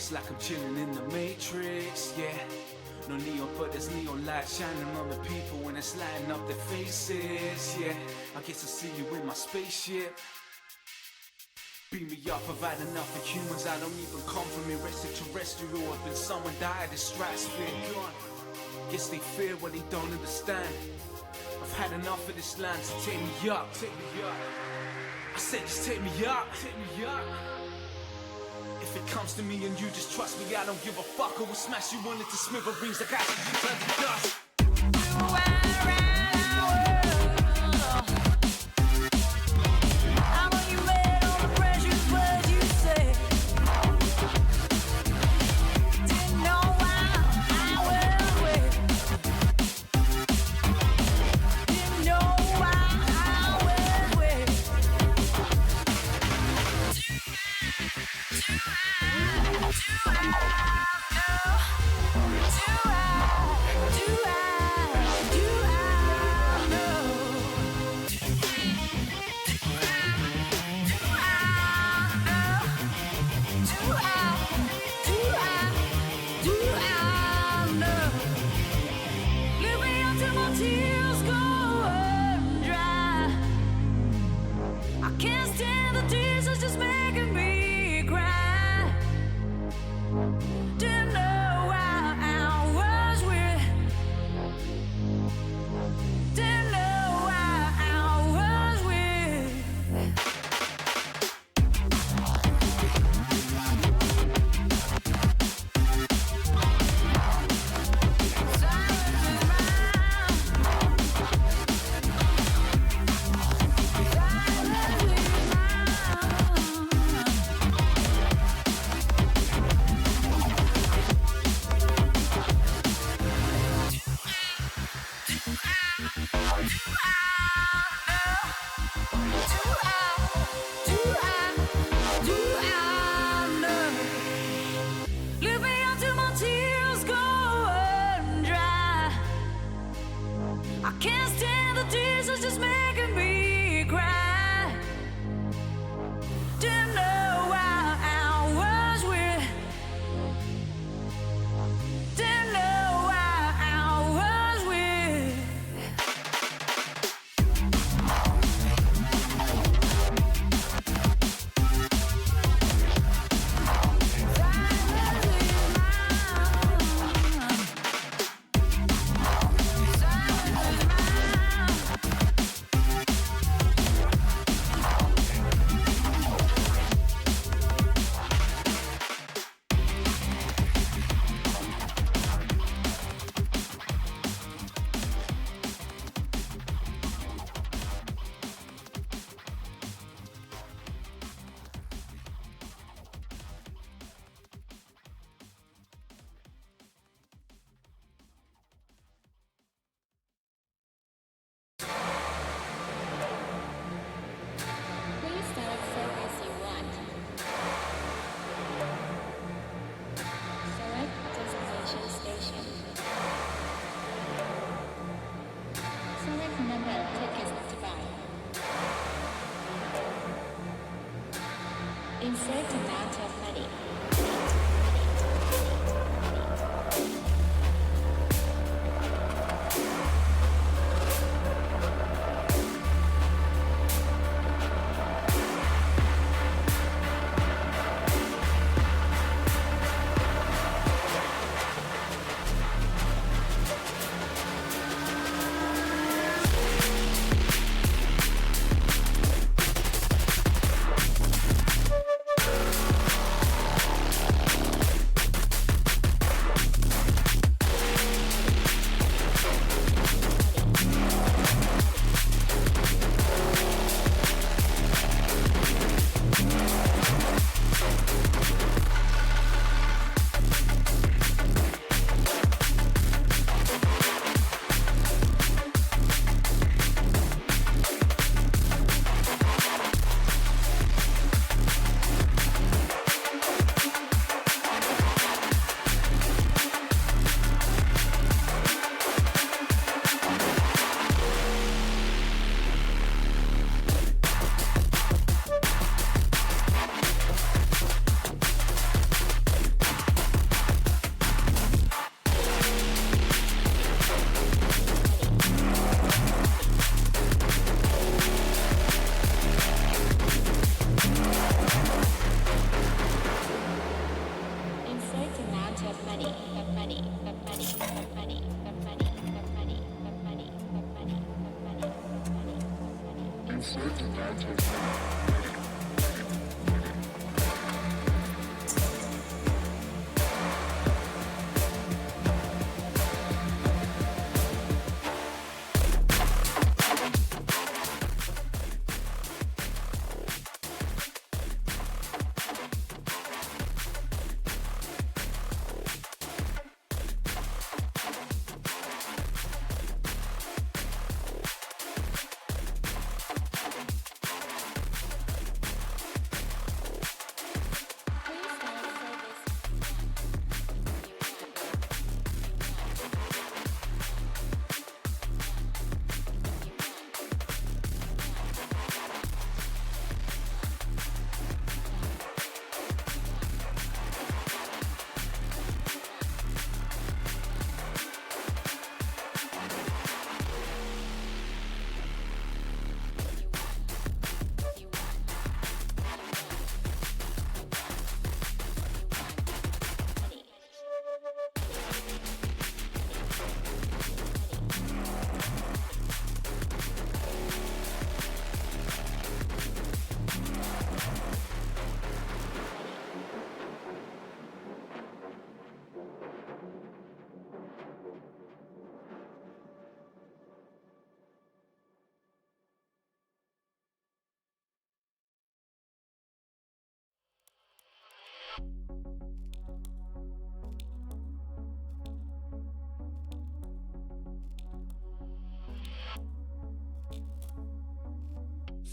It's like I'm chilling in the Matrix, yeah. No neon, but there's neon light shining on the people when it's lighting up their faces, yeah. I guess I'll see you in my spaceship. Beat me up, I've had enough of humans. I don't even come from extraterrestrial. I've been someone died, this stratosphere gone. Guess they fear what they don't understand. I've had enough of this land, so take me up, take me up. I said just take me up, take me up. If it comes to me and you just trust me, I don't give a fuck. I will smash you into smithereens like I should turn to dust. Insert amount of money.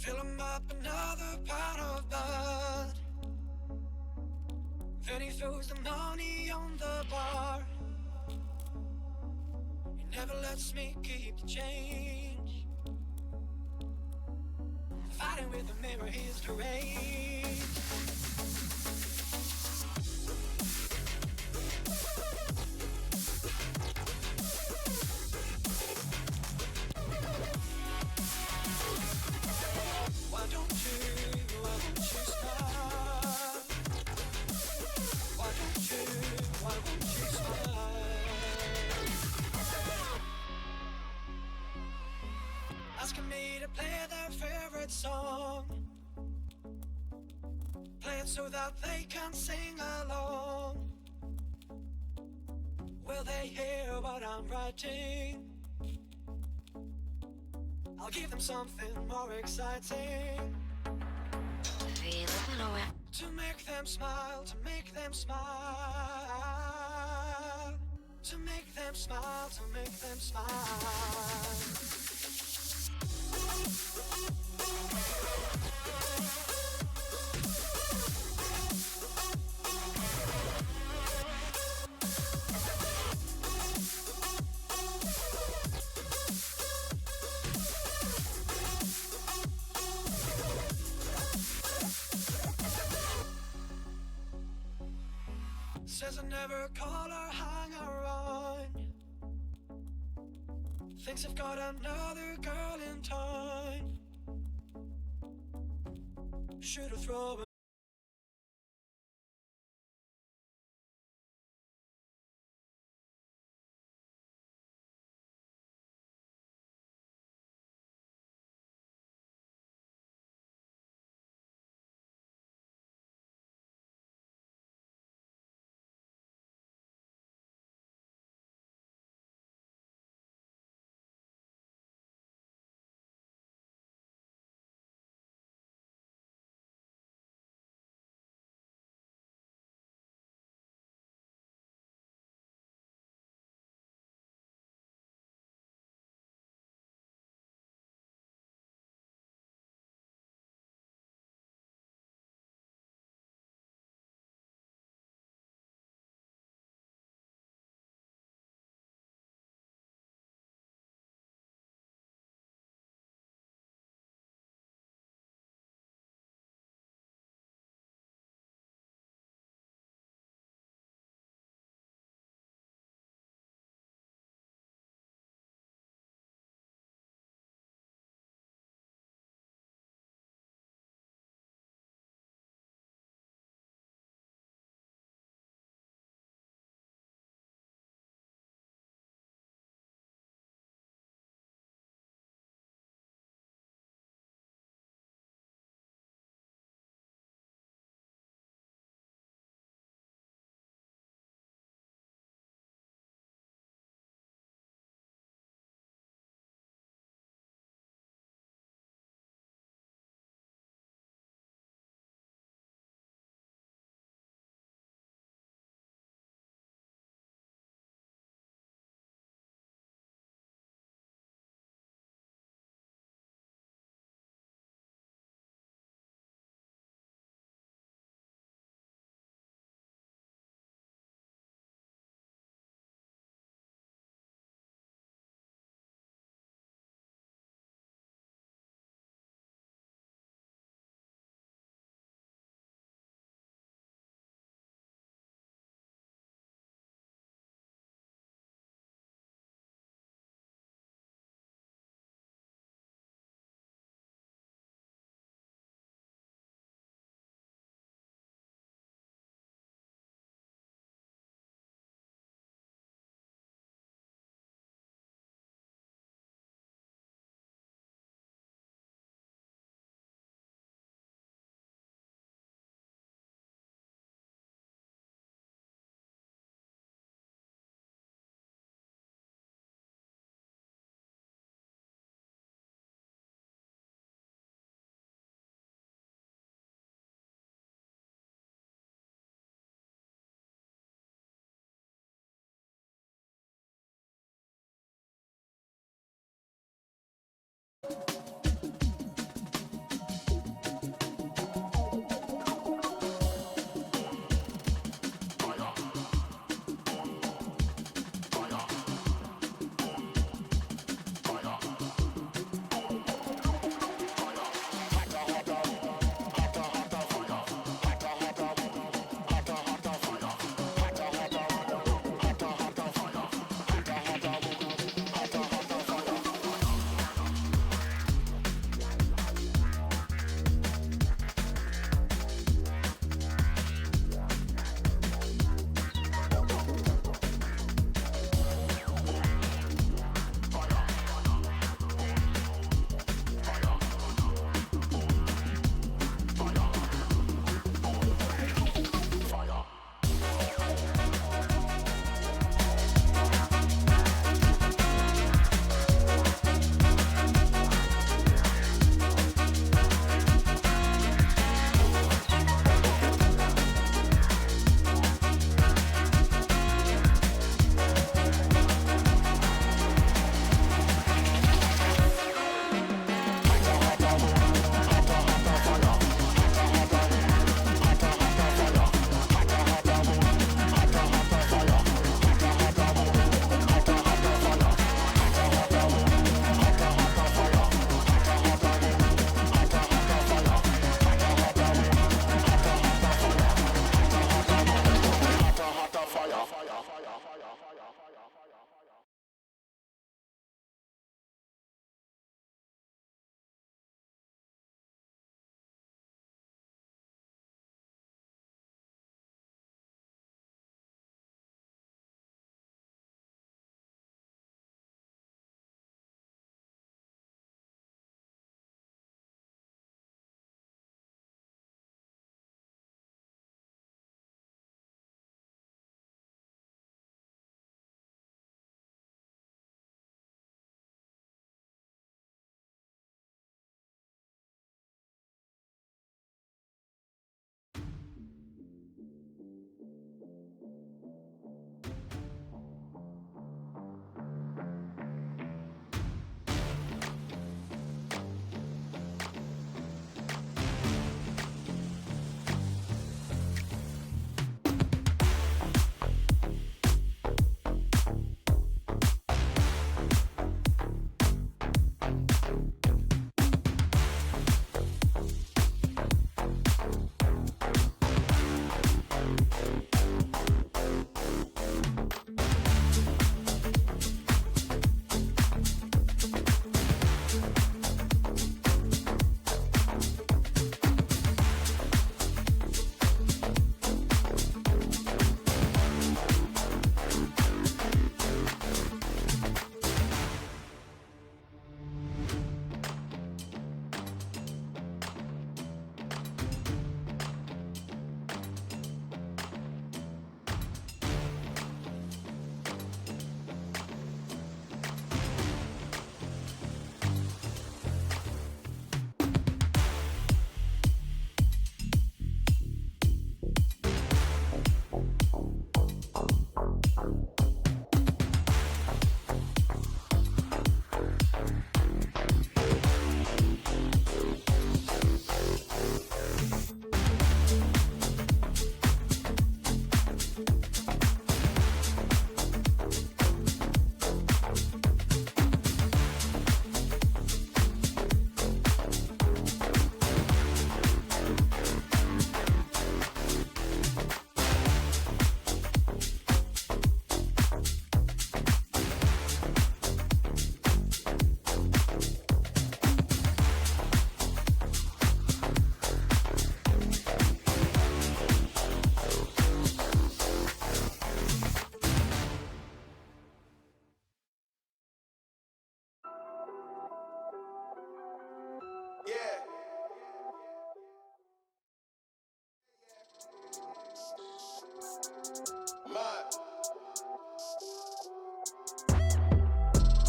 Fill him up another pot of blood. Then he throws the money on the bar. He never lets me keep the change. Fighting with the mirror, he's deranged. Why don't you stop? Why won't you smile? Asking me to play their favorite song. Play it so that they can sing along. Will they hear what I'm writing? I'll give them something more exciting. To make them smile, to make them smile. To make them smile, to make them smile. Says I never call her, hang around. Thinks I've got another girl in town. Should've thrown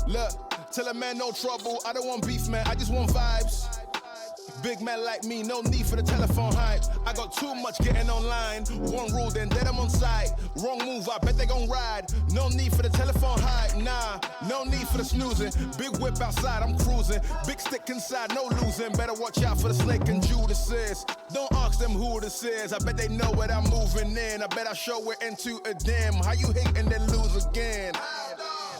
Look, tell a man no trouble, I don't want beef, man, I just want vibes. Big man like me, no need for the telephone hype. I got too much getting online. One rule, then I'm on site. Wrong move, I bet they gon' ride. No need for the telephone hype, nah. No need for the snoozing. Big whip outside, I'm cruising. Big stick inside, no losing. Better watch out for the snake and Judas is. Don't ask them who this is. I bet they know what I'm moving in. I bet I show it into a dim. How you hate and then lose again?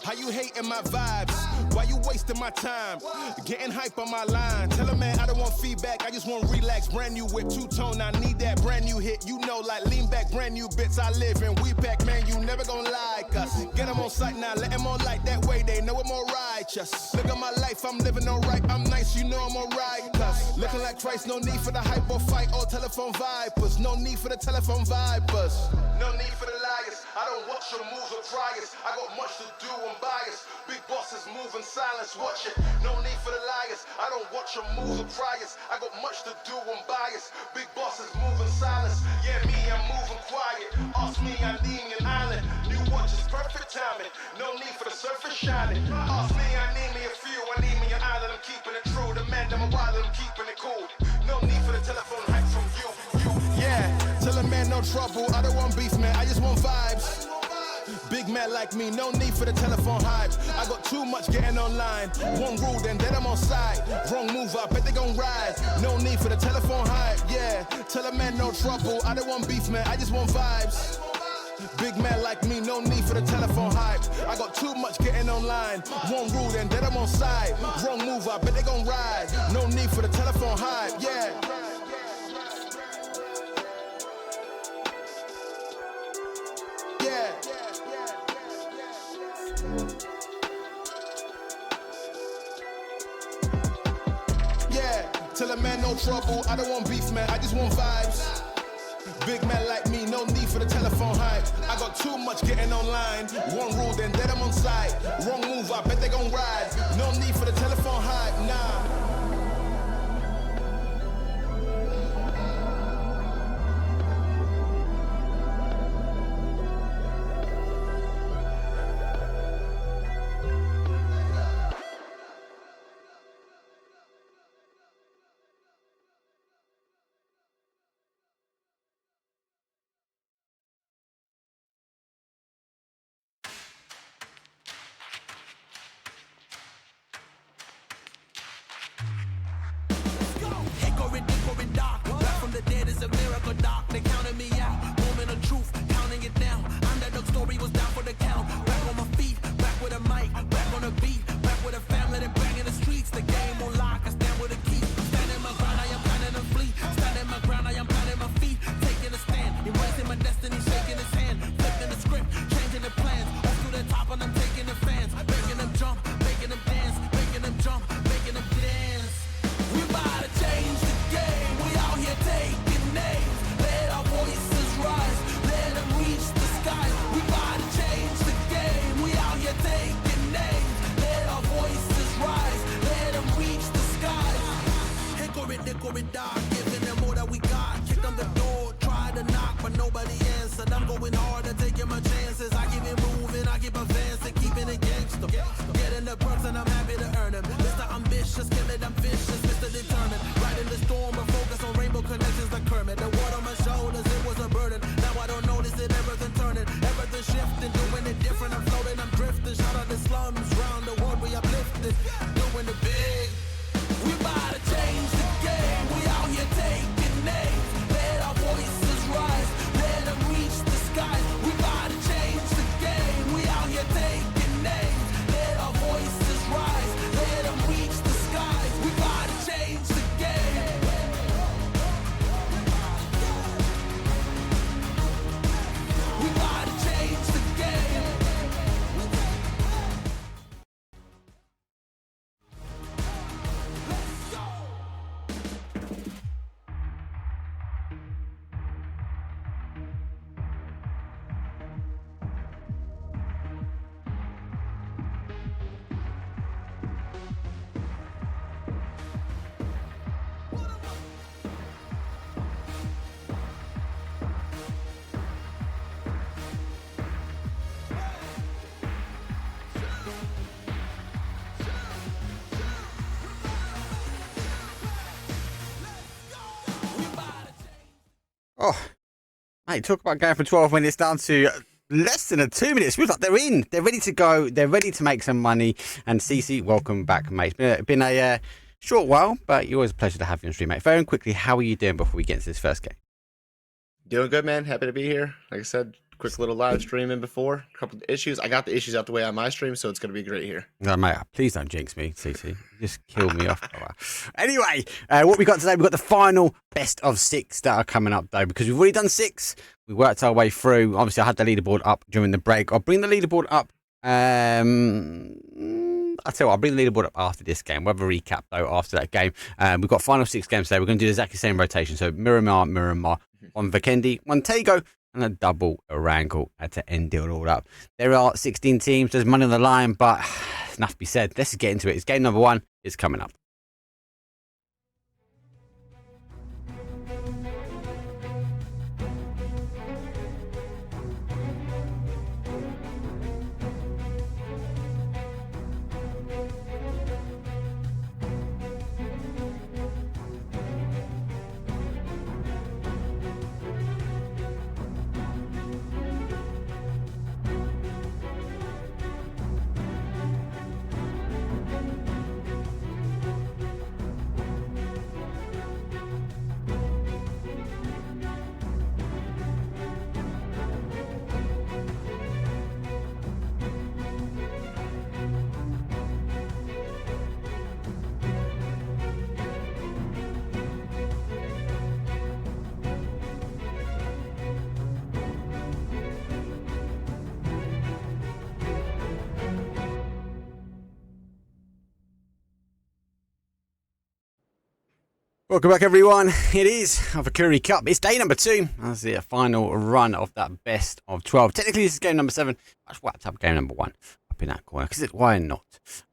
How you hating my vibes? Why you wasting my time? Getting hype on my line. Tell a man I don't want feedback, I just want relax. Brand new whip, two-tone, I need that brand new hit. You know, like lean back, brand new bits I live in. We back, man, you never gon' like us. Get them on sight now, let them on light. That way they know I'm all righteous. Look at my life, I'm living alright. I'm nice, you know I'm alright. Cause looking like Christ, no need for the hype or fight or telephone vipers. No need for the telephone vipers. No need for the liars. I don't watch your moves or priors. I got much to do, I'm biased. Big bosses move in silence, watch it. No need for the liars. I don't watch your moves or priors. I got much to do, I'm biased. Big bosses move in silence. Yeah, me, I'm moving quiet. Ask me, I need me an island. New watch is perfect timing. No need for the surface shining. Ask me, I need me a few. I need me an island. I'm keeping it true. The man, I'm a wild, I'm keeping it cool. No need for the telephone hype from you. Yeah, tell a man no trouble. I don't want beef, man. I just want vibes. Big man like me, no need for the telephone hype. I got too much getting online. One rule, then I'm on side. Wrong move, I bet they gon' ride. No need for the telephone hype, yeah. Tell a man no trouble. I don't want beef, man. I just want vibes. Big man like me, no need for the telephone hype. I got too much getting online. One rule, then I'm on side. Wrong move, I bet they gon' ride. No need for the telephone hype, yeah. Tell a man no trouble, I don't want beef, man, I just want vibes. Big man like me, no need for the telephone hype. I got too much getting online. One rule, then I'm on site. Wrong move, I bet they gon' ride. No need for the telephone hype, nah. Oh, mate, talk about going from 12 minutes down to less than 2 minutes. Feels like they're in. They're ready to go. They're ready to make some money. And CC, welcome back, mate. It's been a short while, but you're always a pleasure to have you on stream, mate. Very quickly, how are you doing before we get into this first game? Doing good, man. Happy to be here. Like I said, quick little live streaming before. A couple of issues. I got the issues out the way on my stream, so it's going to be great here. No, mate, please don't jinx me, CC. Just kill me off. Anyway, what we got today, we've got the final best of 6 that are coming up, though, because we've already done 6. We worked our way through. Obviously, I had the leaderboard up during the break. I'll bring the leaderboard up. I'll tell you what, I'll bring the leaderboard up after this game. We'll have a recap, though, after that game. We've got final 6 games today. We're going to do exactly the same rotation. So, Miramar, on VIKÜRVI, one Tego, and a double Erangel to end it all up. There are 16 teams. There's money on the line, but enough to be said. Let's get into it. It's game number 1. It's coming up. Welcome back, everyone. It is a VIKÜRVI Cup. It's day number 2. That's the final run of that best of 12. Technically, this is game number 7. I just whacked up game number 1 up in that corner because why not?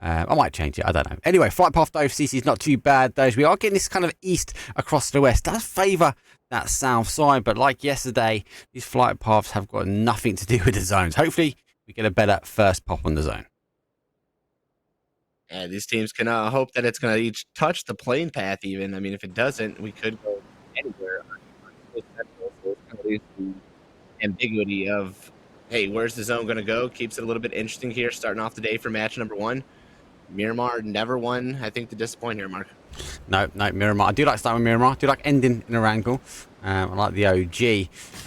I might change it. I don't know. Anyway, flight path though, CC is not too bad. Those we are getting this kind of east across the west. Does favour that south side, but like yesterday, these flight paths have got nothing to do with the zones. Hopefully, we get a better first pop on the zone. And these teams can hope that it's going to each touch the plane path even. I mean, if it doesn't, we could go anywhere. So it's kind of leaves the ambiguity of, hey, where's the zone going to go? Keeps it a little bit interesting here, starting off the day for match number 1. Miramar never won. I think to disappoint here, Mark. No, Miramar. I do like starting with Miramar. I do like ending in Erangel. I like the OG.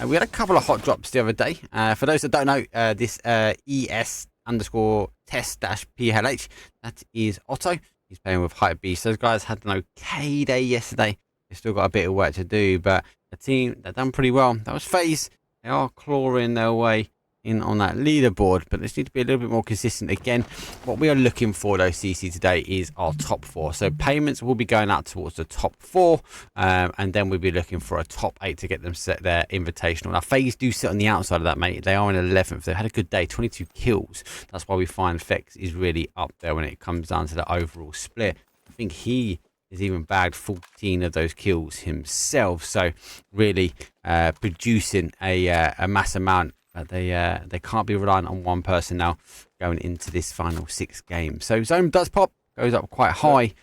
We had a couple of hot drops the other day. For those that don't know, this ES_test-PLH, that is Otto. He's playing with Hype Beast. Those guys had an okay day yesterday. They've still got a bit of work to do, but the team, they've done pretty well. That was FaZe. They are clawing their way in on that leaderboard, but this need to be a little bit more consistent. Again, what we are looking for though, CC, today is our top 4. So payments will be going out towards the top 4, and then we'll be looking for a top 8 to get them set their invitational. Now FaZe do sit on the outside of that, mate. They are in 11th. They've had a good day, 22 kills. That's why we find Fex is really up there when it comes down to the overall split. I think he has even bagged 14 of those kills himself, so really producing a mass amount. They can't be reliant on one person now going into this final 6 games. So zone does pop, goes up quite high.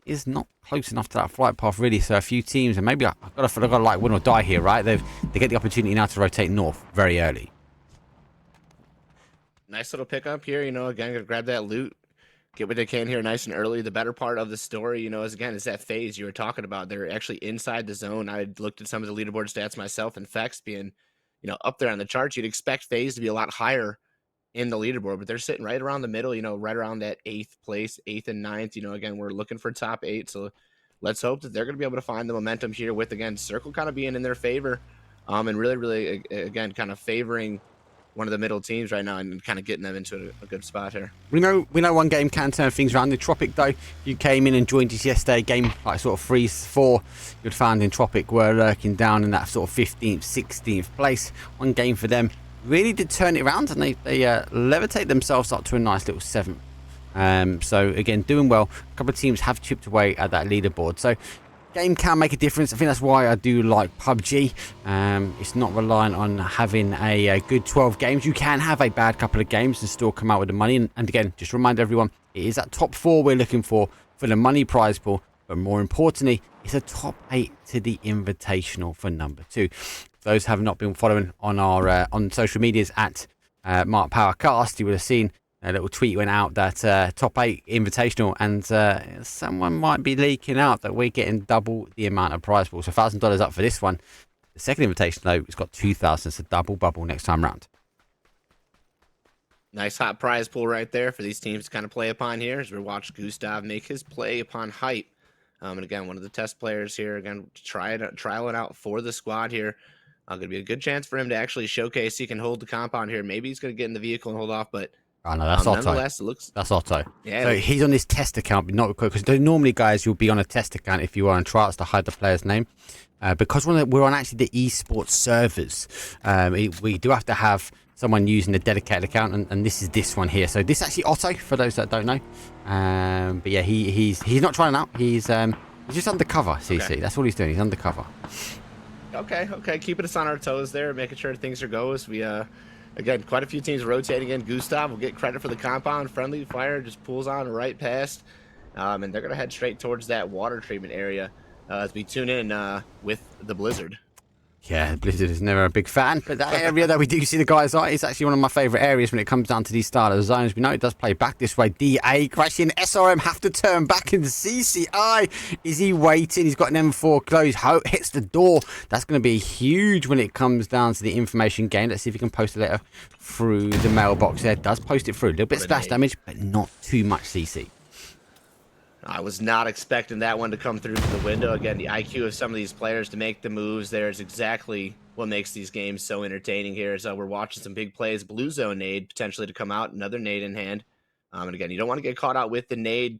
Is not close enough to that flight path really. So a few teams, and maybe I've got to like win or die here, right? They get the opportunity now to rotate north very early. Nice little pickup here. Again, gonna grab that loot, get what they can here nice and early. The better part of the story, is that phase you were talking about. They're actually inside the zone. I looked at some of the leaderboard stats myself, and Fex being up there on the charts. You'd expect FaZe to be a lot higher in the leaderboard, but they're sitting right around the middle, right around that 8th place, 8th and 9th. Again, we're looking for top 8, so let's hope that they're going to be able to find the momentum here with, again, Circle kind of being in their favor, and really, again, kind of favoring one of the middle teams right now and kind of getting them into a good spot here. We know one game can turn things around. The Tropic, though, you came in and joined us yesterday, game like sort of 3-4. You'd found in Tropic were lurking down in that sort of 15th, 16th place. One game for them really did turn it around, and they levitate themselves up to a nice little 7th. So again, doing well. A couple of teams have chipped away at that leaderboard. So game can make a difference. I think that's why I do like PUBG. It's not reliant on having a good 12 games. You can have a bad couple of games and still come out with the money. And again, just remind everyone, it is that top 4 we're looking for the money prize pool. But more importantly, It's a top 8 to the Invitational for number 2. Those have not been following on our on social medias at Mark Powercast, you would have seen a little tweet went out that top 8 Invitational, and someone might be leaking out that we're getting double the amount of prize pool. So $1,000 up for this one. The second invitation, though, it's got 2,000. It's a double bubble next time round. Nice hot prize pool right there for these teams to kind of play upon here as we watch Gustav make his play upon hype. And again, one of the test players here, again, trialing out for the squad here. Going to be a good chance for him to actually showcase he can hold the compound here. Maybe he's going to get in the vehicle and hold off, but oh, no, that's Otto. Nonetheless, it looks... That's Otto. Yeah. So he's on this test account, but not because normally, guys, you'll be on a test account if you are on trials to hide the player's name. Because we're on actually the esports servers, we do have to have someone using a dedicated account, and this one here. So this is actually Otto, for those that don't know. But yeah, he's not trying out. He's just undercover, CC. Okay. That's all he's doing. He's undercover. Okay. Keeping us on our toes there, making sure things are going. As we, again, quite a few teams rotating in. Gustav will get credit for the compound. Friendly fire just pulls on right past. And they're going to head straight towards that water treatment area as we tune in with the Blizzard. Yeah, Blizzard is never a big fan, but that area that we do see the guys are is actually one of my favourite areas when it comes down to these style of zones. We know it does play back this way. DA crashing, SRM have to turn back into CCI. Is he waiting? He's got an M4 close, hits the door. That's going to be huge when it comes down to the information game. Let's see if he can post a letter through the mailbox there. Does post it through. A little bit of splash damage, but not too much CC. I was not expecting that one to come through the window. Again, the IQ of some of these players to make the moves there is exactly what makes these games so entertaining here. So we're watching some big plays. Blue zone nade potentially to come out. Another nade in hand. And again, you don't want to get caught out with the nade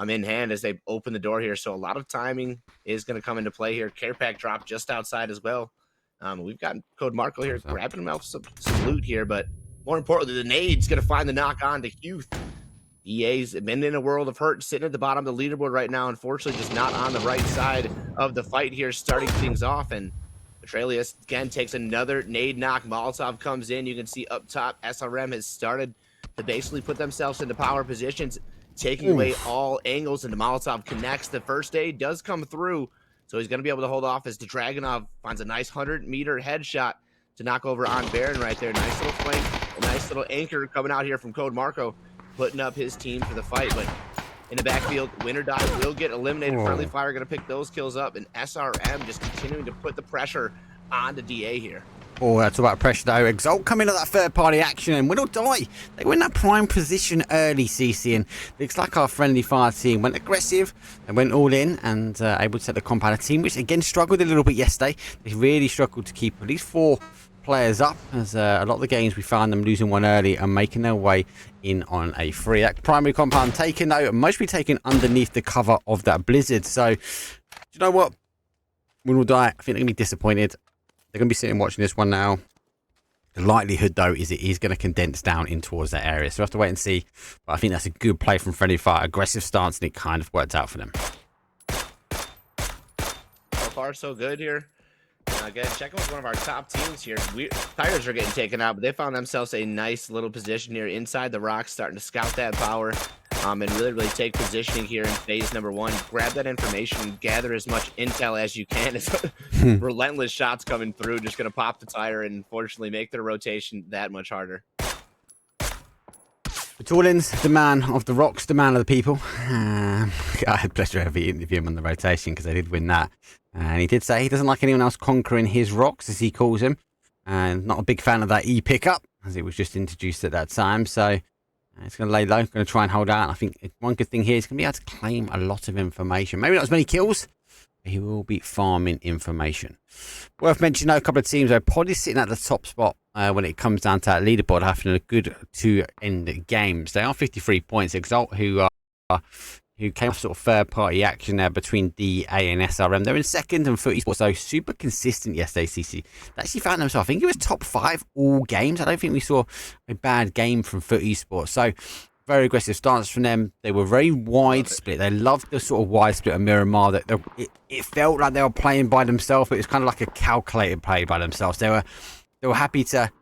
in hand as they open the door here. So a lot of timing is going to come into play here. Care pack drop just outside as well. We've got Code Marco here grabbing him out some loot here. But more importantly, the nade's going to find the knock on to Huth. EA's been in a world of hurt, sitting at the bottom of the leaderboard right now. Unfortunately, just not on the right side of the fight here, starting things off. And Petralius, again, takes another nade knock. Molotov comes in. You can see up top, SRM has started to basically put themselves into power positions, taking away all angles, and the Molotov connects. The first aid does come through, so he's going to be able to hold off as the Dragunov finds a nice 100-meter headshot to knock over on Baron right there. Nice little flank, a nice little anchor coming out here from Code Marco, putting up his team for the fight. But in the backfield, Winter Dive will get eliminated. Friendly Fire going to pick those kills up, and SRM just continuing to put the pressure on the DA here. Oh, that's about pressure though. Exalt coming at that third-party action, and Winter Die. They were in that prime position early, CC, and looks like our Friendly Fire team went aggressive and went all in and able to set the compound. A team which again struggled a little bit yesterday. They really struggled to keep at least 4 players up, as a lot of the games we found them losing one early and making their way in on a free. That primary compound taken though, mostly taken underneath the cover of that blizzard. So, do you know what? Winter Die, I think they're going to be disappointed. They're going to be sitting watching this one now. The likelihood, though, is it is going to condense down in towards that area. So we'll have to wait and see. But I think that's a good play from Friendly Fire. Aggressive stance, and it kind of worked out for them. So far, so good here. Again, checking with one of our top teams here. Tires are getting taken out, but they found themselves a nice little position here inside the rocks, starting to scout that power. And really take positioning here in phase number 1. Grab that information, gather as much intel as you can. As relentless shots coming through, just going to pop the tire and unfortunately make their rotation that much harder. Torlins, the man of the rocks, the man of the people. I had pleasure of interviewing him on the rotation because they did win that. And he did say he doesn't like anyone else conquering his rocks, as he calls them. And not a big fan of that E pickup, as it was just introduced at that time. So it's going to lay low, going to try and hold out. I think one good thing here is going to be able to claim a lot of information. Maybe not as many kills, but he will be farming information. Worth mentioning, though, a couple of teams are probably sitting at the top spot when it comes down to that leaderboard, having a good 2 end games. They are 53 points. Exalt, who came off sort of third-party action there between DA and SRM. They're in second, and Footy Sports, so super consistent yesterday, CC. They actually found themselves, I think it was top 5 all games. I don't think we saw a bad game from Footy Sports. So, very aggressive stance from them. They were very wide split. They loved the sort of wide split of Miramar. That it felt like they were playing by themselves, but it was kind of like a calculated play by themselves. They were happy to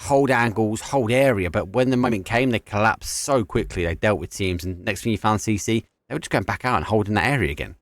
hold angles, hold area, but when the moment came, they collapsed so quickly. They dealt with teams, and next thing you found CC, they were just going back out and holding that area again.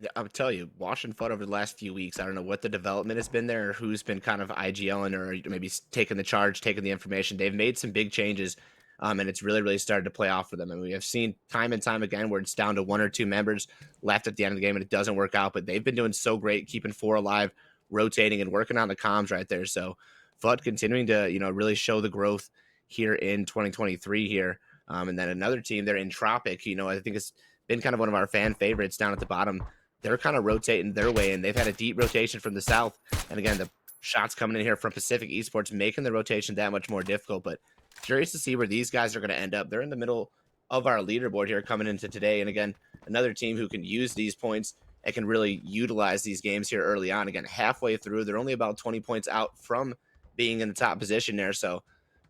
Yeah, I'll tell you, watching FUT over the last few weeks, I don't know what the development has been there, or who's been kind of IGLing or maybe taking the charge, taking the information. They've made some big changes, and it's really, really started to play off for them. And we have seen time and time again where it's down to 1 or 2 members left at the end of the game and it doesn't work out. But they've been doing so great, keeping 4 alive, rotating and working on the comms right there. So FUT continuing to, really show the growth here in 2023 here. And then another team there, Entropic, I think it's been kind of one of our fan favorites down at the bottom. They're kind of rotating their way, and they've had a deep rotation from the south. And again, the shots coming in here from Pacific Esports, making the rotation that much more difficult. But curious to see where these guys are going to end up. They're in the middle of our leaderboard here coming into today. And again, another team who can use these points and can really utilize these games here early on. Again, halfway through, they're only about 20 points out from being in the top position there. So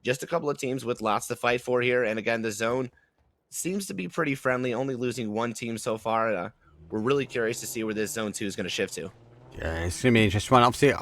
just a couple of teams with lots to fight for here. And again, the zone seems to be pretty friendly, only losing 1 team so far. We're really curious to see where this zone 2 is going to shift to. Yeah, it's going to be an interesting one. Obviously,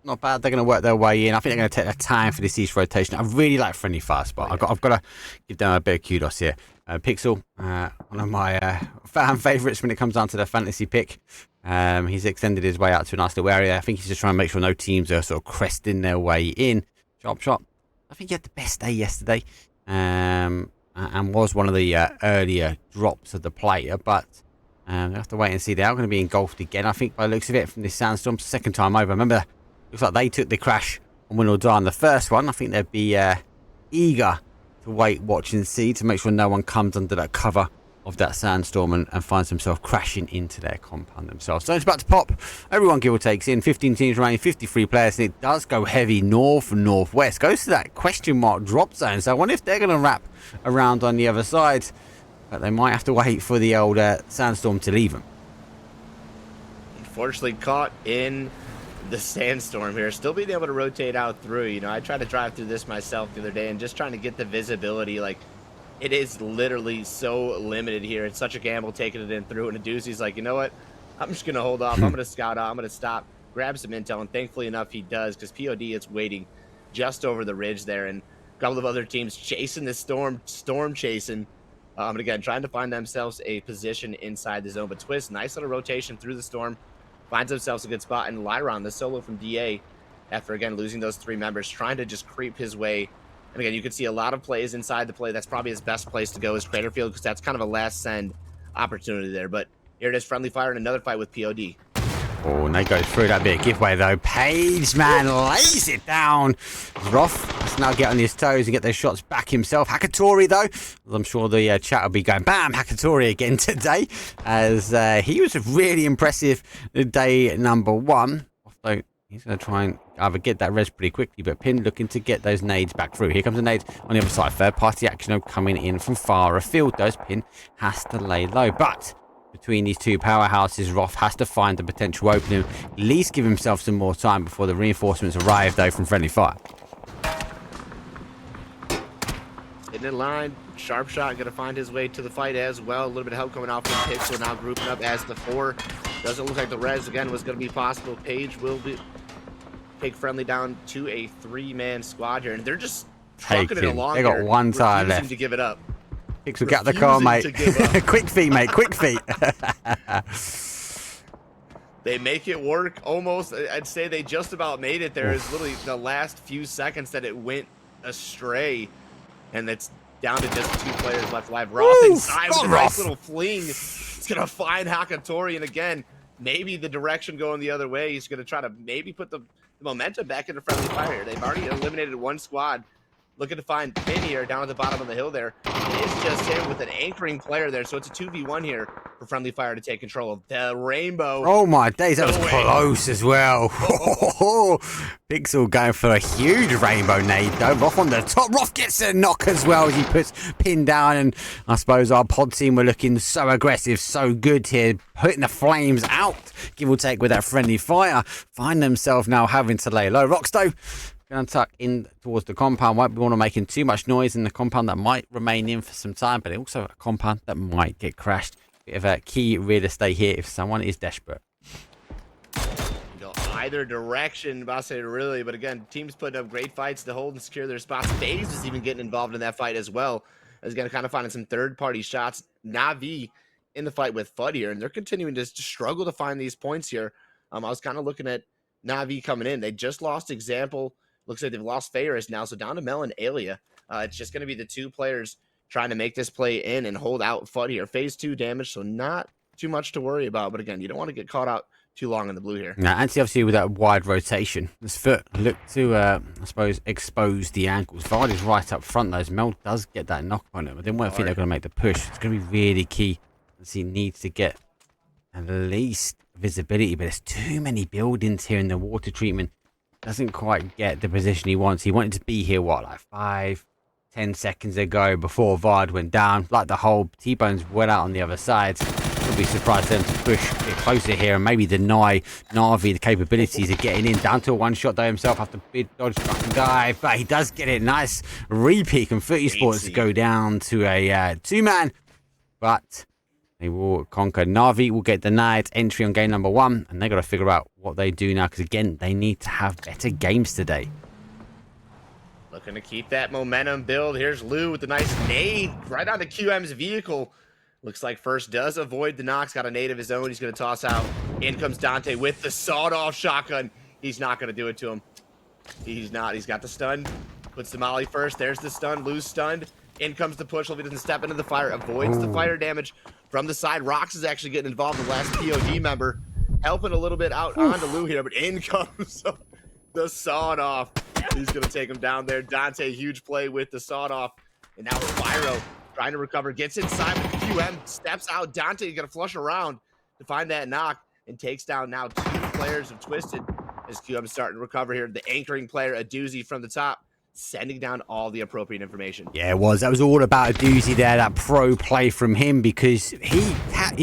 not bad. They're going to work their way in. I think they're going to take their time for this East rotation. I really like Friendly Fire Spot. I've got to give them a bit of kudos here. Pixel, one of my fan favourites when it comes down to the fantasy pick. He's extended his way out to a nice little area. I think he's just trying to make sure no teams are sort of cresting their way in. Sharp shot. I think he had the best day yesterday. And was one of the earlier drops of the player, but we'll have to wait and see. They are going to be engulfed again, I think, by the looks of it, from this sandstorm. Second time over. Remember, looks like they took the crash on Win or Die on the first one. I think they'd be eager to wait, watch and see to make sure no one comes under that cover of that sandstorm and finds themselves crashing into their compound themselves. So it's about to pop. Everyone give or takes in. 15 teams remaining, 53 players, and it does go heavy north and northwest. Goes to that question mark drop zone. So I wonder if they're going to wrap around on the other side. But they might have to wait for the old sandstorm to leave them. Unfortunately caught in the sandstorm here. Still being able to rotate out through. I tried to drive through this myself the other day and just trying to get the visibility. Like, it is literally so limited here. It's such a gamble taking it in through. And Aduzi's like, you know what? I'm just going to hold off. I'm going to scout out. I'm going to stop, grab some intel. And thankfully enough, he does, because POD is waiting just over the ridge there. And a couple of other teams chasing this storm chasing. And again, trying to find themselves a position inside the zone. But Twist, nice little rotation through the storm, finds themselves a good spot. And Lyron, the solo from DA, after again losing those 3 members, trying to just creep his way. And again, you can see a lot of plays inside the play. That's probably his best place to go is Craterfield, because that's kind of a last send opportunity there. But here it is, Friendly Fire, and another fight with POD. Oh, and they go through that bit of giveaway though. Page, man, lays it down. Roth has now get on his toes and get those shots back himself. Hakatori though, I'm sure the chat will be going, bam, Hakatori again today, as he was really impressive day number 1. Although he's going to try and either get that res pretty quickly, but Pin looking to get those nades back through. Here comes a nade on the other side. Third party action coming in from far afield. Those Pin has to lay low, but between these 2 powerhouses, Roth has to find the potential opening, at least give himself some more time before the reinforcements arrive, though, from Friendly Fire. Hitting in line, Sharp Shot going to find his way to the fight as well. A little bit of help coming off from Pixel, now grouping up as the 4. Doesn't look like the res, again, was going to be possible. Page will take Friendly down to a 3-man squad here, and they're just trucking it along. They got here, one tire left. To give it up. Pixel, get the car, mate. Quick feet, mate. Quick feet. They make it work almost. I'd say they just about made it there. It's literally the last few seconds that it went astray. And it's down to just 2 players left alive. Roth inside with a nice little fling. It's going to find Hakatori. And again, maybe the direction going the other way. He's going to try to maybe put the momentum back into Friendly Fire. They've already eliminated 1 squad. Looking to find Pin here down at the bottom of the hill there. It's just him with an anchoring player there. So it's a 2v1 here for Friendly Fire to take control of the rainbow. Oh my days, that was close as well. Pixel going for a huge rainbow nade though. Roth on the top. Roth gets a knock as well as he puts Pin down. And I suppose our pod team were looking so aggressive, so good here. Putting the flames out, give or take, with that Friendly Fire. Find themselves now having to lay low. Roxto going to tuck in towards the compound. Won't want to making too much noise in the compound that might remain in for some time, but also a compound that might get crashed. Bit of a key real estate here if someone is desperate. Go either direction, I say really, but again, teams putting up great fights to hold and secure their spots. FaZe is even getting involved in that fight as well. As again, kind of finding some third-party shots. Navi in the fight with Fudd here, and they're continuing to struggle to find these points here. I was kind of looking at Na'Vi coming in. They just lost Example. Looks like they've lost Ferris now, so down to Mel and Alia. It's just going to be the two players trying to make this play in and hold out Fudd here. Phase 2 damage, so not too much to worry about. But again, you don't want to get caught out too long in the blue here. Now, Anti obviously with that wide rotation. This foot looked to, I suppose, expose the ankles. Vardy's right up front, though. As Mel does get that knock on him. I didn't think they're going to make the push. It's going to be really key. As he needs to get at least visibility, but there's too many buildings here in the water treatment. Doesn't quite get the position he wants. He wanted to be here, what, like 5-10 seconds ago before Vard went down. Like the whole T-Bone's well out on the other side. Wouldn't be surprised them to push a bit closer here and maybe deny Na'Vi the capabilities of getting in. Down to a one-shot though himself after big dodge duck and dive, but he does get it. Nice repeat, and Footy Sports go down to a two-man, but they will conquer. Na'Vi will get denied entry on game number 1, and they got to figure out what they do now, because again, they need to have better games today. Looking to keep that momentum build. Here's Lou with the nice nade right onto QM's vehicle. Looks like First does avoid the knocks. Got a nade of his own. He's going to toss out. In comes Dante with the sawed-off shotgun. He's not going to do it to him. He's not. He's got the stun. Puts the molly first. There's the stun. Lou's stunned. In comes the push. If he doesn't step into the fire, avoids the fire damage from the side. Rox is actually getting involved. The last POD member helping a little bit out onto Lou here, but in comes the sawed-off. He's going to take him down there. Dante, huge play with the sawed-off. And now Spyro trying to recover, gets inside with QM, steps out. Dante going to flush around to find that knock and takes down now 2 players of Twisted as QM starting to recover here. The anchoring player, a doozy from the top, sending down all the appropriate information. Yeah, it was. That was all about a doozy there, that pro play from him, because he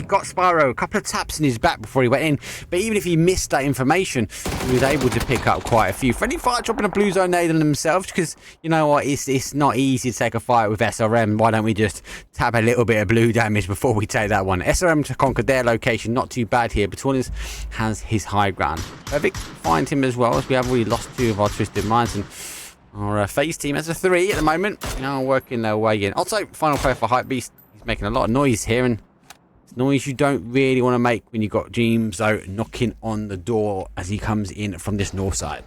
got Spyro a couple of taps in his back before he went in. But even if he missed that information, he was able to pick up quite a few. Friendly Fire dropping a blue zone nade on themselves, because you know what, it's not easy to take a fight with SRM. Why don't we just tap a little bit of blue damage before we take that one? SRM to conquer their location, not too bad here. Batuanas has his high ground. Perfect. Find him as well, as we have already lost 2 of our Twisted Minds, and our FaZe team has a 3 at the moment. Now working their way in. Also, final player for Hypebeast. He's making a lot of noise here, and it's noise you don't really want to make when you've got Jeems though knocking on the door as he comes in from this north side.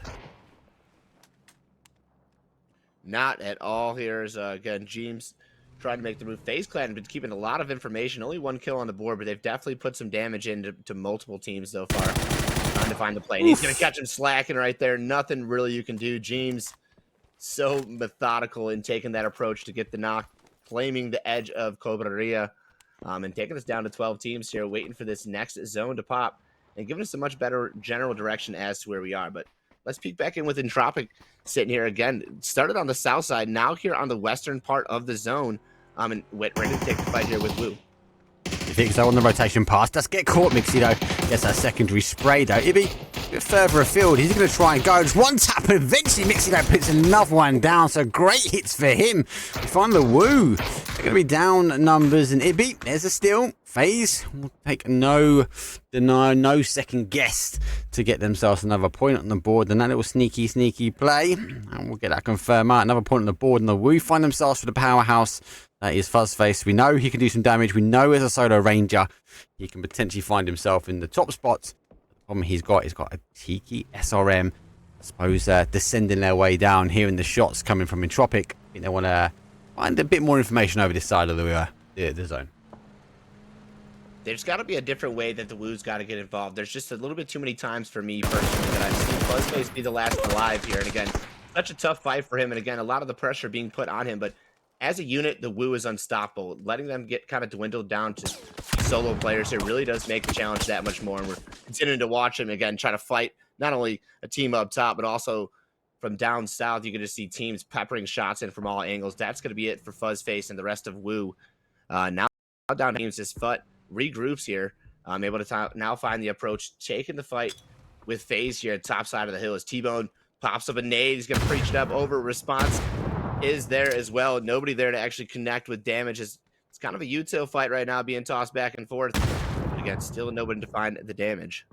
Not at all. Here's again Jeems trying to make the move. FaZe Clan has been keeping a lot of information. Only 1 kill on the board, but they've definitely put some damage into multiple teams so far. Trying to find the play. And he's going to catch him slacking right there. Nothing really you can do. Jeems so methodical in taking that approach to get the knock, claiming the edge of Cobreria, and taking us down to 12 teams here, waiting for this next zone to pop and giving us a much better general direction as to where we are. But let's peek back in with Entropic sitting here again. Started on the south side, now here on the western part of the zone, and ready to take the fight here with Wu. Vixo on the rotation pass. Does get caught. Mixie though gets that secondary spray though. Ibby a bit further afield. He's going to try and go. Just one tap, and eventually Mixie though puts another one down. So great hits for him. We find the Woo. They're going to be down numbers, and Ibby, there's a steal. FaZe will take no denial, no second guess to get themselves another point on the board. And that little sneaky play, and we'll get that confirmed out. Another point on the board, and the Woo find themselves for the powerhouse. That is Fuzzface. We know he can do some damage. We know as a solo ranger, he can potentially find himself in the top spots. The problem he's got a cheeky SRM. I suppose descending their way down, hearing the shots coming from Entropic. I think they want to find a bit more information over this side of the zone. There's got to be a different way that the Woo's got to get involved. There's just a little bit too many times for me personally that I've seen Fuzzface be the last alive here. And again, such a tough fight for him. And again, a lot of the pressure being put on him. But as a unit, the Woo is unstoppable. Letting them get kind of dwindled down to solo players here really does make the challenge that much more. And we're continuing to watch him again, try to fight not only a team up top, but also from down south. You can just see teams peppering shots in from all angles. That's going to be it for Fuzzface and the rest of Woo. Now down teams, this FUT regroups here. I'm able to now find the approach, taking the fight with FaZe here at top side of the hill as T-Bone pops up a nade. He's going to preach it up over. Response is there as well. Nobody there to actually connect with damage. It's kind of a util fight right now, being tossed back and forth. But again, still nobody to find the damage.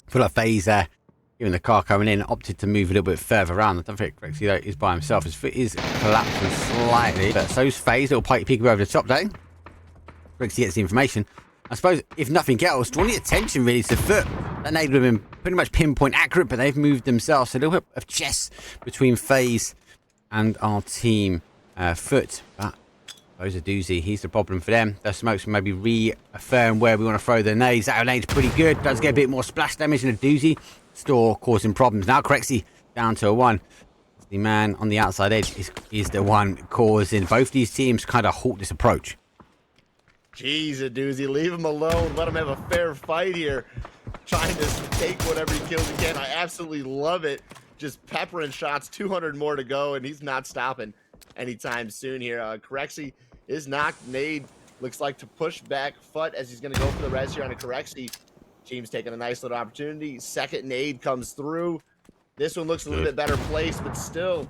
I feel like FaZe there, given the car coming in, opted to move a little bit further around. I don't think Rexy is by himself. His foot is collapsing slightly. But so's FaZe. Little peek over the top though. Rexy gets the information. I suppose, if nothing else, drawing the attention really to Foot. That nade would have been pretty much pinpoint accurate, but they've moved themselves. So a little bit of chess between FaZe and our team. Foot, but those are doozy. He's the problem for them. The smokes can maybe reaffirm where we want to throw the nades. That nade's pretty good. Does get a bit more splash damage than a doozy. Store causing problems. Now Corexy down to a 1. The man on the outside edge is the one causing both these teams kind of halt this approach. Jeez, a doozy. Leave him alone. Let him have a fair fight here. Trying to take whatever he kills he can. I absolutely love it. Just peppering shots. 200 more to go, and he's not stopping anytime soon here. Corexy is knocked. Nade looks like to push back Fut as he's going to go for the res here on a Corexy. Team's taking a nice little opportunity. Second nade comes through. This one looks a little bit better placed, but still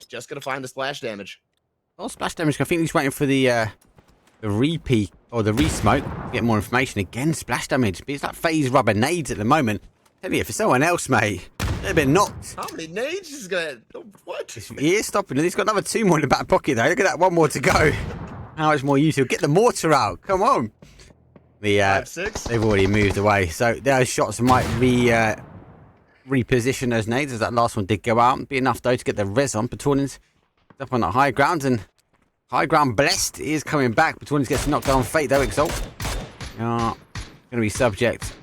just going to find the splash damage. Oh, splash damage. I think he's waiting for the repeat or the re-smoke to get more information. Again, splash damage. But it's like FaZe rubber nades at the moment. Tell you, for someone else, mate, they've been knocked. How many nades is going to... What? He is stopping. He's got another 2 more in the back pocket, though. Look at that. 1 more to go. How much more useful? Get the mortar out. Come on. The 5-6. They've already moved away. So those shots might reposition those nades, as that last one did go out. Be enough, though, to get the res on. Petornin's up on the high ground, and high ground blessed is coming back. Petornin's gets knocked down. Fate, though, Exalt. Going to be subject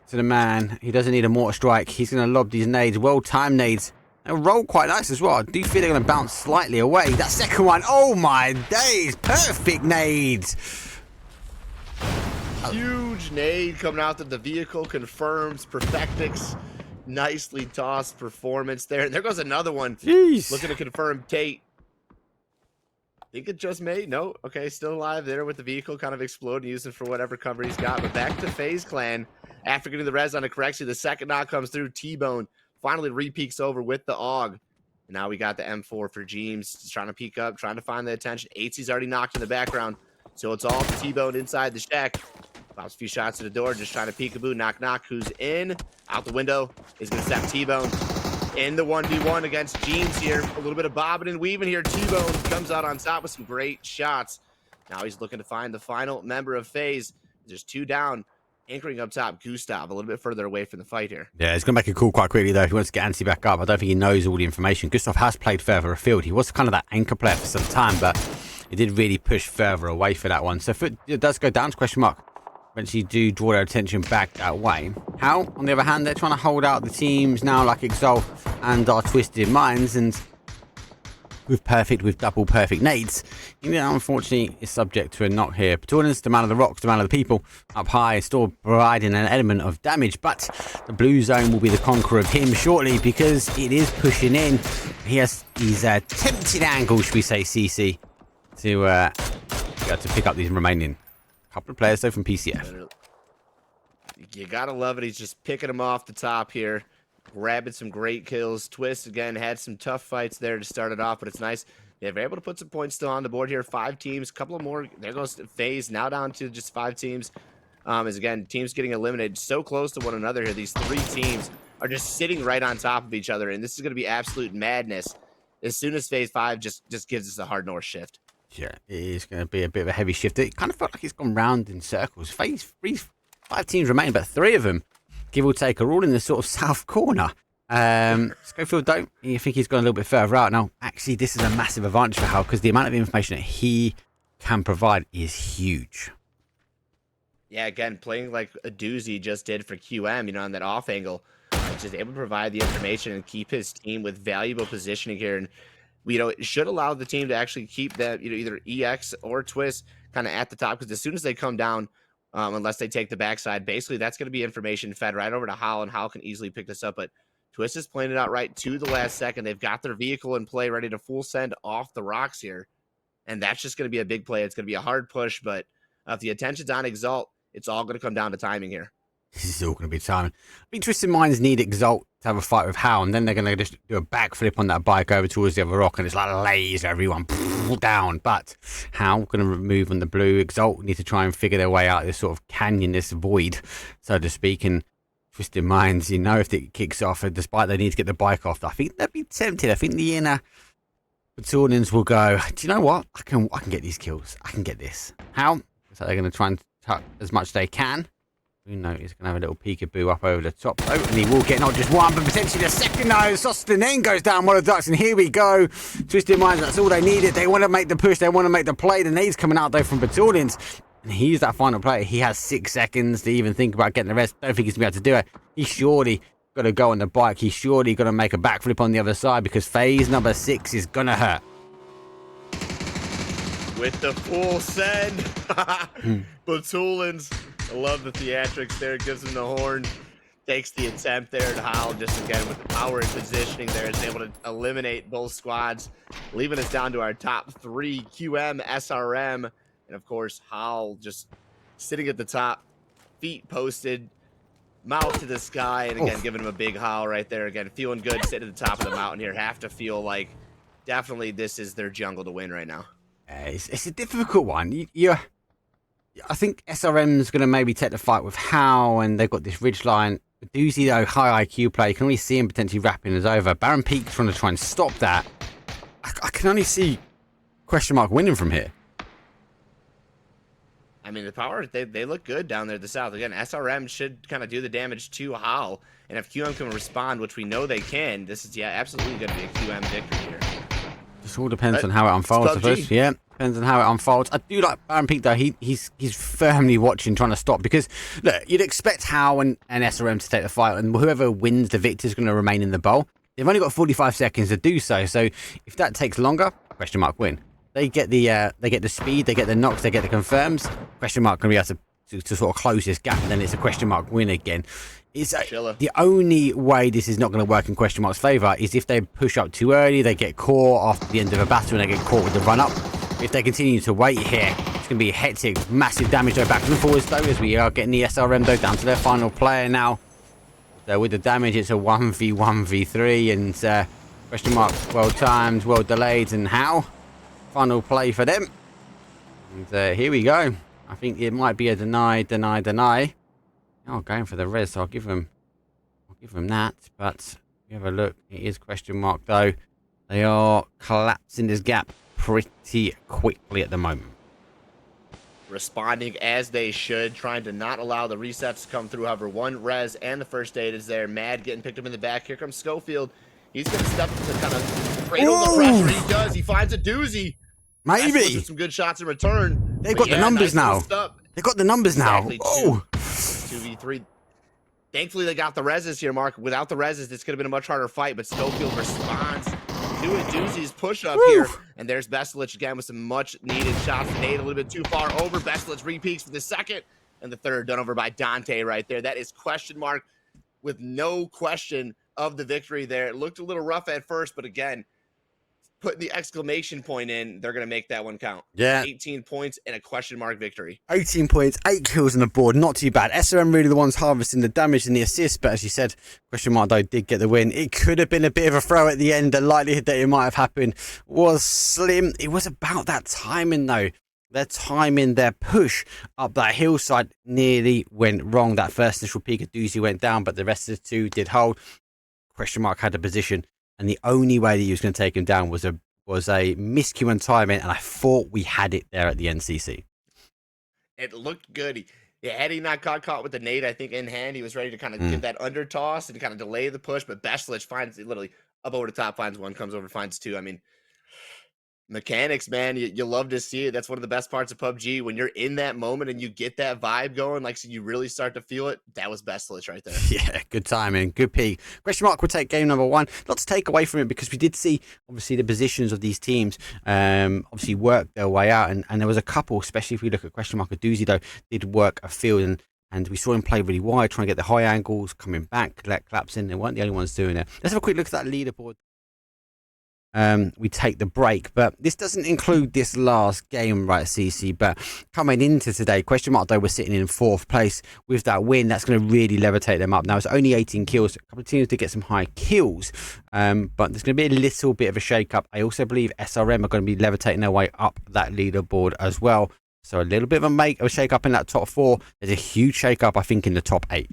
to the man. He doesn't need a mortar strike. He's going to lob these nades. Well-timed nades. They'll roll quite nice as well. I do feel they're going to bounce slightly away. That second one, oh my days. Perfect nades. Huge nade coming out that the vehicle confirms. Perfectix. Nicely tossed performance there. And there goes another one. Jeez. Looking to confirm Tate. Think it just made? No. Okay, still alive there with the vehicle kind of exploding, using for whatever cover he's got. But back to FaZe Clan. After getting the res on a Corexy, the second knock comes through. T-Bone finally re-peeks over with the AUG. And now we got the M4 for James. Just trying to peek up, trying to find the attention. AT's already knocked in the background. So it's all for T-Bone inside the shack. Pops a few shots to the door, just trying to peekaboo. Knock, knock. Who's in? Out the window is going to step T-Bone in the 1v1 against James here. A little bit of bobbing and weaving here. T-Bone comes out on top with some great shots. Now he's looking to find the final member of FaZe. There's 2 down. Anchoring up top, Gustav, a little bit further away from the fight here. Yeah, he's going to make a call quite quickly, though, if he wants to get Ansi back up. I don't think he knows all the information. Gustav has played further afield. He was kind of that anchor player for some time, but he did really push further away for that one. So if it does go down, question mark. Eventually do draw their attention back that way. How, on the other hand, they're trying to hold out the teams now like Exalt and our Twisted Minds, and with double perfect nades. Unfortunately, is subject to a knock here. Petornin's the man of the rocks, the man of the people, up high, still providing an element of damage, but the blue zone will be the conqueror of him shortly because it is pushing in. He has these tempting angles, should we say, CC, to pick up these remaining couple of players, though, from PCF. You gotta love it. He's just picking them off the top here. Grabbing some great kills. Twist, again, had some tough fights there to start it off, but it's nice. They were able to put some points still on the board here. 5 teams, a couple of more. There goes FaZe, now down to just 5 teams. As again, teams getting eliminated so close to one another here. These 3 teams are just sitting right on top of each other, and this is going to be absolute madness as soon as FaZe 5 just gives us a hard north shift. Yeah, it is going to be a bit of a heavy shift. It kind of felt like it's gone round in circles. FaZe 5 teams remain, but 3 of them, give or take, are all in the sort of south corner. Schofield, though, you think he's gone a little bit further out. Now, actually, this is a massive advantage for Hal because the amount of information that he can provide is huge. Yeah, again, playing like a doozy just did for QM, on that off angle. Just able to provide the information and keep his team with valuable positioning here. And, it should allow the team to actually keep that, either EX or Twist kind of at the top, because as soon as they come down, unless they take the backside, basically that's going to be information fed right over to Hal, and Hal can easily pick this up. But Twist is playing it out right to the last second. They've got their vehicle in play, ready to full send off the rocks here. And that's just going to be a big play. It's going to be a hard push, but if the attention's on Exalt, it's all going to come down to timing here. This is all going to be timing. I think Twisted Minds need Exalt to have a fight with Hal, and then they're going to just do a backflip on that bike over towards the other rock, and it's like laser everyone down. But Hal going to move on the blue. Exalt need to try and figure their way out of this sort of canyon, this void, so to speak. And Twisted Minds, if it kicks off, and despite they need to get the bike off, I think they'd be tempted. I think the inner Petornins will go, do you know what? I can get these kills. I can get this. How? So they're going to try and cut as much as they can. Bruno is going to have a little peekaboo up over the top, though, and he will get not just one, but potentially the second. No, Sostin goes down one of the ducks, and here we go. Twisted Minds, that's all they needed. They want to make the push, they want to make the play. The nade's coming out, though, from Batalions, and he's that final player. He has 6 seconds to even think about getting the rest. Don't think he's going to be able to do it. He's surely got to go on the bike. He's surely going to make a backflip on the other side, because phase number 6 is going to hurt. With the full send. Batulins. I love the theatrics there. Gives him the horn. Takes the attempt there. And Howell, just again with the power and positioning there, is able to eliminate both squads, leaving us down to our top 3, QM, SRM. And of course, Howell just sitting at the top, feet posted, mouth to the sky. And again, giving him a big howl right there. Again, feeling good sitting at the top of the mountain here. Have to feel like definitely this is their jungle to win right now. It's a difficult one. I think SRM's going to maybe take the fight with Howe, and they've got this ridge line. Doozy, though, high IQ play. You can only see him potentially wrapping us over. Baron Peak's trying to try and stop that. I can only see question mark winning from here. I mean, the power, they look good down there at the south. Again, SRM should kind of do the damage to Howl. And if QM can respond, which we know they can, this is, absolutely going to be a QM victory here. Just all depends on how it unfolds, I suppose. Yeah, depends on how it unfolds. I do like Baron Peak, though. He's firmly watching, trying to stop, because look, you'd expect Howe and SRM to take the fight, and whoever wins the victor is going to remain in the bowl. They've only got 45 seconds to do so. So if that takes longer, question mark win. They get the speed, they get the knocks, they get the confirms. Question mark going to be able to sort of close this gap, and then it's a question mark win again. It's the only way this is not going to work in question mark's favour is if they push up too early, they get caught after the end of a battle, and they get caught with the run up. If they continue to wait here, it's going to be hectic, massive damage though back and forwards though, as we are getting the SRM though down to their final player now. So with the damage, it's a 1v1v3, and question mark well timed, well delayed, and how final play for them. And here we go. I think it might be a deny. Oh, going for the res, so I'll give them that. But if you have a look, it is question mark though. They are collapsing this gap pretty quickly at the moment. Responding as they should, trying to not allow the resets to come through. However, one res and the first aid is there. Mad getting picked up in the back. Here comes Schofield. He's going to step up to kind of cradle the pressure. He does. He finds a doozy. Maybe. Some good shots in return. They've got the numbers now. They've got the numbers now. Oh. 2v3. Thankfully, they got the reses here, Mark. Without the reses, it's going to have been a much harder fight, but Schofield responds to a Doozy's push-up here. And there's Bestilich again with some much-needed shots. Nade a little bit too far over. Bestilich repeaks for the second. And the third done over by Dante right there. That is question mark with no question of the victory there. It looked a little rough at first, but again, putting the exclamation point in, they're going to make that one count. Yeah. 18 points and a question mark victory. 18 points, 8 kills on the board. Not too bad. SRM really the ones harvesting the damage and the assist, but as you said, question mark though did get the win. It could have been a bit of a throw at the end. The likelihood that it might have happened was slim. It was about that timing though. Their timing, their push up that hillside nearly went wrong. That first initial peak of Doozy went down, but the rest of the two did hold. Question mark had the position, and the only way that he was going to take him down was a miscue and timing, and I thought we had it there at the NCC. It looked good. Had he not got caught with the nade, I think, in hand, he was ready to kind of give that under toss and kind of delay the push, but Bestilich finds it literally up over the top, finds one, comes over, finds two. I mean, mechanics, man, you love to see it. That's one of the best parts of PUBG. When you're in that moment and you get that vibe going, like, so you really start to feel it. That was Bestilich right there. Yeah, good timing, good peak. Question mark will take game number 1. Lots to take away from it, because we did see, obviously, the positions of these teams obviously work their way out. And there was a couple, especially if we look at question mark, Doozy, though, did work a field. And we saw him play really wide, trying to get the high angles, coming back, let claps in. They weren't the only ones doing it. Let's have a quick look at that leaderboard. We take the break, but this doesn't include this last game, right, CC? But coming into today, question mark though, we're sitting in 4th place with that win. That's going to really levitate them up. Now it's only 18 kills. A couple of teams did get some high kills, but there's going to be a little bit of a shake-up. I also believe SRM are going to be levitating their way up that leaderboard as well. So a little bit of a shake-up in that top 4. There's a huge shake-up, I think, in the top 8.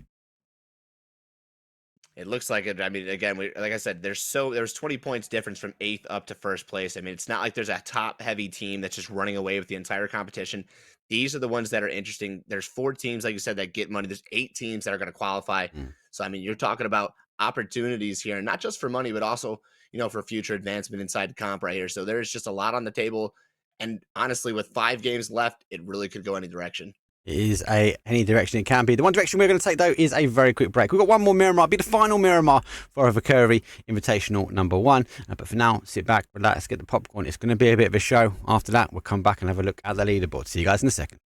It looks like it. I mean, again, like I said, there's 20 points difference from 8th up to first place. I mean, it's not like there's a top heavy team that's just running away with the entire competition. These are the ones that are interesting. There's 4 teams, like you said, that get money. There's 8 teams that are going to qualify. So, I mean, you're talking about opportunities here, not just for money, but also, for future advancement inside the comp right here. So there's just a lot on the table. And honestly, with 5 games left, it really could go any direction. It is any direction it can be. The one direction we're going to take, though, is a very quick break. We've got one more Miramar. It'll be the final Miramar for VIKÜRVI Invitational number 1. But for now, sit back, relax, get the popcorn. It's going to be a bit of a show. After that, we'll come back and have a look at the leaderboard. See you guys in a second.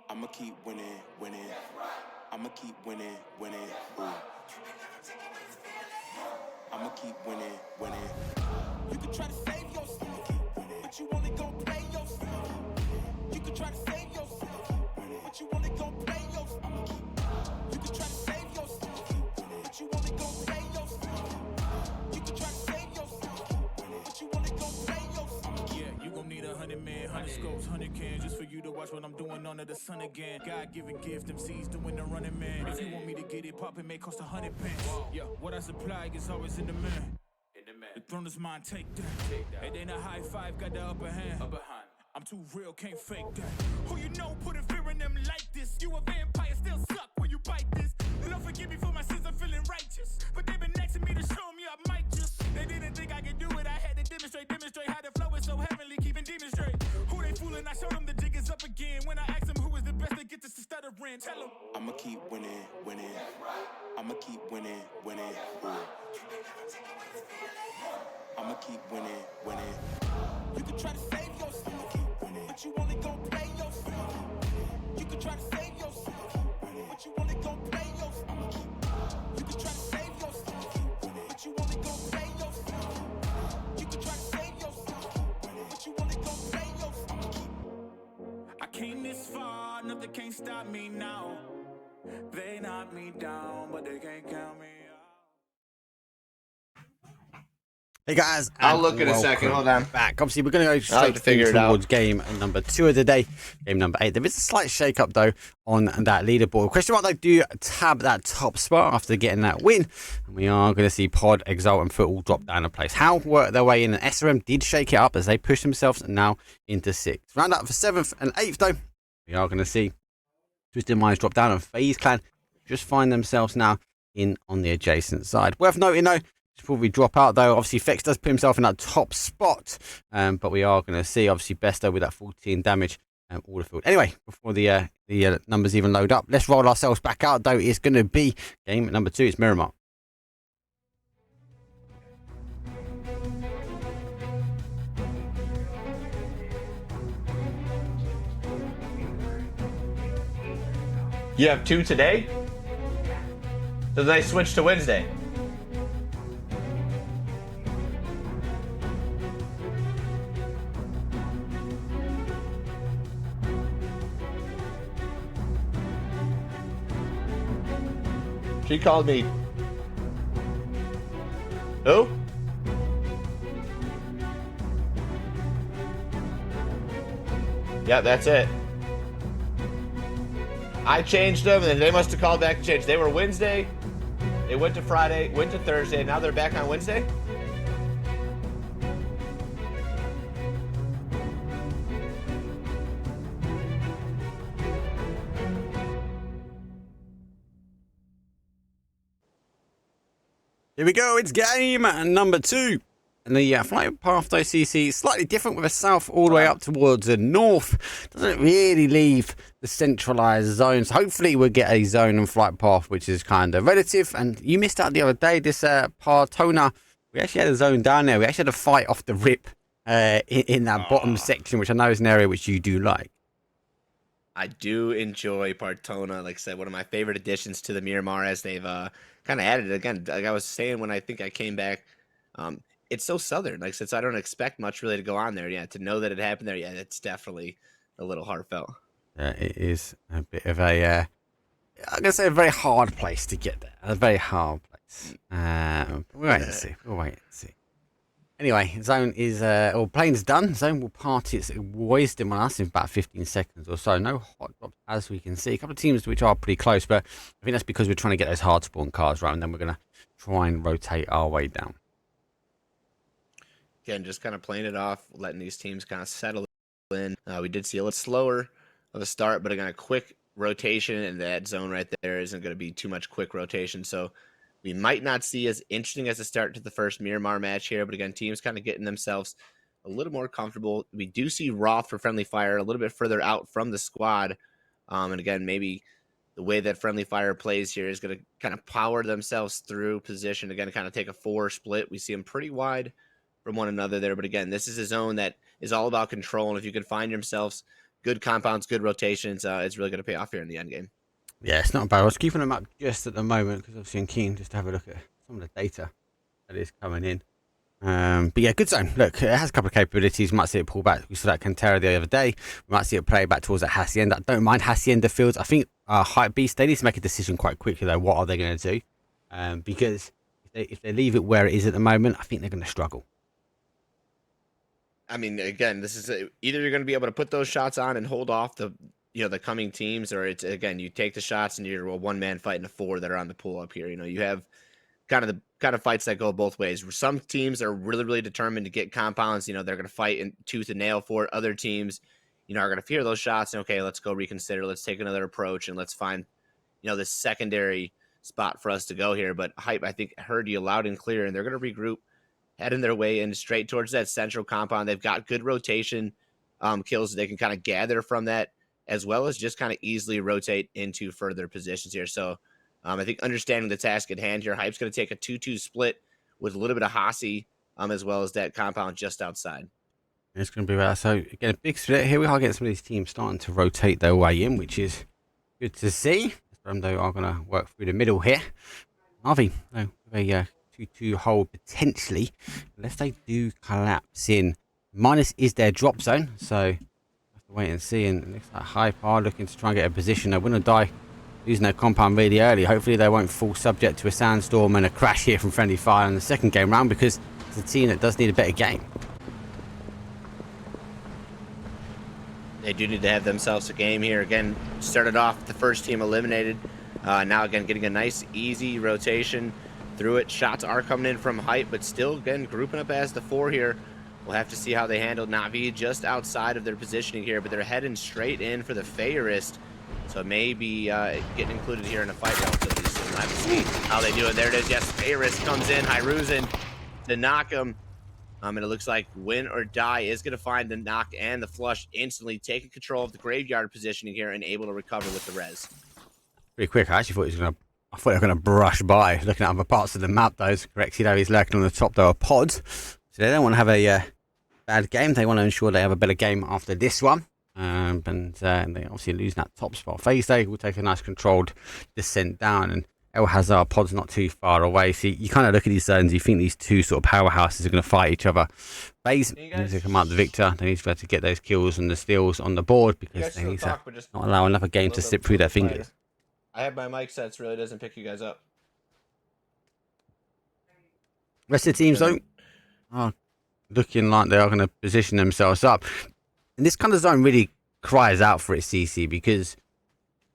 I'ma keep winning, winning. I'ma keep winning, winning. Ooh. I'ma keep winning, winning. You can try to save yourself, but you only gon' play yourself. You can try to save yourself, but you only gon' play yourself. You can try to save yourself, but you only gon' play yourself. You can try to save yourself, but you only gon' play yourself. Yeah, you gon' need 100 men, 100 scopes, 100 cans just for you to watch what I'm doing under the sun again. God-given gift, them C's doing the running man. If you want me to get it poppin', may cost 100 pence. Yeah, what I supply is always in demand. The throne is mine, take that. It ain't a high five, got the upper hand. I'm too real, can't fake that. Who you know putting fear in them like this? You a vampire, still suck when you bite this. Lord forgive me for my sins, I'm feeling righteous. But they've been next to me to show me I might just. They didn't think I could do it, I had to demonstrate how the flow is so heavenly, keeping demons straight. Who they fooling? I showed them the jig is up again. When I asked them who is the best, they get this to stuttering. Tell them I'ma keep winning, winning. I'ma keep winning, winning. Ooh. I'ma keep winning, winning. You can try to save yourself, but you only gon' play yourself. You can try to save yourself, but you only gon' play yourself. You can try to save yourself, but you only gon' play yourself. You can try to save yourself, but you only gon' they can't stop me now. They knock me down, but they can't count me out. Hey guys, I'll and look in a second. welcome Hold on. back. Obviously, we're going to go I'll have straight to figure in it out. towards game number 2 of the day, game number 8. There is a slight shake-up, though, on that leaderboard. Question mark, they do tab that top spot after getting that win, and we are going to see Pod, Exalt, and Foot all drop down a place. How worked their way in, and SRM did shake it up as they push themselves now into 6th. Round up for 7th and 8th, though, we are going to see Twisted Minds drop down, and FaZe Clan just find themselves now in on the adjacent side. Worth noting, though, before we drop out, though, obviously Fex does put himself in that top spot, but we are going to see obviously Besto with that 14 damage all the field. Anyway, before the numbers even load up, let's roll ourselves back out, though. It's going to be game number 2. It's Miramar. You have 2 today? So they switch to Wednesday. She called me. Who? Yeah, that's it. I changed them, and they must have called back and changed. They were Wednesday. They went to Friday, went to Thursday. Now they're back on Wednesday. Here we go, it's game number 2. And the flight path to OCC slightly different with a south all the way up towards the north. Doesn't really leave the centralised zones. Hopefully we'll get a zone and flight path which is kind of relative. And you missed out the other day, this Partona. We actually had a zone down there. We actually had a fight off the rip in that bottom section, which I know is an area which you do like. I do enjoy Partona. Like I said, one of my favorite additions to the Miramar as they've kind of added it again. Like I was saying when I think I came back, it's so southern. Like I said, so I don't expect much really to go on there. Yeah, to know that it happened there, yeah, it's definitely a little heartfelt. It is a bit of a, I'm going to say a very hard place to get there. A very hard place. We'll wait and see. We'll wait and see. Anyway, zone is, or plane's done. Zone will part its wisdom on us in about 15 seconds or so. No hot drops as we can see. A couple of teams which are pretty close, but I think that's because we're trying to get those hard spawn cars right, and then we're going to try and rotate our way down. Again, just kind of playing it off, letting these teams kind of settle in. We did see a little slower of a start, but again, a quick rotation, and that zone right there isn't going to be too much quick rotation. So we might not see as interesting as a start to the first Miramar match here, but again, teams kind of getting themselves a little more comfortable. We do see Roth for Friendly Fire a little bit further out from the squad. And again, maybe the way that Friendly Fire plays here is going to kind of power themselves through position. Again, kind of take a 4 split. We see them pretty wide from one another there. But again, this is a zone that is all about control. And if you can find yourselves good compounds, good rotations, it's really going to pay off here in the end game. Yeah, it's not bad. I was keeping them up just at the moment because obviously I'm keen just to have a look at some of the data that is coming in. But yeah, good zone. Look, it has a couple of capabilities. We might see it pull back. We saw that Cantera the other day. We might see it play back towards that Hacienda. I don't mind Hacienda fields. I think Hype Beast, they need to make a decision quite quickly, though. What are they going to do? Because if they leave it where it is at the moment, I think they're going to struggle. I mean, again, this is either you're going to be able to put those shots on and hold off the coming teams, or it's, again, you take the shots and you're a one-man fighting a 4 that are on the pool up here. You have kind of fights that go both ways. Some teams are really, really determined to get compounds. They're going to fight in tooth and nail for it. Other teams, are going to fear those shots. And, okay, let's go reconsider. Let's take another approach and let's find, this secondary spot for us to go here. But Hype, I think, heard you loud and clear, and they're going to regroup, heading their way in straight towards that central compound. They've got good rotation kills. They can kind of gather from that, as well as just kind of easily rotate into further positions here. So I think understanding the task at hand here, Hype's going to take a 2-2 split with a little bit of Hasi, as well as that compound just outside. It's going to be that. So, again, a big split here. We are getting some of these teams starting to rotate their way in, which is good to see. They are going to work through the middle here. Harvey, a 2-2 hold potentially, unless they do collapse in. Minus is their drop zone, so Wait and see. And it looks like Hyper looking to try and get a position. They wouldn't die using their compound really early. Hopefully they won't fall subject to a sandstorm and a crash here from friendly fire in the second game round, because it's a team that does need a better game. They do need to have themselves a game here. Again, started off the first team eliminated. Now again, getting a nice easy rotation through it. Shots are coming in from height, but still again grouping up as the 4 here. We'll have to see how they handle Navi just outside of their positioning here, but they're heading straight in for the Fayorist. So maybe getting included here in a fight relatively soon. We'll have to see how they do it. There it is. Yes, Fayorist comes in. Hyruzen to knock him. And it looks like Win or Die is going to find the knock and the flush instantly, taking control of the graveyard positioning here and able to recover with the res. Pretty quick. I actually thought he was going to. I thought they were going to brush by. Looking at other parts of the map, though. Correct, you know, he's lurking on the top, though, a pod. So they don't want to have a bad game. They want to ensure they have a better game after this one. And they obviously lose that top spot. FaZe Day will take a nice controlled descent down, and El Hazard pod's not too far away. So you kind of look at these zones, you think these two sort of powerhouses are going to fight each other. FaZe needs to come out the victor. They need to be able to get those kills and the steals on the board, because they need to not allow another game to slip through their fingers. I have my mic set, so it really doesn't pick you guys up. Rest of the teams though are looking like they are going to position themselves up. And this kind of zone really cries out for it, CC, because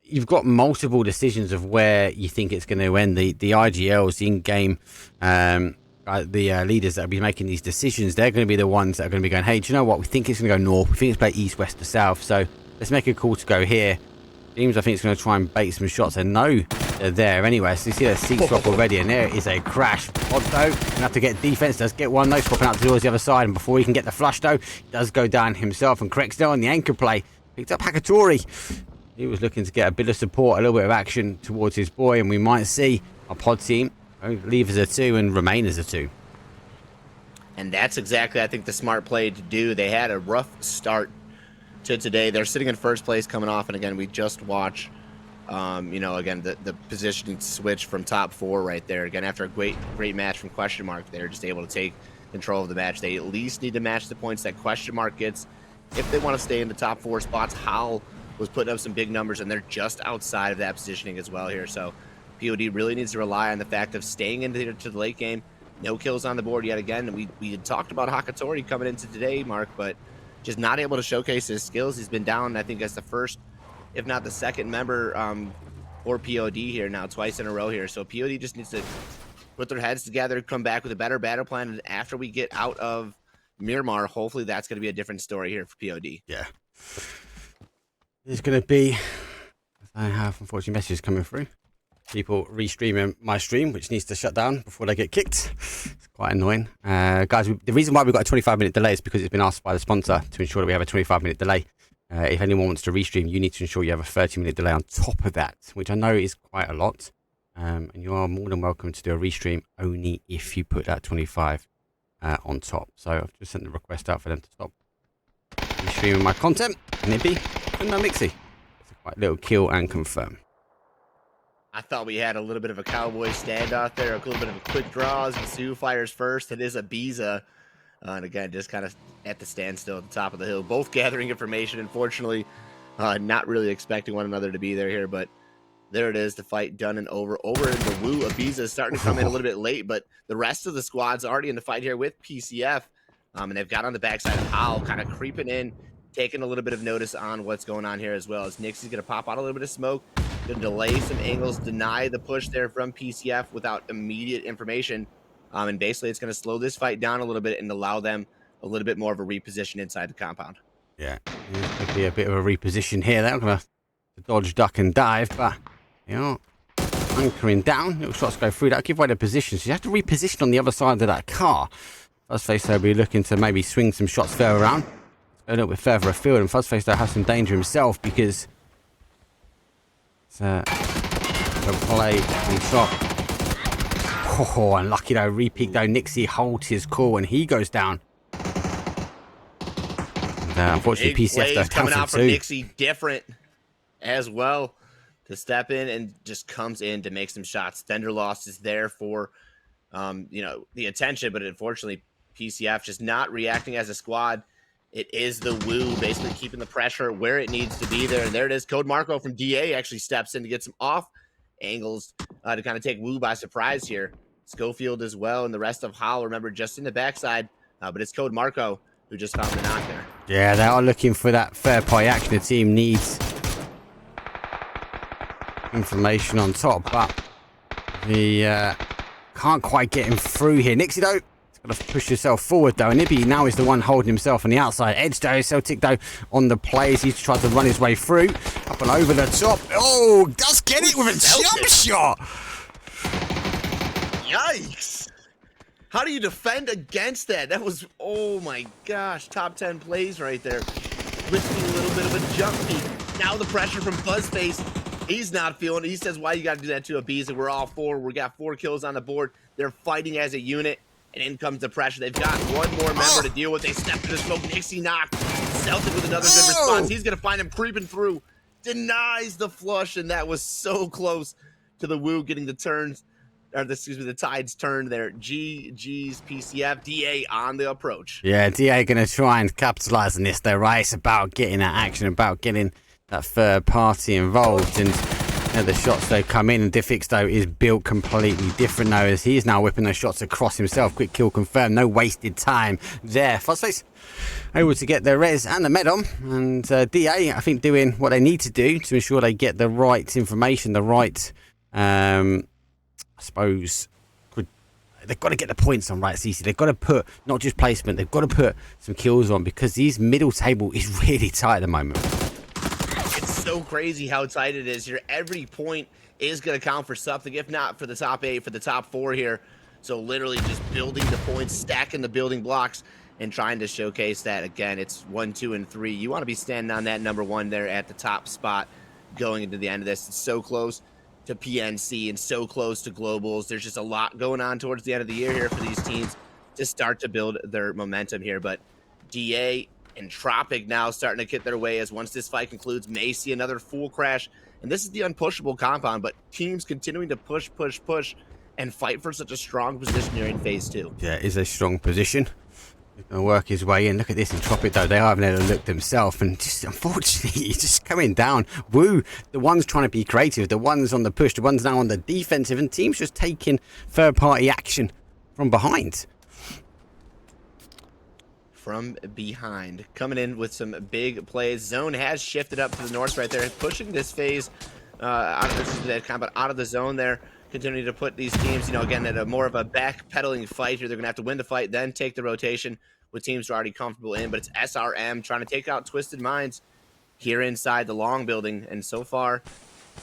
you've got multiple decisions of where you think it's going to end. The IGLs, the in-game, the leaders that will be making these decisions, they're going to be the ones that are going to be going, hey, do you know what? We think it's going to go north. We think it's play east, west, to south. So let's make a call to go here. Teams, I think it's going to try and bait some shots. I know they're there anyway. So you see a seat swap already, and there is a crash. Odd though, going to have to get defense. Does get one though, swapping out towards the other side. And before he can get the flush though, he does go down himself. And corrects there on the anchor play. Picked up Hakatori. He was looking to get a bit of support, a little bit of action towards his boy. And we might see our pod team leave as a 2 and remain as a 2. And that's exactly, I think, the smart play to do. They had a rough start to today. They're sitting in first place coming off, and again, we just watch again the positioning switch from top 4 right there. Again, after a great match from Question Mark, they're just able to take control of the match. They at least need to match the points that Question Mark gets if they want to stay in the top 4 spots. Howell was putting up some big numbers, and they're just outside of that positioning as well here. So POD really needs to rely on the fact of staying into the late game. No kills on the board yet again. We had talked about Hakatori coming into today, Mark, but just not able to showcase his skills. He's been down, I think, as the first, if not the second member for POD here now, twice in a row here. So POD just needs to put their heads together, come back with a better battle plan. And after we get out of Miramar, hopefully that's going to be a different story here for POD. Yeah. There's going to be, I have unfortunately messages coming through. People restreaming my stream, which needs to shut down before they get kicked. It's quite annoying. Guys, the reason why we've got a 25-minute delay is because it's been asked by the sponsor to ensure that we have a 25-minute delay. If anyone wants to restream, you need to ensure you have a 30-minute delay on top of that, which I know is quite a lot. And you are more than welcome to do a restream only if you put that 25 on top. So I've just sent the request out for them to stop restreaming my content. Nibby and no Mixie. It's a quite little kill and confirm. I thought we had a little bit of a cowboy standoff there, a little bit of a quick draw as Sue fires first. It is a Ibiza. And again, just kind of at the standstill at the top of the hill. Both gathering information, unfortunately, not really expecting one another to be here. But there it is, the fight done and over. Over in the Woo, Ibiza is starting to come in a little bit late, but the rest of the squad's already in the fight here with PCF. And they've got on the backside of Howell, kind of creeping in, taking a little bit of notice on what's going on here as well. As Nixie's going to pop out a little bit of smoke. Going to delay some angles, deny the push there from PCF without immediate information. And basically, it's going to slow this fight down a little bit and allow them a little bit more of a reposition inside the compound. Yeah, there's going to be a bit of a reposition here. They're going to dodge, duck, and dive, but, anchoring down. Little shots go through that. Give away the position. So you have to reposition on the other side of that car. Fuzzface, they'll be looking to maybe swing some shots further around. Go a little bit further afield, and Fuzzface, they'll have some danger himself because the play and shot. Oh, unlucky though. Repeat though. Nixie holds his call and he goes down. And, unfortunately, PCF does coming out from too. Nixie, different as well, to step in and just comes in to make some shots. Thunder Lost is there for, the attention, but unfortunately, PCF just not reacting as a squad. It is the Woo basically keeping the pressure where it needs to be there. And there it is. Code Marco from DA actually steps in to get some off angles to kind of take Woo by surprise here. Schofield as well, and the rest of Hall, remember, just in the backside. But it's Code Marco who just found the knock there. Yeah, they are looking for that third-party action. The team needs information on top, but he can't quite get him through here. Nixie, though, got to push yourself forward, though. And Nibby now is the one holding himself on the outside edge, though. Celtic, though, on the plays. He's tried to run his way through. Up and over the top. Oh, does get it with a jump shot. Yikes. How do you defend against that? That was, oh my gosh, top 10 plays right there. Risking a little bit of a jump peak. Now the pressure from Buzzface. He's not feeling it. He says, why you got to do that to Abiza? We're all four. We got 4 kills on the board. They're fighting as a unit. And in comes the pressure. They've got one more member to deal with. They step to the smoke. Nixie knocked. Celtic with another good response. He's going to find him creeping through. Denies the flush, and that was so close to the Woo getting the turns. Or the tides turned there. G's PCF, DA on the approach. Yeah, DA going to try and capitalize on this, though, right? It's about getting that action, about getting that third party involved. And the shots, though, come in. And Diffix, though, is built completely different, though, as he's now whipping those shots across himself. Quick kill confirmed. No wasted time there. Fuzzface able to get the res and the med on. And DA, I think, doing what they need to do to ensure they get the right information, the right... I suppose they've got to get the points on, right, CC? They've got to put not just placement, they've got to put some kills on, because these middle table is really tight at the moment. It's so crazy how tight it is here. Every point is going to count for something, if not for the top 8, for the top 4 here. So literally just building the points, stacking the building blocks, and trying to showcase that. Again, it's 1, 2, and 3. You want to be standing on that number 1 there at the top spot going into the end of this. It's so close to PNC and so close to globals. There's just a lot going on towards the end of the year here for these teams to start to build their momentum here. But DA and Tropic now starting to get their way, as once this fight concludes, may see another full crash. And this is the unpushable compound, but teams continuing to push, and fight for such a strong position here in phase 2. Yeah, it is a strong position. He's going to work his way in. Look at this in Tropic, though. They are having a look themselves, and just unfortunately, he's just coming down. Woo, the ones trying to be creative, the ones on the push, the ones now on the defensive, and teams just taking third-party action from behind. From behind, coming in with some big plays. Zone has shifted up to the north right there, pushing this phase out of the zone there. Continuing to put these teams, again, at a more of a backpedaling fight here. They're going to have to win the fight, then take the rotation with teams who are already comfortable in. But it's SRM trying to take out Twisted Minds here inside the long building. And so far,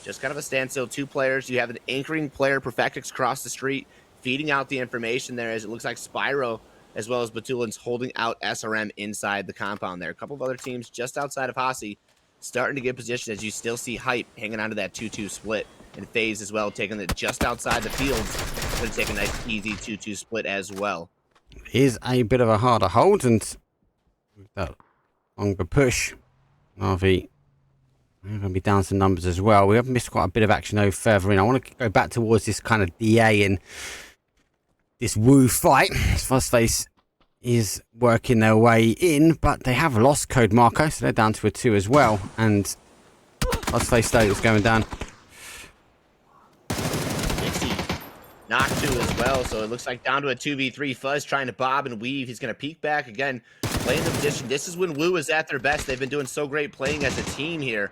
just kind of a standstill. 2 players. You have an anchoring player, Perfectix, across the street, feeding out the information there, as it looks like Spyro, as well as Batulans, holding out SRM inside the compound there. A couple of other teams just outside of Hasi starting to get position, as you still see Hype hanging on to that 2-2 split. And FaZe as well, taking it just outside the fields. Going to take a nice, easy 2-2 split as well. Is a bit of a harder hold, and with that longer push, RV, we're going to be down some numbers as well. We have missed quite a bit of action over further in. I want to go back towards this kind of DA and this Woo fight. Fuzzface is working their way in, but they have lost Code Marco, so they're down to a 2 as well. And Fuzzface, though, is going down. Knock 2 as well, so it looks like down to a 2v3. Fuzz trying to bob and weave. He's going to peek back again, playing the position. This is when Woo is at their best. They've been doing so great playing as a team here.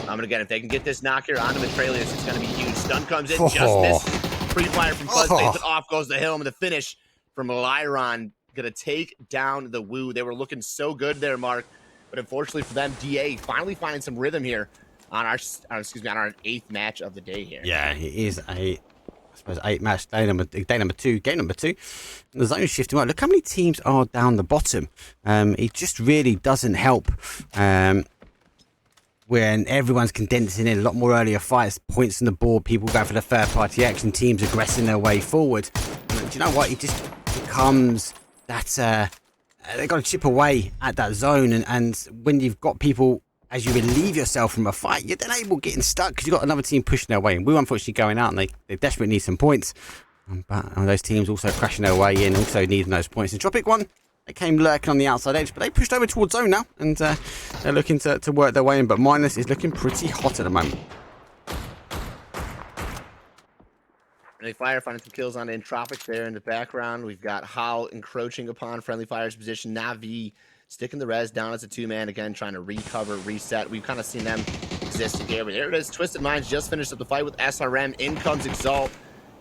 And again, if they can get this knock here onto Mitrailius, it's going to be huge. Stun comes in, just missed. Pre-fire from Fuzz, but off goes the helm. The finish from Lyron, going to take down the Woo. They were looking so good there, Mark, but unfortunately for them, DA finally finding some rhythm here on our 8th match of the day here. Yeah, it is a... I suppose 8 match day number 2, game number 2. The zone shifting. Look how many teams are down the bottom. It just really doesn't help when everyone's condensing in a lot more earlier fights, points on the board, people go for the third party action, teams aggressing their way forward. And do you know what? It just becomes that they've got to chip away at that zone, and when you've got people, as you relieve yourself from a fight, you're then able getting stuck because you've got another team pushing their way. And we're unfortunately going out, and they desperately need some points. But those teams also crashing their way in, also needing those points. And Tropic 1, They came lurking on the outside edge, but they pushed over towards zone now, and they're looking to work their way in. But Minus is looking pretty hot at the moment. Friendly Fire finding some kills on Entropic there in the background. We've got Howl encroaching upon Friendly Fire's position. Navi sticking the res down as a 2-man, again, trying to recover, reset. We've kind of seen them exist here, but there it is. Twisted Minds just finished up the fight with SRM. In comes Exalt.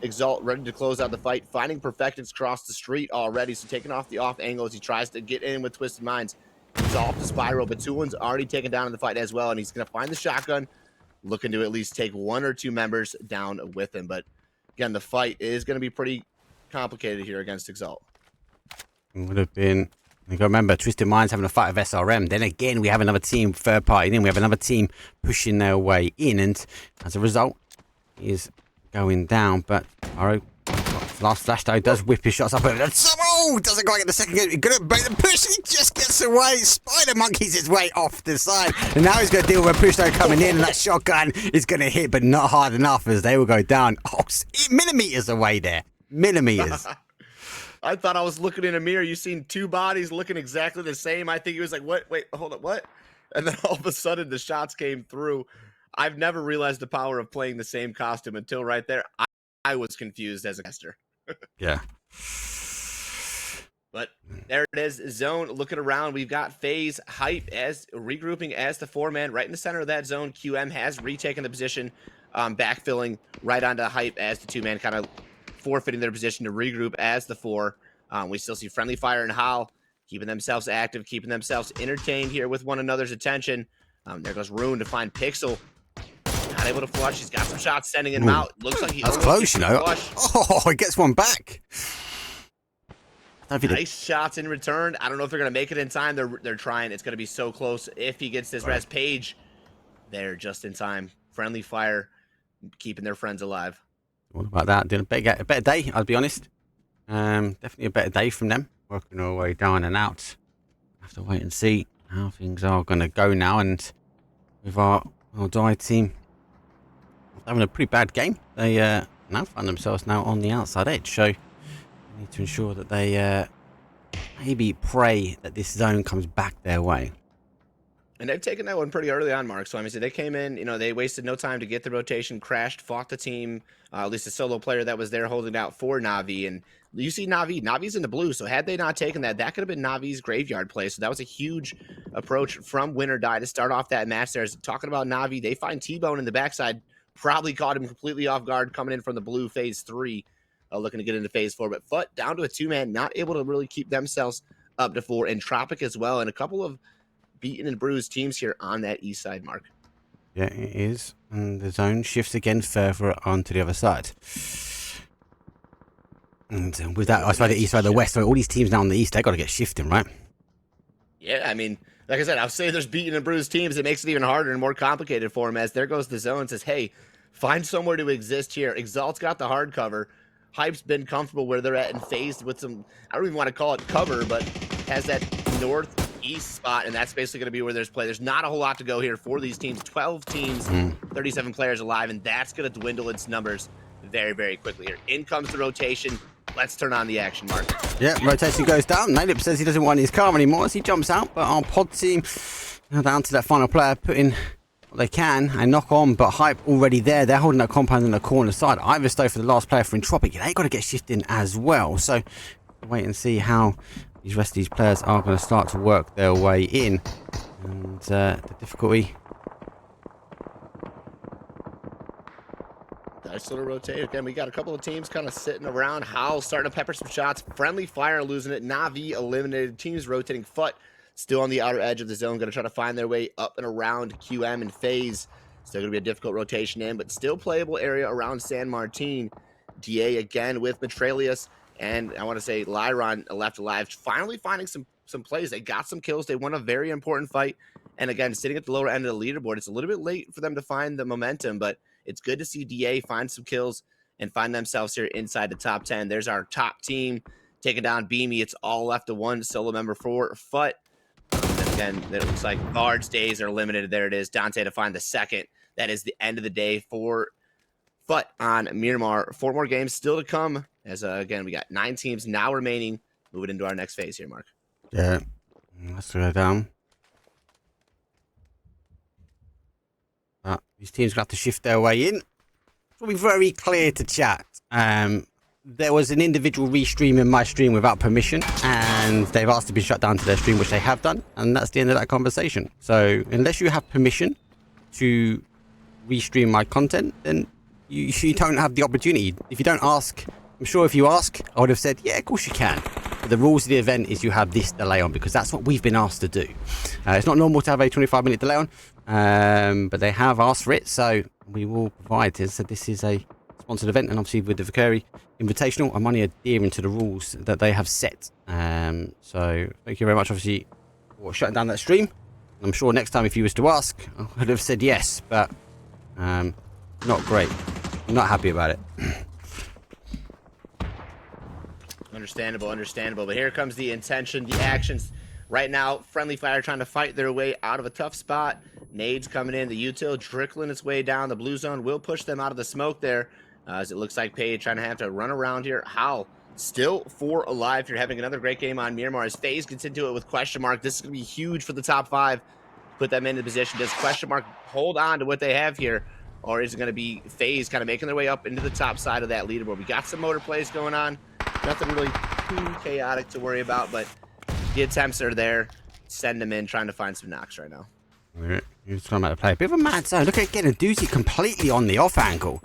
Exalt ready to close out the fight, finding Perfecteds across the street already, so taking off the off angle as he tries to get in with Twisted Minds. He's off the spiral, but Tulin's already taken down in the fight as well, and he's going to find the shotgun, looking to at least take 1 or 2 members down with him. But again, the fight is going to be pretty complicated here against Exalt. It would have been... You got to remember, Twisted Minds having a fight with SRM. Then again, we have another team, third party in. We have another team pushing their way in. And as a result, he is going down. But Aro, last flash though, does whip his shots up. Oh, doesn't quite get the second game. He's going to break the push. He just gets away. Spider monkeys his way off the side. And now he's going to deal with a push though coming in. And that shotgun is going to hit, but not hard enough as they will go down. Oh, millimeters away there. Millimeters. I thought I was looking in a mirror. You seen 2 bodies looking exactly the same. I think he was like, what? Wait, hold up, what? And then all of a sudden the shots came through. I've never realized the power of playing the same costume until right there. I was confused as a caster. Yeah. But there it is. Zone looking around. We've got FaZe Hype as regrouping as the 4-man right in the center of that zone. QM has retaken the position, backfilling right onto Hype as the 2-man, kind of forfeiting their position to regroup as the 4. We still see Friendly Fire and Howl keeping themselves active, keeping themselves entertained here with one another's attention. There goes Rune to find Pixel. Not able to flush. He's got some shots sending him out. Looks like he that's close, you know. Oh, he gets one back. Nice shots in return. I don't know if they're going to make it in time. They're trying. It's going to be so close. If he gets this res Page, they're just in time. Friendly Fire keeping their friends alive. What about that? Doing a better day, I'll be honest. Definitely a better day from them. Working our way down and out. Have to wait and see how things are going to go now. And with our Die team having a pretty bad game, they now find themselves now on the outside edge. So we need to ensure that they maybe pray that this zone comes back their way. And they've taken that one pretty early on, Mark. So, I mean, they came in, they wasted no time to get the rotation, crashed, fought the team, at least a solo player that was there holding out for Na'Vi. And you see Na'Vi. Na'Vi's in the blue. So, had they not taken that, that could have been Na'Vi's graveyard play. So, that was a huge approach from Win or Die to start off that match there. Talking about Na'Vi, they find T-Bone in the backside. Probably caught him completely off guard coming in from the blue phase 3, looking to get into phase 4. But Fut down to a 2-man, not able to really keep themselves up to 4. Entropic as well. And a couple of beaten and bruised teams here on that east side, Mark. Yeah, it is. And the zone shifts again further onto the other side. And with that, I suppose the east side, the west, so all these teams now on the east, they've got to get shifting, right? Yeah, I mean, like I said, I'll say there's beaten and bruised teams. It makes it even harder and more complicated for them as there goes the zone and says, hey, find somewhere to exist here. Exalt's got the hard cover. Hype's been comfortable where they're at and phased with some, I don't even want to call it cover, but has that northeast spot, and that's basically going to be where there's play. There's not a whole lot to go here for these teams. 12 teams, 37 players alive, and that's going to dwindle its numbers very, very quickly here. In comes the rotation. Let's turn on the action, Mark. Yeah, rotation goes down. Nalip says he doesn't want his car anymore as he jumps out, but our pod team now down to that final player, putting what they can and knock on, but Hype already there. They're holding that compound in the corner side. Iverstow for the last player for Entropic. They got to get shifting as well. So wait and see how these rest of these players are going to start to work their way in. And the difficulty. Nice little rotate. Again, we got a couple of teams kind of sitting around. Howl starting to pepper some shots. Friendly Fire losing it. Na'Vi eliminated. Teams rotating. Fut still on the outer edge of the zone. Going to try to find their way up and around QM and FaZe. Still going to be a difficult rotation in, but still playable area around San Martin. DA again with Metrelius. And I want to say Lyron left alive. Finally finding some plays. They got some kills. They won a very important fight. And again, sitting at the lower end of the leaderboard, it's a little bit late for them to find the momentum, but it's good to see DA find some kills and find themselves here inside the top 10. There's our top team taking down Beamy. It's all left to one solo member for Fut. And again, it looks like Bard's days are limited. There it is. Dante to find the second. That is the end of the day for Fut on Miramar. 4 more games still to come. As again, we got 9 teams now remaining. Moving into our next phase here, Mark. Yeah. Let's go down. These teams will have to shift their way in. It'll be very clear to chat. There was an individual restream in my stream without permission, and they've asked to be shut down to their stream, which they have done, and that's the end of that conversation. So unless you have permission to restream my content, then you don't have the opportunity. If you don't ask, I'm sure if you ask, I would have said, yeah, of course you can. But the rules of the event is you have this delay on, because that's what we've been asked to do. It's not normal to have a 25-minute delay on, but they have asked for it, so we will provide it. So this is a sponsored event, and obviously with the VIKÜRVI Invitational, I'm only adhering to the rules that they have set. So thank you very much, obviously, for shutting down that stream. I'm sure next time if you was to ask, I would have said yes, but not great. I'm not happy about it. Understandable. But here comes the intention, the actions. Right now, Friendly Fire trying to fight their way out of a tough spot. Nades coming in. The util trickling its way down. The blue zone will push them out of the smoke there. As it looks like Paige trying to have to run around here. How? Still 4 alive. You're having another great game on Miramar as FaZe gets into it with question mark. This is going to be huge for the top 5. Put them into position. Does question mark hold on to what they have here? Or is it going to be FaZe kind of making their way up into the top side of that leaderboard? We got some motor plays going on. Nothing really too chaotic to worry about, but the attempts are there. Send them in, trying to find some knocks right now. He's trying to play a bit of a mad zone. Look at getting a doozy completely on the off angle.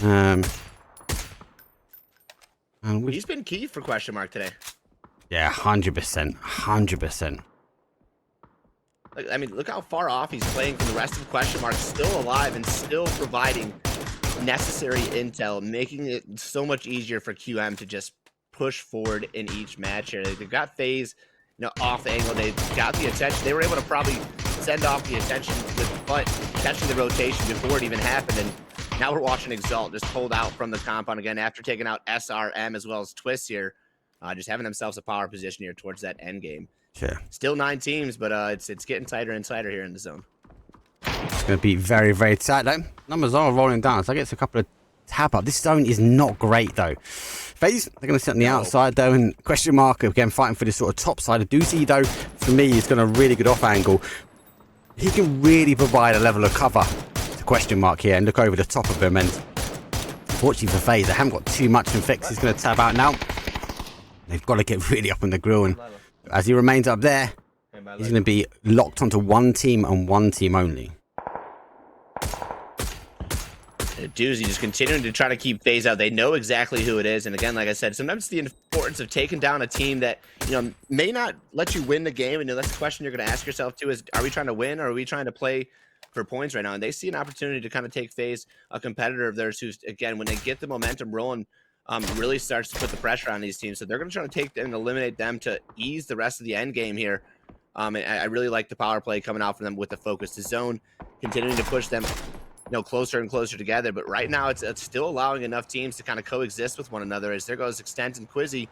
And He's been key for question mark today. Yeah, 100%. 100%. I mean, look how far off he's playing from the rest of question mark. Still alive and still providing necessary intel, making it so much easier for QM to just push forward in each match here. They've got FaZe, off the angle. They got the attention. They were able to probably send off the attention with Butt catching the rotation before it even happened. And now we're watching Exalt just pulled out from the compound again after taking out SRM as well as Twist here. Just having themselves a power position here towards that end game. Sure. Still 9 teams, but it's getting tighter and tighter here in the zone. It's going to be very, very tight though. Numbers are rolling down, so I get a couple of tap up. This zone is not great though. FaZe, they're going to sit on the outside though, and question mark again fighting for this sort of top side. Doozy though, for me, is going a really good off angle. He can really provide a level of cover to question mark here and look over the top of him. And unfortunately for FaZe, they haven't got too much, and Vex is going to tab out now. They've got to get really up on the grill, and as he remains up there, he's going to be locked onto one team and one team only. Doozy just continuing to try to keep FaZe out. They know exactly who it is. And again, like I said, sometimes the importance of taking down a team that, may not let you win the game. And that's the question you're going to ask yourself too is, are we trying to win or are we trying to play for points right now? And they see an opportunity to kind of take FaZe, a competitor of theirs who's, again, when they get the momentum rolling, really starts to put the pressure on these teams. So they're going to try to take them and eliminate them to ease the rest of the end game here. And I really like the power play coming out from them with the focus to zone, continuing to push them closer and closer together. But right now it's still allowing enough teams to kind of coexist with one another. As there goes Extent and Quizzy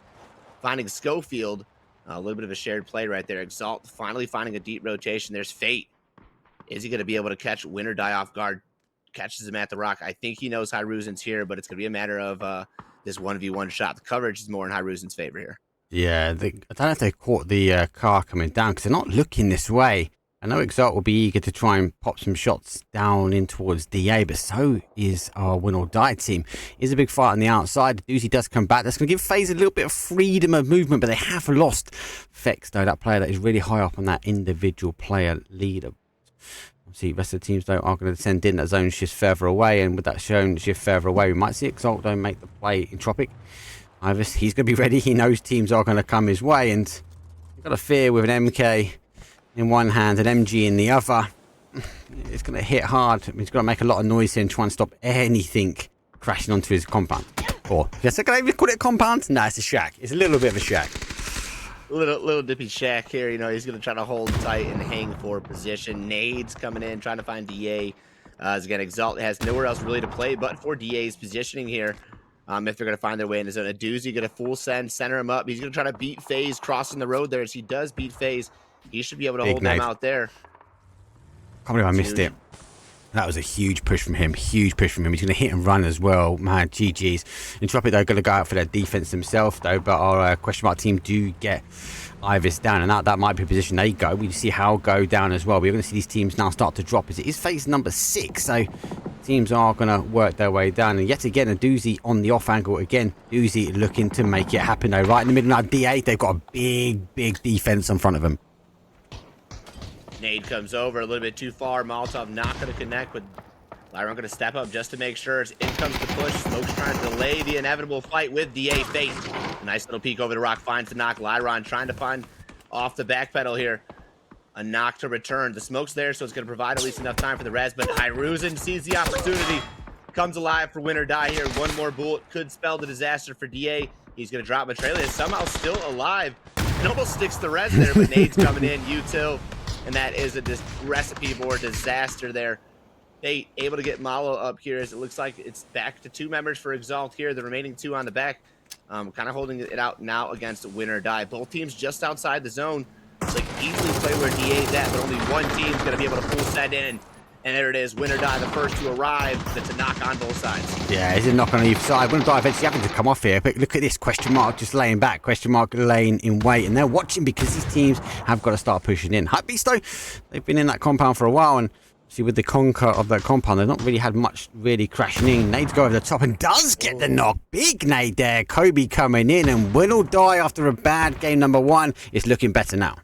finding Schofield. A little bit of a shared play right there. Exalt finally finding a deep rotation. There's Fate. Is he going to be able to catch Win or Die off guard? Catches him at the rock. I think he knows Hyruzen's here, but it's going to be a matter of this 1v1 shot. The coverage is more in Hyruzen's favor here. Yeah, I don't know if they caught the car coming down because they're not looking this way. I know Exalt will be eager to try and pop some shots down in towards DA, but so is our Win or Die team. Is a big fight on the outside. Doozy does come back. That's going to give FaZe a little bit of freedom of movement, but they have lost Vex, though, that player that is really high up on that individual player leader. Obviously, the rest of the teams, though, are going to send in that zone shift further away, and with that zone shift further away, we might see Exalt, though, make the play in Tropic. Either he's going to be ready. He knows teams are going to come his way, and you've got to fear with an MK in one hand and MG in the other. It's going to hit hard. He's got to make a lot of noise here and try and stop anything crashing onto his compound. Or, yes, can I even call it a compound? No, it's a shack. It's a little bit of a shack. Little dippy shack here. He's going to try to hold tight and hang for position. Nades coming in, trying to find DA. As again, Exalt has nowhere else really to play but for DA's positioning here. If they're going to find their way in the zone. A Doozy going to full send, center him up. He's going to try to beat FaZe crossing the road there. As he does beat FaZe, he should be able to hold them out there. Can't believe I missed it. That was a huge push from him. Huge push from him. He's going to hit and run as well. Man, GG's. Entropic, though, going to go out for their defense themselves, though. But our question mark team do get Ivis down. And that might be a position they go. We see Hal go down as well. We're going to see these teams now start to drop as it is phase number 6. So teams are going to work their way down. And yet again, a doozy on the off angle. Again, doozy looking to make it happen, though. Right in the middle now, D8. They've got a big defense in front of them. Nade comes over a little bit too far. Molotov not going to connect, but Lyron going to step up just to make sure. As in comes the push. Smoke's trying to delay the inevitable fight with DA Fate. A nice little peek over the rock, finds the knock. Lyron trying to find off the back pedal here a knock to return. The smoke's there, so it's going to provide at least enough time for the res, but Hyruzen sees the opportunity. Comes alive for win or die here. One more bullet could spell the disaster for DA. He's going to drop Matralia. Somehow still alive. It almost sticks the res there, but Nade's coming in. Util. And that is a recipe for disaster there. They able to get Malo up here as it looks like it's back to 2 members for Exalt here. The remaining 2 on the back. Kind of holding it out now against win or die. Both teams just outside the zone. It's like easily play where DA's at, but only one team's going to be able to full set in. And there it is, win or die, the first to arrive. That's a knock on both sides. Yeah, it's a knock on either side. Win or die eventually having to come off here. But look at this, question mark just laying back, question mark laying in wait. And they're watching because these teams have got to start pushing in. Hypebeast, though, they've been in that compound for a while. And see, with the conquer of that compound, they've not really had much really crashing in. Nade's go over the top and does get the knock. Big nade there. Kobe coming in, and win or die after a bad game number 1. It's looking better now.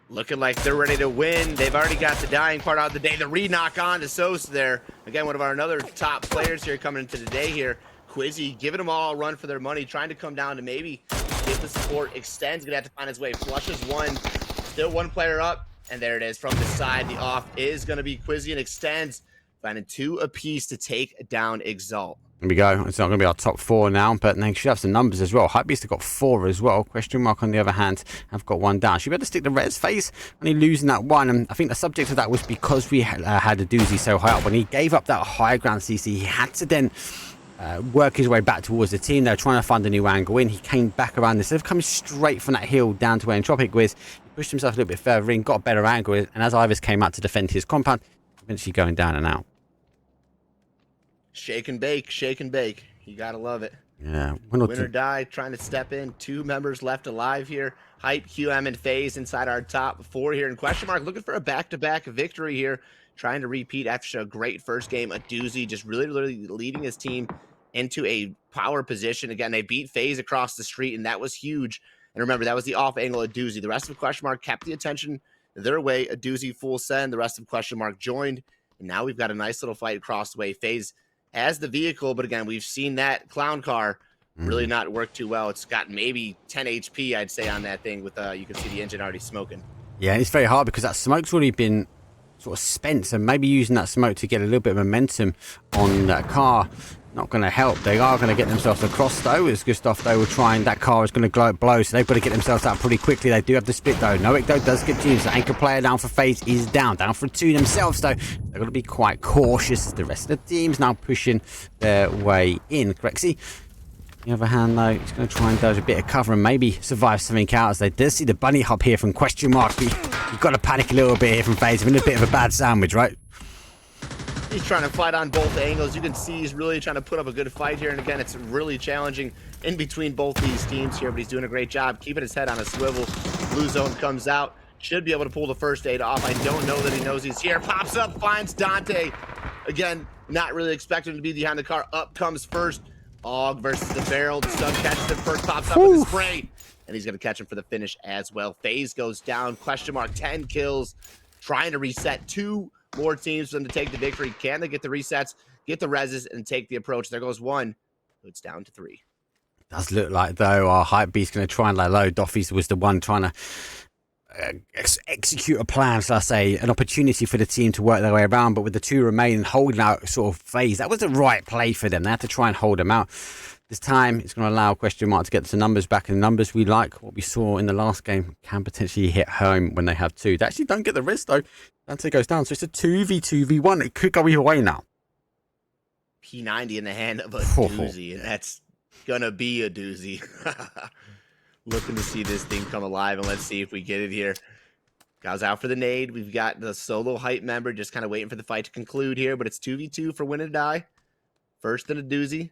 Looking like they're ready to win. They've already got the dying part out of the day. The re-knock on to Sos there. Again, one of our another top players here coming into the day here. Quizzy giving them all a run for their money, trying to come down to maybe get the support. Extends, gonna have to find his way. Flushes 1. Still 1 player up. And there it is from the side. The off is gonna be Quizzy and Extends. Finding 2 apiece to take down Exalt. There we go. It's not going to be our top 4 now, but they should have some numbers as well. Hypebeast have got 4 as well. Question mark, on the other hand, have got 1 down. Should be able to stick the res phase, only losing that 1. And I think the subject of that was because we had a doozy so high up. When he gave up that high ground CC, he had to then work his way back towards the team. They were trying to find a new angle in. He came back around. Instead of coming straight from that hill down to where Entropic was, he pushed himself a little bit further in, got a better angle. And as Ivis came out to defend his compound, eventually going down and out. Shake and bake, shake and bake. You gotta love it. Yeah. Win or die, trying to step in. 2 members left alive here. Hype, QM, and FaZe inside our top 4 here. And question mark looking for a back-to-back victory here. Trying to repeat after a great first game. A doozy, just really leading his team into a power position. Again, they beat FaZe across the street, and that was huge. And remember, that was the off angle of doozy. The rest of question mark kept the attention their way. A doozy full send. The rest of question mark joined. And now we've got a nice little fight across the way. FaZe as the vehicle, but again, we've seen that clown car really not work too well. It's got maybe 10 HP, I'd say, on that thing with, you can see the engine already smoking. Yeah, and it's very hard because that smoke's already been sort of spent, so maybe using that smoke to get a little bit of momentum on that car, not going to help. They are going to get themselves across, though, as Gustav, they were trying. That car is going to blow, so they've got to get themselves out pretty quickly. They do have the split, though. Noik, though, does get used. The anchor player down for FaZe is down for 2 themselves, though. They've got to be quite cautious as the rest of the team's now pushing their way in. Crexy, on the other hand, though, he's going to try and dodge a bit of cover and maybe survive something out, as they do see the bunny hop here from question mark. You've got to panic a little bit here from FaZe. Having a bit of a bad sandwich, right? He's trying to fight on both angles. You can see he's really trying to put up a good fight here. And again, it's really challenging in between both these teams here, but he's doing a great job keeping his head on a swivel. Blue zone comes out. Should be able to pull the first aid off. I don't know that he knows he's here. Pops up, finds Dante. Again, not really expecting him to be behind the car. Up comes first. Og versus the barrel. The stun catches him first, pops up with the spray. And he's going to catch him for the finish as well. FaZe goes down. Question mark, 10 kills. Trying to reset 2 more teams for them to take the victory. Can they get the resets, get the reses, and take the approach? There goes 1. It's down to 3. Does look like, though, our Hypebeast going to try and lay low. Doffy's was the one trying to execute a plan, so I say, an opportunity for the team to work their way around, but with the 2 remaining holding out sort of FaZe, that was the right play for them. They had to try and hold them out. This time, it's going to allow question mark to get the numbers back, and the numbers we like, what we saw in the last game, can potentially hit home when they have 2. They actually don't get the risk, though. Dante goes down, so it's a 2v2v1. It could go either way now. P90 in the hand of a doozy, and that's going to be a doozy. Looking to see this thing come alive, and let's see if we get it here. Goes out for the nade. We've got the solo hype member just kind of waiting for the fight to conclude here, but it's 2v2 for win or die. First in a doozy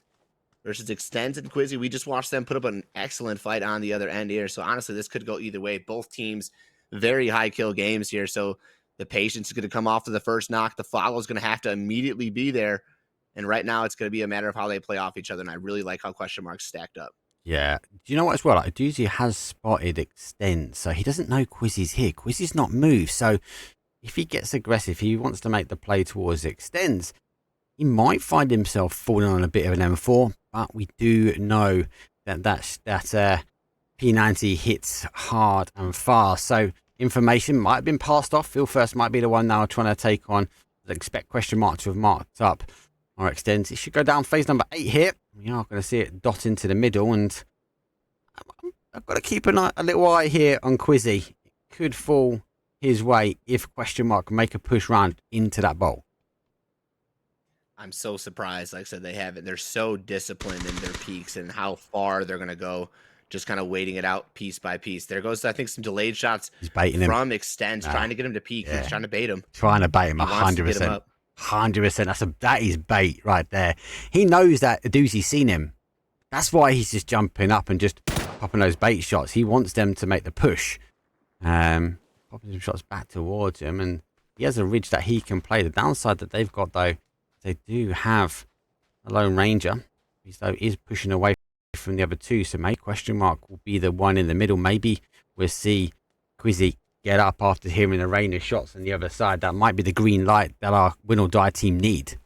versus Extends and Quizzy. We just watched them put up an excellent fight on the other end here. So honestly, this could go either way. Both teams, very high kill games here. So the patience is going to come off of the first knock. The follow is going to have to immediately be there. And right now, it's going to be a matter of how they play off each other. And I really like how Question Mark's stacked up. Yeah. Do you know what as well? Like, Doozy has spotted Extend, so he doesn't know Quizzy's here. Quizzy's not moved. So if he gets aggressive, he wants to make the play towards Extends, he might find himself falling on a bit of an M4, but we do know that P90 hits hard and fast. So information might have been passed off. Phil First might be the one now trying to take on. Expect Question Mark to have marked up our Extends. It should go down phase number 8 here. We are going to see it dot into the middle, and I've got to keep a little eye here on Quizzy. It could fall his way if Question Mark can make a push round into that bowl. I'm so surprised. Like I said, they have it. They're so disciplined in their peaks and how far they're going to go, just kind of waiting it out piece by piece. There goes, I think, some delayed shots He's baiting him from Extends, trying to get him to peak. Yeah. He's trying to bait him. Trying to bait him 100%. 100%. That is bait right there. He knows that Doozy's seen him. That's why he's just jumping up and just popping those bait shots. He wants them to make the push. Popping some shots back towards him, and he has a ridge that he can play. The downside that they've got, though, they do have a Lone Ranger. He is pushing away from the other two, so maybe Question Mark will be the one in the middle. Maybe we'll see Quizzy get up after hearing a rain of shots on the other side. That might be the green light that our win or die team need.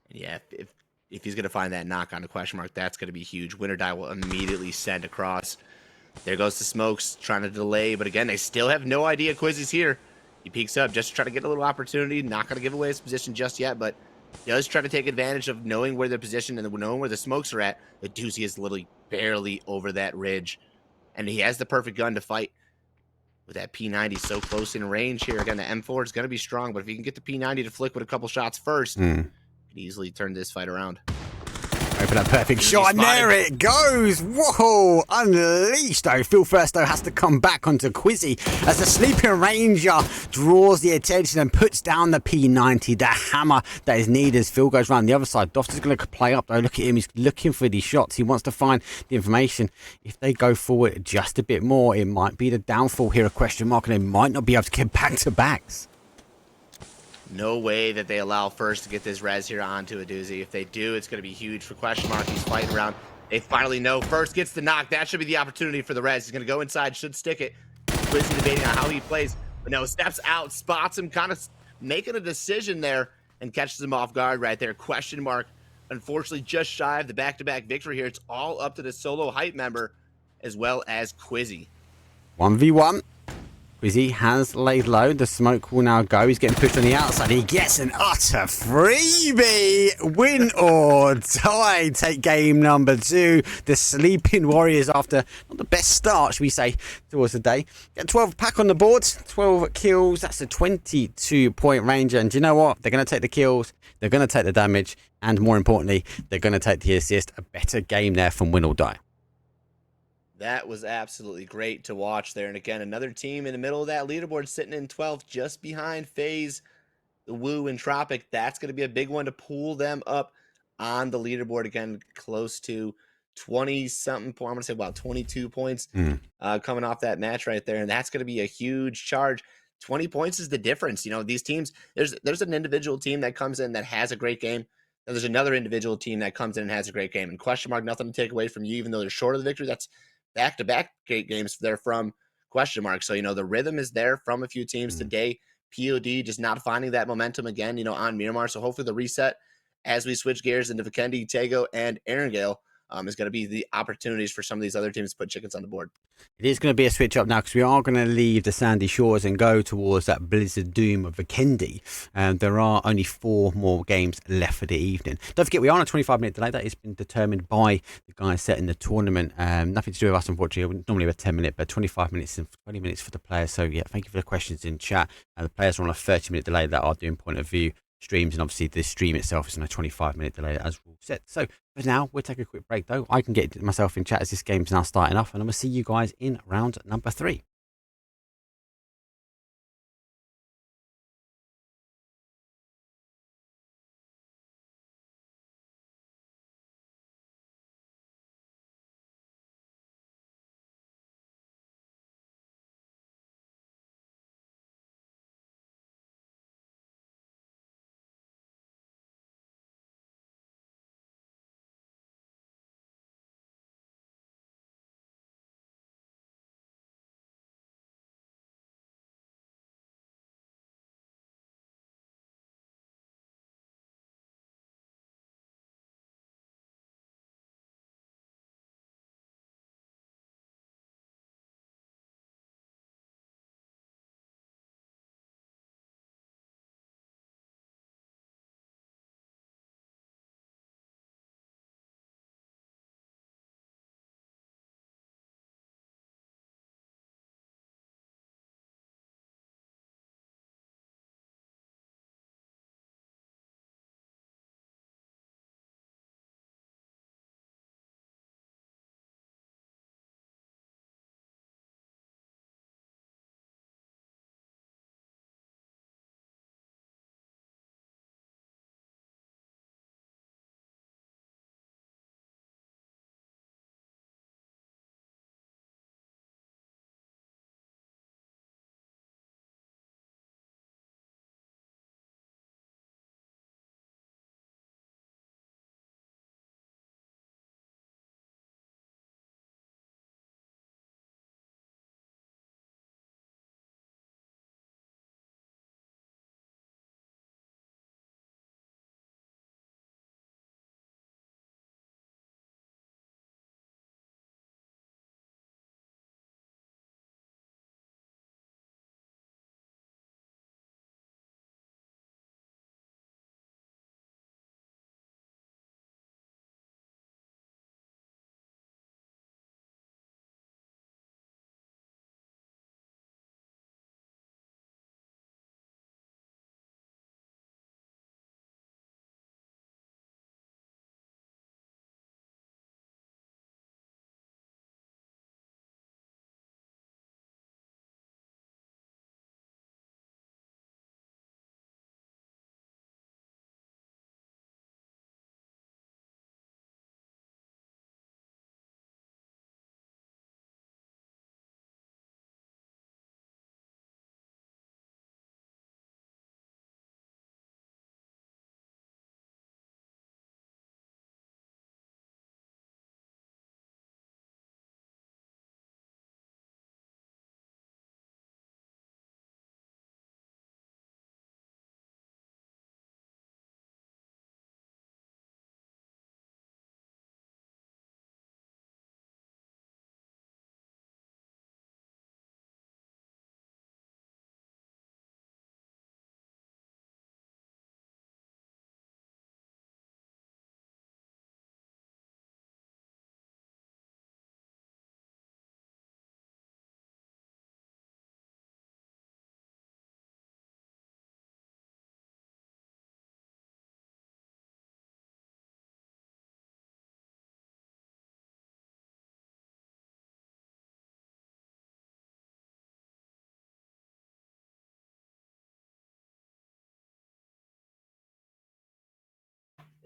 Yeah, if he's going to find that knock on the Question Mark, that's going to be huge. Win or die will immediately send across. There goes the smokes, trying to delay, but again, they still have no idea Quizzy's here. He peeks up just to try to get a little opportunity. Not going to give away his position just yet, but he does try to take advantage of knowing where they're positioned and knowing where the smokes are at. The Doozy is literally barely over that ridge, and he has the perfect gun to fight. With that P90 so close in range here, again, the M4 is going to be strong, but if he can get the P90 to flick with a couple shots first, he can easily turn this fight around. Go for that perfect shot, and there it goes. Whoa, unleashed though. Phil First though has to come back onto Quizzy as the Sleeping Ranger draws the attention and puts down the P90, the hammer that is needed as Phil goes around the other side. Doft is going to play up though. Look at him, he's looking for these shots. He wants to find the information. If they go forward just a bit more, it might be the downfall here, a Question Mark, and they might not be able to get back to backs. No way that they allow First to get this res here onto a Doozy. If they do, it's going to be huge for Question Mark. He's fighting around. They finally know. First gets the knock. That should be the opportunity for the res. He's going to go inside, should stick it. Quizzy debating on how he plays. But no, steps out, spots him, kind of making a decision there, and catches him off guard right there. Question Mark, unfortunately, just shy of the back-to-back victory here. It's all up to the solo hype member as well as Quizzy. 1v1. Quizzy has laid low. The smoke will now go. He's getting pushed on the outside. He gets an utter freebie. Win or die. Take game number 2. The Sleeping Warriors, after not the best start, should we say, towards the day, get 12 pack on the board. 12 kills. That's a 22-point Ranger. And do you know what? They're going to take the kills. They're going to take the damage. And more importantly, they're going to take the assist. A better game there from win or die. That was absolutely great to watch there. And again, another team in the middle of that leaderboard sitting in 12th, just behind FaZe, the Woo, and Tropic. That's going to be a big one to pull them up on the leaderboard. Again, close to 20-something points. I'm going to say about 22 points coming off that match right there. And that's going to be a huge charge. 20 points is the difference. You know, these teams, there's an individual team that comes in that has a great game. And there's another individual team that comes in and has a great game. And Question Mark, nothing to take away from you, even though they're short of the victory. That's back-to-back great games there from Question Mark. So, you know, the rhythm is there from a few teams today. POD just not finding that momentum again, you know, on Miramar. So hopefully the reset as we switch gears into Vikendi, Tego, and Erangel is going to be the opportunities for some of these other teams to put chickens on the board. It is going to be a switch up now because we are going to leave the Sandy Shores and go towards that Blizzard Doom of Vikendi. There are only 4 more games left for the evening. Don't forget, we are on a 25-minute delay. That has been determined by the guys setting the tournament. Nothing to do with us, unfortunately. Normally a 10-minute, but 25 minutes and 20 minutes for the players. So, yeah, thank you for the questions in chat. The players are on a 30-minute delay that are doing point of view streams, and obviously the stream itself is on a 25-minute delay as rule set. So for now, we'll take a quick break though. I can get myself in chat as this game's now starting off, and I'm going to see you guys in round number 3.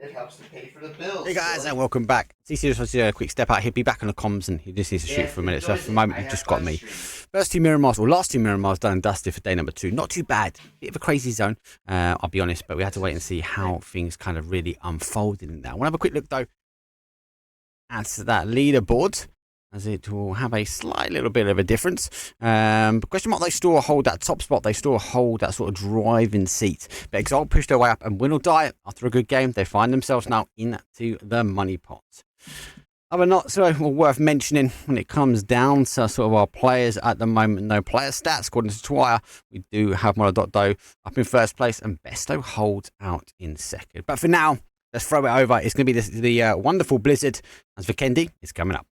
It helps to pay for the bills. Hey guys, and welcome back. CC just wants to do a quick step out. He'll be back on the comms and he just needs to shoot for a minute. So for the moment, he's just got me. First two Miramar's, or last two Miramar's done and dusted for day number 2. Not too bad. Bit of a crazy zone, I'll be honest, but we had to wait and see how things kind of really unfolded in that. I want to have a quick look though at that leaderboard, as it will have a slight little bit of a difference. But question mark, they still hold that top spot. They still hold that sort of driving seat. But Exalt pushed their way up and win or die. After a good game, they find themselves now into the money pot. Other not so worth mentioning when it comes down to sort of our players at the moment. No player stats. According to Twire, we do have Mono.do up in first place and Besto holds out in second. But for now, let's throw it over. It's going to be the wonderful Blizzard as VIKÜRVI is coming up.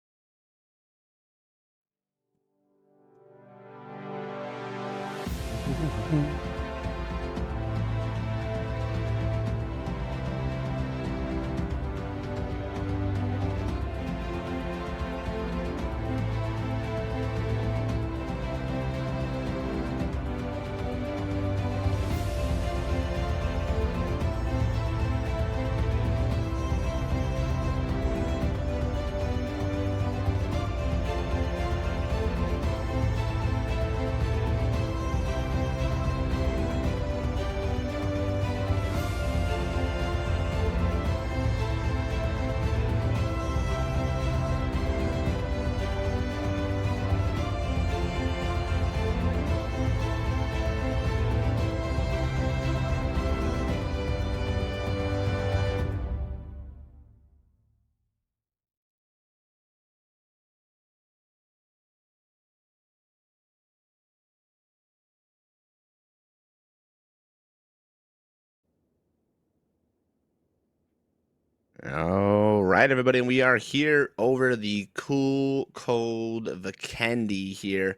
All right, everybody, and we are here over the cool, cold VIKÜRVI here,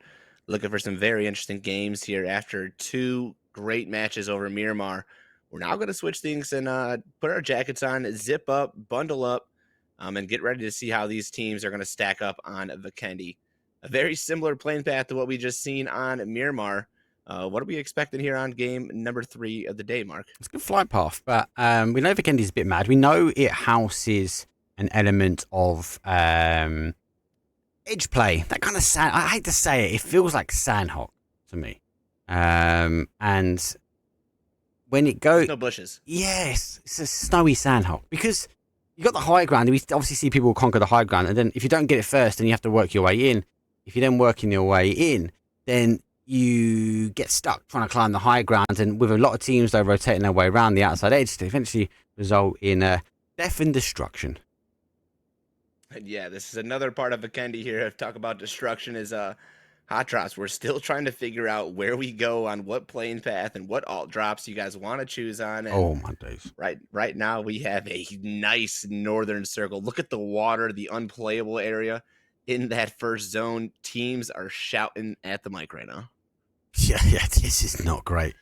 looking for some very interesting games here after 2 great matches over Miramar. We're now going to switch things and put our jackets on, zip up, bundle up, and get ready to see how these teams are going to stack up on VIKÜRVI. A very similar playing path to what we just seen on Miramar. What are we expecting here on game number 3 of the day, Mark? It's a good flight path, but we know VIKÜRVI's a bit mad. We know it houses an element of edge play. That kind of sand. I hate to say it. It feels like Sandhawk to me. And when it goes, no bushes. Yes, it's a snowy Sandhawk because you got the high ground. We obviously see people conquer the high ground, and then if you don't get it first, then you have to work your way in. If you then working your way in, then you get stuck trying to climb the high ground, and with a lot of teams though rotating their way around the outside edge to eventually result in death and destruction. And yeah, this is another part of VIKÜRVI here. Talk about destruction is hot drops. We're still trying to figure out where we go on what playing path and what alt drops you guys want to choose on. And oh my days! Right now we have a nice northern circle. Look at the water, the unplayable area in that first zone. Teams are shouting at the mic right now. Yeah, this is not great.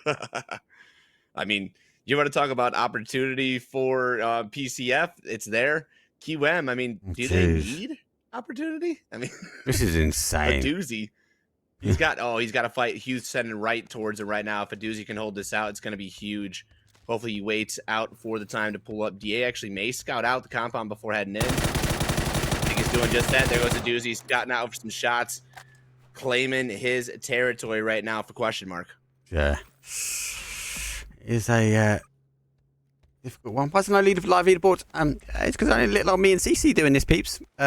I mean, you want to talk about opportunity for PCF? It's there. QM, I mean, do they need opportunity? I mean, this is insane. A doozy. He's got to fight. Hughes sending right towards him right now. If a doozy can hold this out, it's going to be huge. Hopefully he waits out for the time to pull up. DA actually may scout out the compound before heading in. I think he's doing just that. There goes a doozy. He's scouting out for some shots, claiming his territory right now for question mark. Yeah. Is a difficult one. Why isn't I lead live leaderboard? It's because only little old me and CC doing this, peeps. we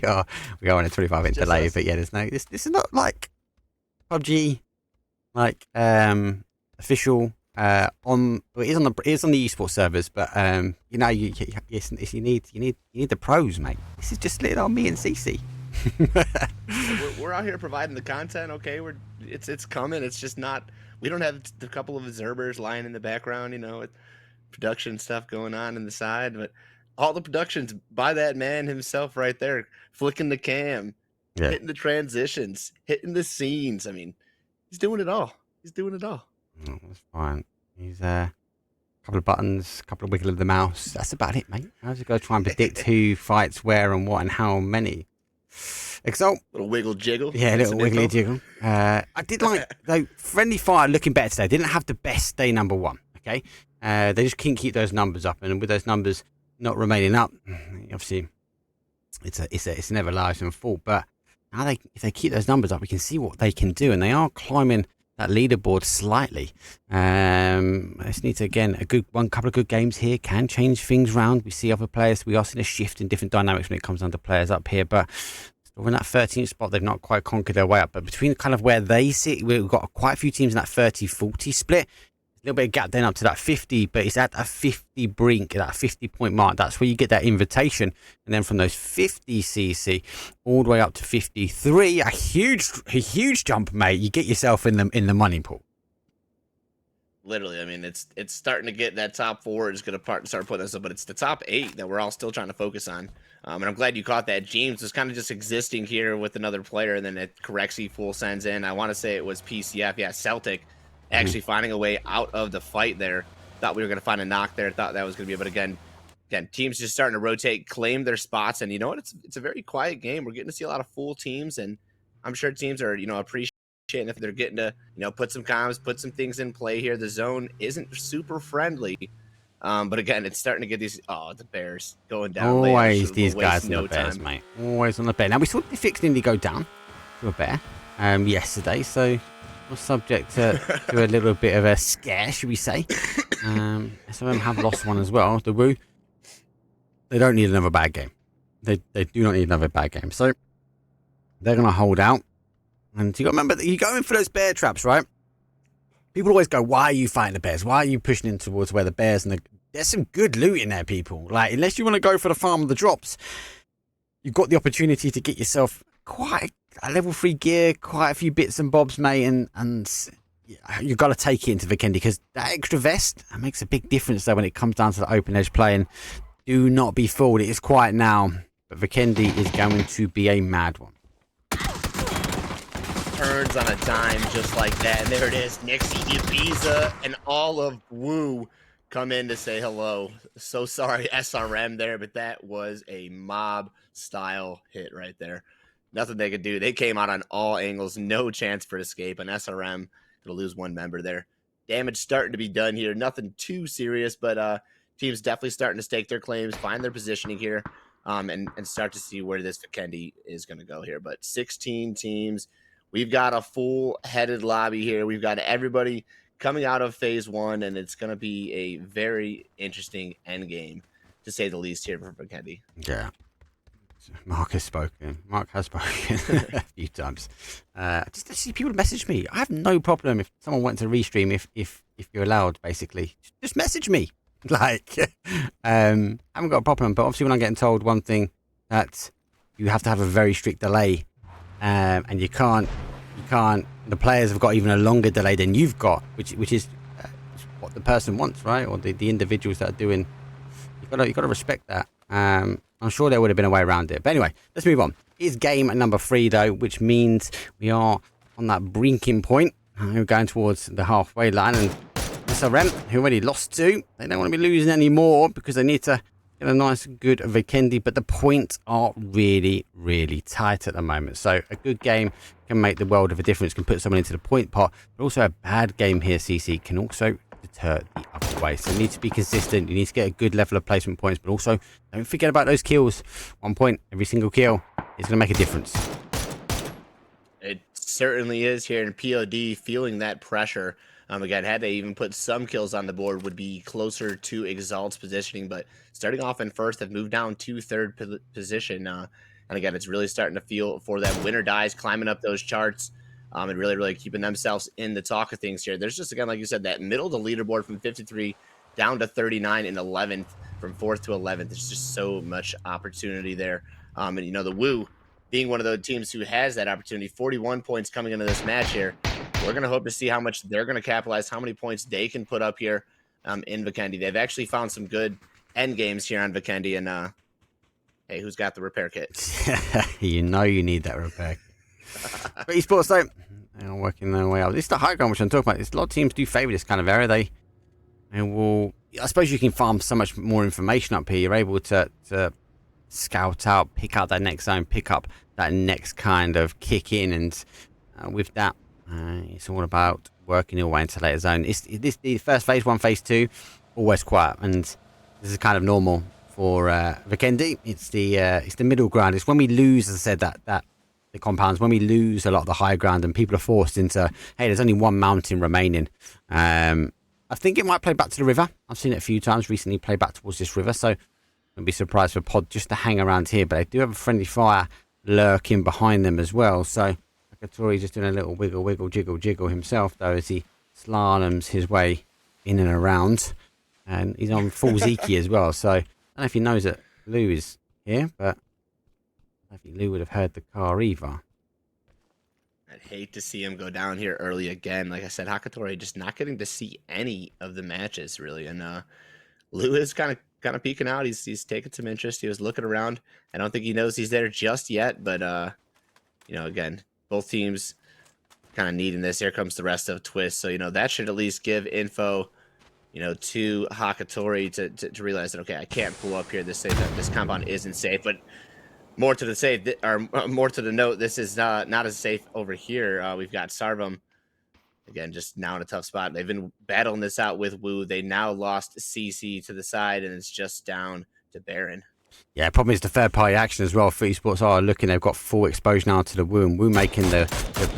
are on a 25-inch delay, but yeah, there's no. This is not like PUBG, like official. It is on the esports servers, but you know, you need the pros, mate. This is just little old me and CC. we're out here providing the content. Okay, it's coming. It's just not. We don't have a couple of observers lying in the background, you know, with production stuff going on in the side, but all the production's by that man himself right there, flicking the cam, hitting the transitions, hitting the scenes. I mean, he's doing it all. Oh, that's fine. He's a couple of buttons, a couple of wiggle of the mouse. That's about it, mate. How's it go try and predict who fights where and what and how many? Exalt. Little wiggle jiggle. Yeah, a little wiggly jiggle. I did like, though, Friendly Fire looking better today. Didn't have the best day number 1, okay? They just can't keep those numbers up, and with those numbers not remaining up, obviously it's an everlasting fault. But now if they keep those numbers up, we can see what they can do, and they are climbing that leaderboard slightly. I just need to, again, couple of good games here can change things around. We see other players. We are seeing a shift in different dynamics when it comes down to players up here, but still in that 13th spot, they've not quite conquered their way up. But between kind of where they sit, we've got quite a few teams in that 30-40 split. A little bit of gap then up to that 50, but it's at that 50 brink, that 50 point mark. That's where you get that invitation. And then from those 50 CC all the way up to 53, a huge jump, mate. You get yourself in the money pool. Literally, I mean, it's starting to get that top 4 is going to start putting us up, but it's the top 8 that we're all still trying to focus on. And I'm glad you caught that. James was kind of just existing here with another player, and then it Corexy full sends in. I want to say it was PCF. Yeah, Celtic actually finding a way out of the fight there. Thought we were going to find a knock there. Thought that was going to be, but again, teams just starting to rotate, claim their spots, and you know what? It's a very quiet game. We're getting to see a lot of full teams, and I'm sure teams are appreciating if they're getting to put some comms, put some things in play here. The zone isn't super friendly, but again, it's starting to get these the Bears going down. Always these guys on the Bears, mate. Always on the Bear. Now we saw the fixed Indy go down to a Bear yesterday, so we're subject to a little bit of a scare, should we say? Some of them have lost one as well. The Woo, they don't need another bad game. They do not need another bad game. So they're going to hold out. And you got to remember that you're going for those bear traps, right? People always go, why are you fighting the Bears? Why are you pushing in towards where the Bears and there's some good loot in there, people. Like, unless you want to go for the farm of the drops, you've got the opportunity to get yourself quite a level 3 gear, quite a few bits and bobs, mate, and you've got to take it into Vikendi, because that extra vest makes a big difference though when it comes down to the open edge play. And do not be fooled, it is quiet now, but Vikendi is going to be a mad one. Turns on a dime just like that, and there it is. Nixie, Ibiza, and all of Woo come in to say hello. So sorry, SRM there, but that was a mob-style hit right there. Nothing they could do. They came out on all angles, no chance for escape, and SRM going to lose one member there. Damage starting to be done here. Nothing too serious, but teams definitely starting to stake their claims, find their positioning here, and start to see where this Vikendi is going to go here. But 16 teams. We've got a full-headed lobby here. We've got everybody coming out of phase 1, and it's going to be a very interesting end game, to say the least, here for Vikendi. Yeah. Mark has spoken. Mark has spoken a few times. Just to see people message me. I have no problem if someone wants to restream, if you're allowed, basically. Just message me. Like, I haven't got a problem, but obviously when I'm getting told one thing, that you have to have a very strict delay, and you can't, the players have got even a longer delay than you've got, which is what the person wants, right? Or the individuals that are doing, you've got to respect that. I'm sure there would have been a way around it. But anyway, let's move on. It's game at number 3, though, which means we are on that brinking point. We're going towards the halfway line. And SRM, who already lost 2, they don't want to be losing any more because they need to get a nice, good Vikendi. But the points are really, really tight at the moment. So a good game can make the world of a difference, can put someone into the point pot. But also a bad game here, CC, can also deter the other way. So you need to be consistent. You need to get a good level of placement points, but also don't forget about those kills. 1 point every single kill is going to make a difference. It certainly is here in POD, feeling that pressure. Again, had they even put some kills on the board, would be closer to Exalt's positioning, but starting off in first, have moved down to third position. And again, it's really starting to feel for them. Winner dies, climbing up those charts. And really, really keeping themselves in the talk of things here. There's just, again, like you said, that middle of the leaderboard from 53 down to 39 in 11th, from 4th to 11th. There's just so much opportunity there. And, the Woo being one of those teams who has that opportunity, 41 points coming into this match here. We're going to hope to see how much they're going to capitalize, how many points they can put up here in Vikendi. They've actually found some good end games here on Vikendi. And, hey, who's got the repair kit? You need that repair kit. But esports, though, they're working their way out. This is the high ground which I'm talking about. A lot of teams do favour this kind of area. They will. I suppose you can farm so much more information up here. You're able to scout out, pick out that next zone, pick up that next kind of kick in, and with that, it's all about working your way into later zone. It's the first phase 1, phase 2. always quiet, and this is kind of normal for Vikendi. It's the middle ground. It's when we lose, as I said, that the compounds, when we lose a lot of the high ground and people are forced into, hey, there's only one mountain remaining. I think it might play back to the river. I've seen it a few times recently play back towards this river, so I'd be surprised for Pod just to hang around here, but they do have a friendly fire lurking behind them as well. So Akatori just doing a little wiggle, jiggle himself, though, as he slaloms his way in and around. And he's on full Zeki as well, so I don't know if he knows that Lou is here, but I don't think Lou would have heard the car either. I'd hate to see him go down here early again. Like I said, Hakatori just not getting to see any of the matches, really. And Lou is kind of peeking out. He's taking some interest. He was looking around. I don't think he knows he's there just yet, but again, both teams kind of needing this. Here comes the rest of Twist. So, that should at least give info, to Hakatori to realize that, okay, I can't pull up here. This compound isn't safe, but more to the note, this is not as safe over here. We've got Sarvam, again, just now in a tough spot. They've been battling this out with Wu. They now lost CC to the side, and it's just down to Baron. Yeah, problem is the third party action as well. For esports are looking, they've got full exposure now to the Wu, and Wu making the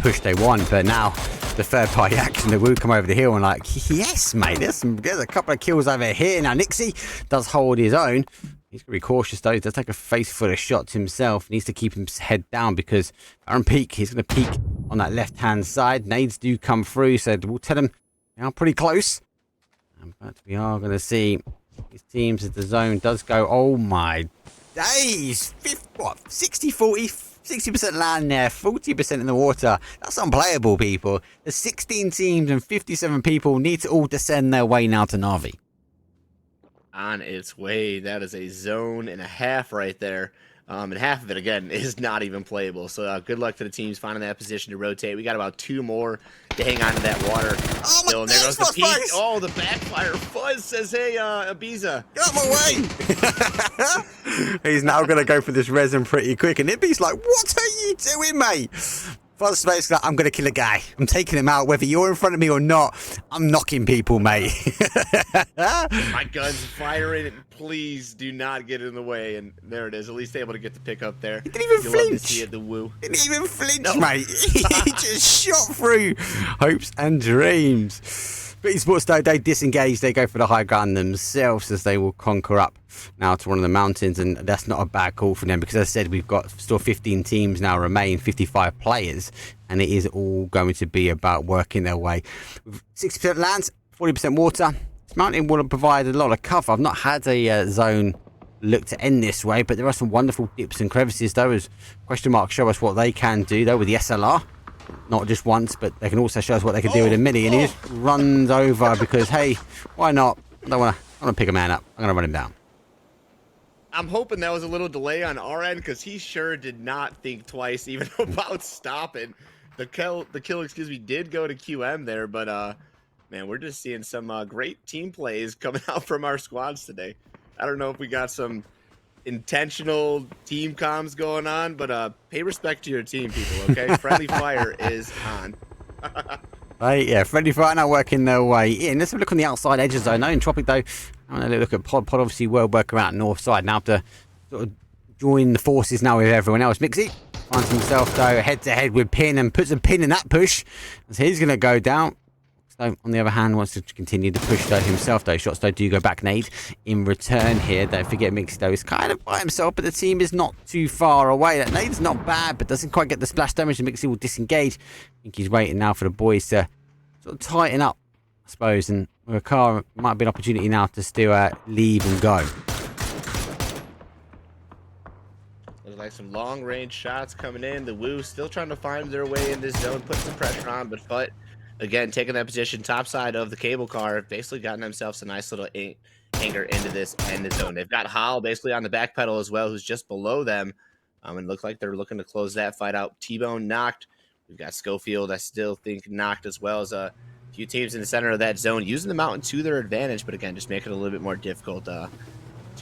push they want. But now the third party action, the Wu come over the hill and like, yes, mate, there's a couple of kills over here. Now Nixie does hold his own. He's going to be cautious, though. He does take a face full of shots himself. He needs to keep his head down because Baron peek. He's going to peek on that left-hand side. Nades do come through, so we'll tell him they are pretty close. But we are going to see his teams as the zone does go. Oh, my days. 60-40, 60% land there, 40% in the water. That's unplayable, people. The 16 teams and 57 people need to all descend their way now to Na'Vi. On its way. That is a zone and a half right there. And half of it, again, is not even playable. So good luck to the teams finding that position to rotate. We got about 2 more to hang on to that water. Oh, my and there goes the peak. face. Oh, the backfire. Fuzz says, hey, Ibiza. Get out my way! He's now going to go for this resin pretty quick. And Ibby's like, what are you doing, mate? Fuzz Space like, I'm going to kill a guy. I'm taking him out. Whether you're in front of me or not, I'm knocking people, mate. My gun's firing. Please do not get in the way. And there it is. At least able to get the pick up there. He didn't even flinch. Love to see it, the Woo. Didn't even flinch, mate. He just shot through hopes and dreams. But esports, though, they disengage. They go for the high ground themselves as they will conquer up now to one of the mountains. And that's not a bad call for them because, as I said, we've got still 15 teams now remain, 55 players. And it is all going to be about working their way. 60% land, 40% water. This mountain will provide a lot of cover. I've not had a zone look to end this way, but there are some wonderful dips and crevices, though, as question marks show us what they can do, though, with the SLR. Not just once, but they can also show us what they can do with a mini. And he just runs over because, hey, why not? I don't want to pick a man up. I'm going to run him down. I'm hoping that was a little delay on our end because he sure did not think twice even about stopping. The kill, did go to QM there, but man, we're just seeing some great team plays coming out from our squads today. I don't know if we got some intentional team comms going on, but pay respect to your team, people, okay? Friendly fire is on. Right, yeah, friendly fire now working their way in. Let's have a look on the outside edges, though. No Entropic, though. I'm going to look at Pod. Pod obviously will work around north side. Now have to sort of join the forces now with everyone else. Mixie finds himself, though, head-to-head with Pin and puts a pin in that push. As he's going to go down. So, on the other hand, wants to continue the push, though, himself, though. Shots, though, do go back nade in return here. Don't forget, Mixie, though, is kind of by himself, but the team is not too far away. That nade's not bad, but doesn't quite get the splash damage, and Mixie will disengage. I think he's waiting now for the boys to sort of tighten up, I suppose, and with a car, might be an opportunity now to still leave and go. There's like some long-range shots coming in. The Woo still trying to find their way in this zone, put some pressure on, but Fut, again, taking that position top side of the cable car, basically gotten themselves a nice little anchor into this end zone. They've got Hal basically on the back pedal as well, who's just below them, and look like they're looking to close that fight out. T-Bone knocked. We've got Schofield, I still think, knocked, as well as a few teams in the center of that zone, using the mountain to their advantage, but again, just making it a little bit more difficult to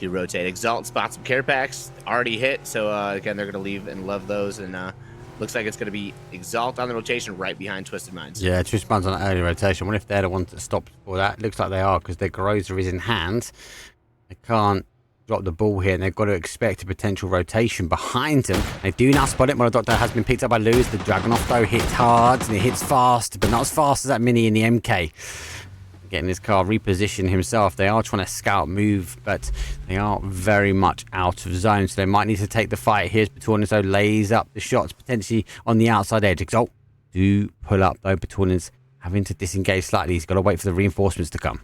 rotate. Exalt spots some care packs, already hit, so again, they're going to leave and love those and Looks like it's going to be Exalt on the rotation right behind Twisted Minds. Yeah, Twisted Minds on an early rotation. What if they're the ones that stopped for that? Looks like they are, because their Groza is in hand. They can't drop the ball here, and they've got to expect a potential rotation behind them. They do now spot it. Doctor has been picked up by Lewis. The Dragunov, though, hits hard, and it hits fast, but not as fast as that Mini in the MK. Getting his car repositioned himself. They are trying to scout move, but they are very much out of zone, so they might need to take the fight. Here's Batornis, though, lays up the shots potentially on the outside edge. Exalt do pull up, though. Batornis having to disengage slightly. He's got to wait for the reinforcements to come.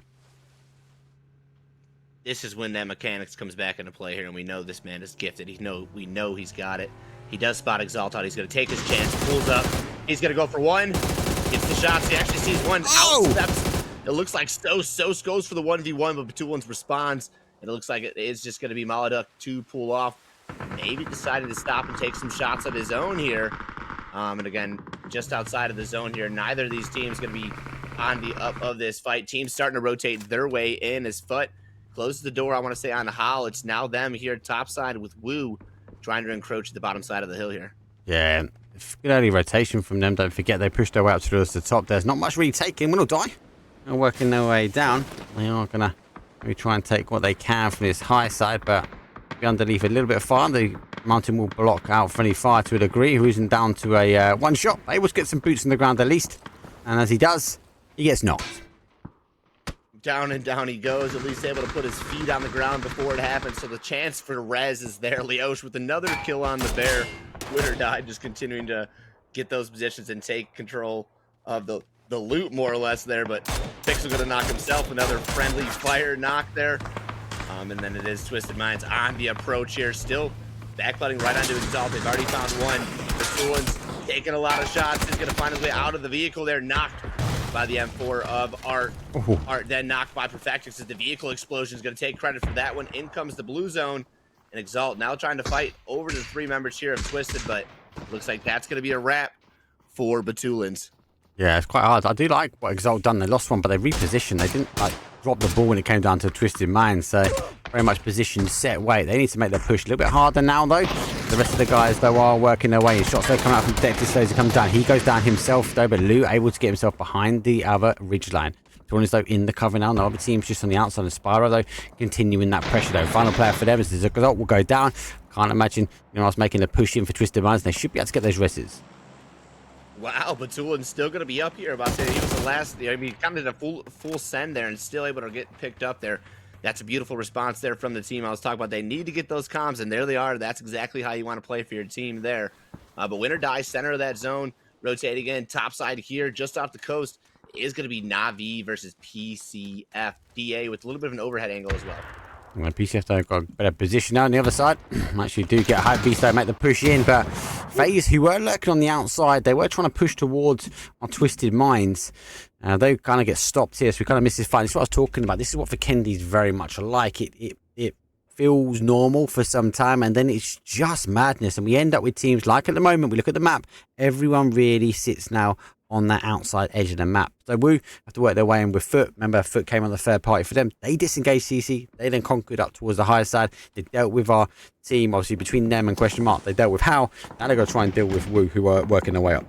This is when that mechanics comes back into play here, and we know this man is gifted. We know he's got it. He does spot Exalt out. He's going to take his chance, pulls up. He's going to go for one. Gets the shots. He actually sees one. Outsteps. It looks like Sos goes for the 1v1, but Batulins responds. And it looks like it is just going to be Maladuk to pull off. Maybe decided to stop and take some shots of his own here. And again, just outside of the zone here. Neither of these teams going to be on the up of this fight. Teams starting to rotate their way in as Foot closes the door, I want to say, on Hal. It's now them here topside with Woo trying to encroach the bottom side of the hill here. Yeah, good early rotation from them. Don't forget they pushed their way up towards the top. There's not much really taking. Win or die. They're working their way down. They are going to maybe try and take what they can from this high side, but be underneath a little bit of fire. The mountain will block out friendly fire to a degree. Who's down to a one shot. Able to get some boots on the ground at least. And as he does, he gets knocked. Down and down he goes, at least able to put his feet on the ground before it happens. So the chance for Rez is there. Leosh with another kill on the bear. Winner died, just continuing to get those positions and take control of the loot more or less there. But Pixel going to knock himself. Another friendly fire knock there. And then it is Twisted Minds on the approach here. Still backbutting right onto Exalt. They've already found one. The Toolins taking a lot of shots. He's going to find his way out of the vehicle there. Knocked by the M4 of Art. Ooh. Art then knocked by Perfectix as the vehicle explosion is going to take credit for that one. In comes the blue zone. And Exalt now trying to fight over the three members here of Twisted, but looks like that's going to be a wrap for Batulins. Yeah, it's quite hard. I do like what Exalt done. They lost one, but they repositioned. They didn't drop the ball when it came down to Twisted Minds. So very much position, set, wait. They need to make the push a little bit harder now, though. The rest of the guys, though, are working their way. Shots, though, coming out from Dexter Slays to come down. He goes down himself, though, but Lou able to get himself behind the other ridgeline. Torres, though, in the cover now. The other team's just on the outside of Spyro, though, continuing that pressure, though. Final player for them is the Zuckerzolt will go down. Can't imagine us making a push in for Twisted Minds. They should be able to get those rests. Wow, Batulin's still going to be up here. About to say he was the last. I mean, he kind of did a full send there and still able to get picked up there. That's a beautiful response there from the team. I was talking about they need to get those comms, and there they are. That's exactly how you want to play for your team there. But win or die, center of that zone. Rotate again, top side here, just off the coast, is going to be Na'Vi versus PCF. DA with a little bit of an overhead angle as well. Well, PCF though got a better position now on the other side. Actually do get a high beast though, make the push in, but FaZe, who were lurking on the outside, they were trying to push towards our Twisted Minds. They kind of get stopped here, so we kind of miss this fight. This is what I was talking about. This is what Vikendi's very much like. It feels normal for some time, and then it's just madness. And we end up with teams like, at the moment, we look at the map, everyone really sits now on that outside edge of the map. So Woo have to work their way in with Foot. Remember, Foot came on the third party for them. They disengaged CC. They then conquered up towards the higher side. They dealt with our team, obviously, between them and Question Mark. They dealt with Hal. Now they're going to try and deal with Woo, who are working their way up.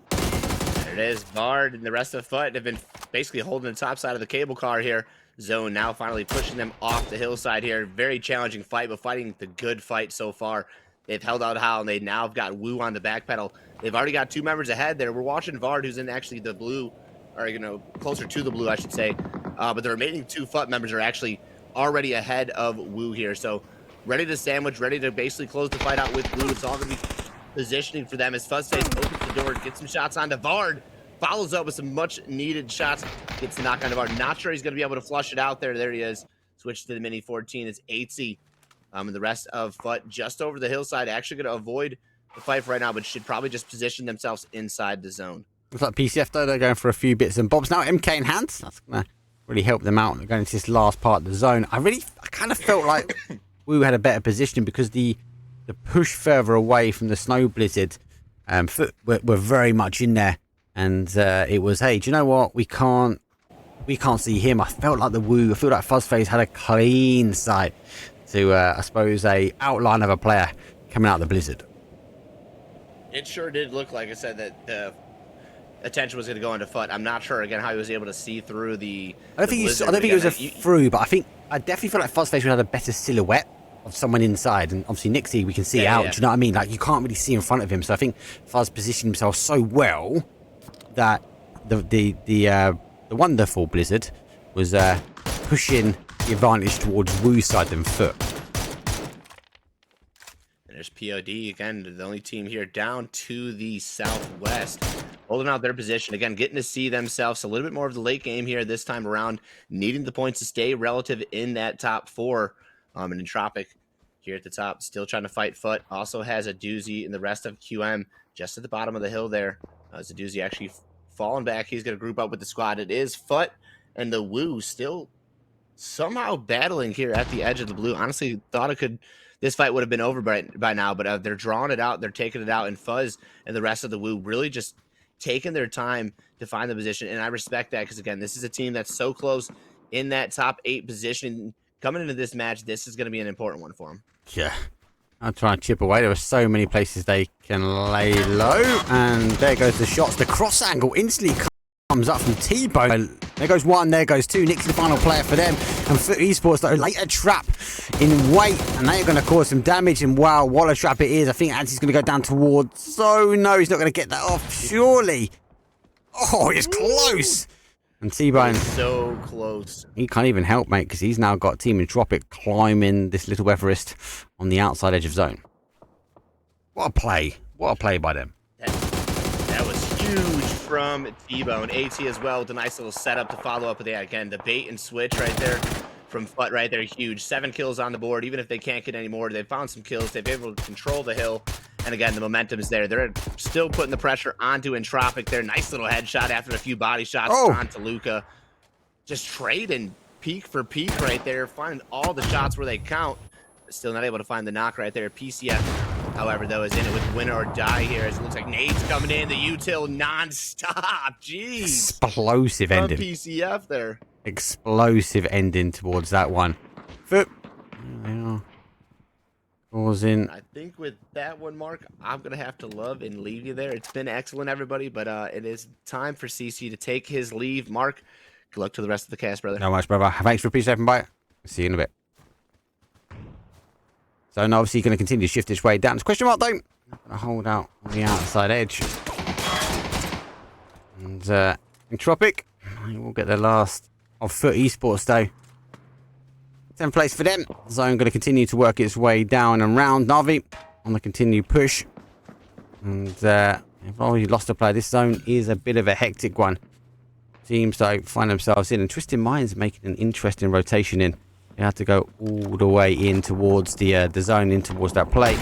There it is. Bard and the rest of Foot have been basically holding the top side of the cable car here. Zone now finally pushing them off the hillside here. Very challenging fight, but fighting the good fight so far. They've held out Hal, and they now have got Woo on the back pedal. They've already got two members ahead there. We're watching Vard, who's in actually the blue, or, closer to the blue, I should say. But the remaining two FUT members are actually already ahead of Woo here. So ready to sandwich, ready to basically close the fight out with Woo. It's all going to be positioning for them as Fuzz says, opens the door, gets some shots onto Vard. Follows up with some much-needed shots. Gets the knock on Vard. Not sure he's going to be able to flush it out there. There he is. Switch to the Mini 14. It's 8C. And the rest of FUT just over the hillside. Actually going to avoid the fight for right now, but should probably just position themselves inside the zone. Looks like PCF, though, they're going for a few bits and bobs now. MK in hand. That's going to really help them out going into this last part of the zone. I kind of felt like we had a better position because the push further away from the snow blizzard, FUT were very much in there. And it was, hey, do you know what? We can't see him. I felt like I feel like Fuzzface had a clean sight to, I suppose, a outline of a player coming out of the blizzard. It sure did look like I said that the attention was going to go into Foot. I'm not sure again how he was able to see through the. I don't think it was a through, but I definitely feel like Fuzzface would have a better silhouette of someone inside, and obviously Nixie we can see out. Do you know what I mean? Like you can't really see in front of him, so I think Fuzz positioned himself so well that the wonderful Blizzard was pushing the advantage towards Wu's side than Foot. There's POD again, the only team here down to the southwest, holding out their position again, getting to see themselves a little bit more of the late game here this time around, needing the points to stay relative in that top 4. And Entropic here at the top, still trying to fight Foot. Also has a doozy in the rest of QM just at the bottom of the hill there. As the doozy actually falling back, he's going to group up with the squad. It is Foot and the Wu still somehow battling here at the edge of the blue. Honestly, thought it could. This fight would have been over by now, but they're drawing it out. They're taking it out, and Fuzz and the rest of the Wu really just taking their time to find the position. And I respect that because, again, this is a team that's so close in that top 8 position. Coming into this match, this is going to be an important one for them. Yeah. I'll try and chip away. There are so many places they can lay low. And there goes the shots. The cross angle instantly comes up from T-Bone. There goes 1, there goes 2. Nick's the final player for them. And for Esports, though, later trap in weight. And they are going to cause some damage. And wow, what a trap it is. I think Anti's going to go down towards. Oh, no, he's not going to get that off. Surely. Oh, it's close. And T-Bone. So close. He can't even help, mate, because he's now got Team Entropic climbing this little Everest on the outside edge of zone. What a play. What a play by them. That was huge from T-Bone. AT as well with a nice little setup to follow up with that. Again, the bait and switch right there from Foot right there. Huge. 7 kills on the board. Even if they can't get any more, they've found some kills. They've been able to control the hill. And again, the momentum is there. They're still putting the pressure onto Entropic there. Nice little headshot after a few body shots onto Luca. Just trading peak for peak right there. Finding all the shots where they count. Still not able to find the knock right there. PCF, however, though, is in it with win or die here. As it looks like Nade's coming in. The util non-stop. Jeez. Explosive ending. PCF there. Explosive ending towards that one. Foot. Yeah. Causing. I think with that one, Mark, I'm going to have to love and leave you there. It's been excellent, everybody, but it is time for CC to take his leave. Mark, good luck to the rest of the cast, brother. No much, brother. Thanks for appreciating by it. See you in a bit. So now obviously going to continue to shift its way down. It's question mark, though. Going to hold out on the outside edge. And Entropic, we'll get the last of Foot Esports, though. 10th place for them. Zone going to continue to work its way down and round. Navi on the continued push. And they've already lost a player. This zone is a bit of a hectic one. Teams don't find themselves in. And Twisted Minds making an interesting rotation in. They have to go all the way in towards the zone, in towards that plate.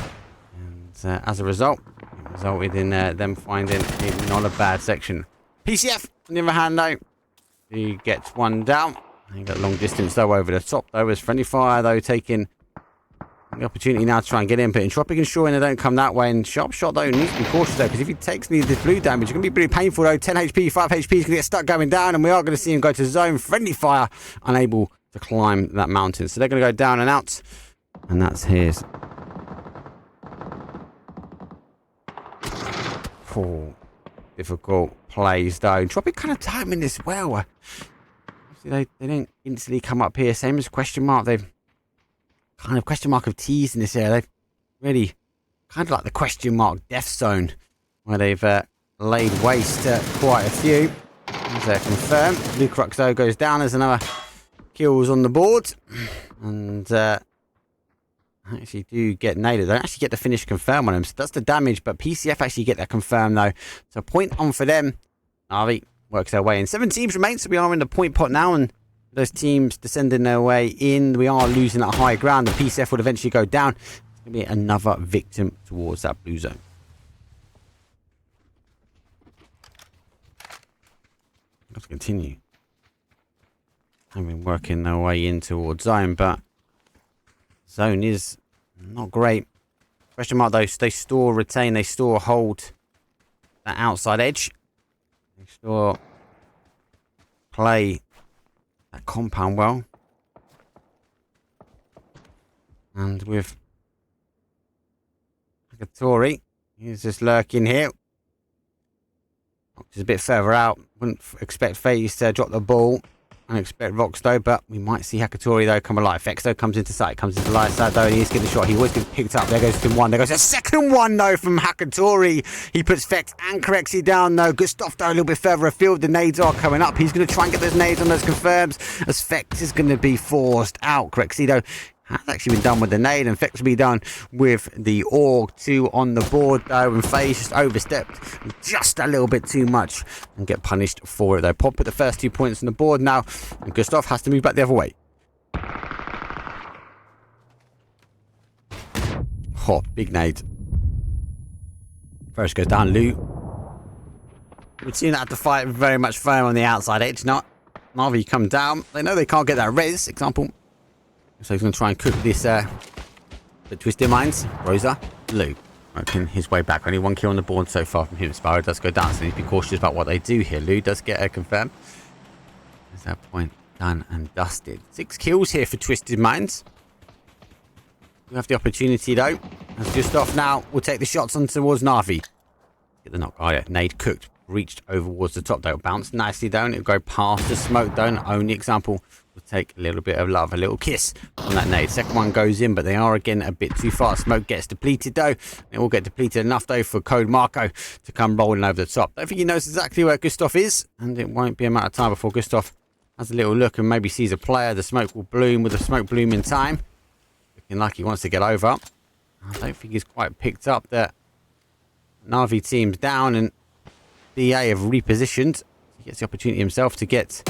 And as a result, it resulted in them finding it not a bad section. PCF, on the other hand, though, he gets one down. He got long distance, though, over the top, though, as Friendly Fire, though, taking the opportunity now to try and get in. But Entropic ensuring they don't come that way. And Sharp Shot, though, needs to be cautious, though, because if he takes any of this blue damage, it's going to be pretty painful, though. 10 HP, 5 HP, he's going to get stuck going down. And we are going to see him go to zone. Friendly Fire, unable to climb that mountain. So they're going to go down and out. And that's his. Oh, difficult plays, though. Entropic kind of timing this well. They don't instantly come up here. Same as question mark. They've kind of question mark of T's in this area. They've really kind of like the question mark death zone where they've laid waste to quite a few. As confirmed. Blue Crux, though, goes down. There's another kills on the board. And actually do get nailed. They don't actually get the finish confirmed on them. So that's the damage. But PCF actually get that confirmed, though. So point on for them. Navi works their way in. 7 teams remain, so we are in the point pot now, and those teams descending their way in. We are losing that high ground. The PCF would eventually go down. It's going to be another victim towards that blue zone. Let's continue. I've been working their way in towards zone, but zone is not great. Question mark, though. They store, retain, they store, hold that outside edge. They store, play that compound well. And with Tori, He's just lurking here. He's a bit further out. Wouldn't expect FaZe to drop the ball. I expect Rox though, but we might see Hakatori though come alive. Fex though comes into sight, comes into the light side though, and he's getting the shot. He always gets picked up. There goes Tim one. There goes a second one though from Hakatori. He puts Fex and Corexy down though. Good stuff though, a little bit further afield. The nades are coming up. He's going to try and get those nades on those confirms as Fex is going to be forced out. Corexy though has actually been done with the nade, and Fex will be done with the AUG 2 on the board though, and FaZe just overstepped just a little bit too much and get punished for it though. Pop put the first 2 points on the board now, and Gustav has to move back the other way. Oh, big nade. First goes down, Lou. We've seen that have to fight very much firm on the outside edge. Not Navi come down. They know they can't get that res, example. So he's going to try and cook this the Twisted Minds. Rosa, Lou. Working his way back. Only 1 kill on the board so far from him. Sparrow does go down, so they need to be cautious about what they do here. Lou does get a confirm. There's that point done and dusted. 6 kills here for Twisted Minds. We have the opportunity though. As Gustav now will take the shots on towards Navi. Get the knock. Oh yeah, nade cooked. Reached over towards the top though. Bounced nicely down. It'll go past the smoke though. Only example will take a little bit of love, a little kiss on that nade. Second one goes in, but they are again a bit too far. Smoke gets depleted though. It will get depleted enough though for Code Marco to come rolling over the top. I don't think he knows exactly where Gustav is, and it won't be a matter of time before Gustav has a little look and maybe sees a player. The smoke will bloom with the smoke bloom in time. Looking like he wants to get over. I don't think he's quite picked up that Navi team's down and DA have repositioned. He gets the opportunity himself to get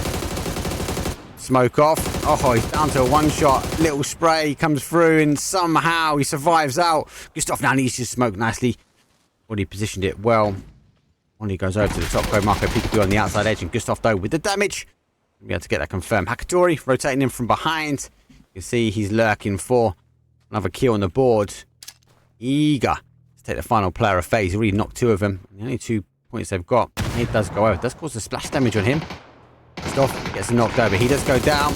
smoke off. Oh, he's down to a 1-shot. Little spray comes through and somehow he survives out. Gustav now needs to smoke nicely. Already positioned it well. When he goes over to the top, Code Marco Peekaboo on the outside edge, and Gustav though with the damage. We'll be able to get that confirmed. Hakatori rotating in from behind. You can see he's lurking for another kill on the board. Eager to take the final player of FaZe. He already knocked 2 of them. And the only 2 points they've got. It does go over. It does cause a splash damage on him. Gustav gets knocked over. He does go down.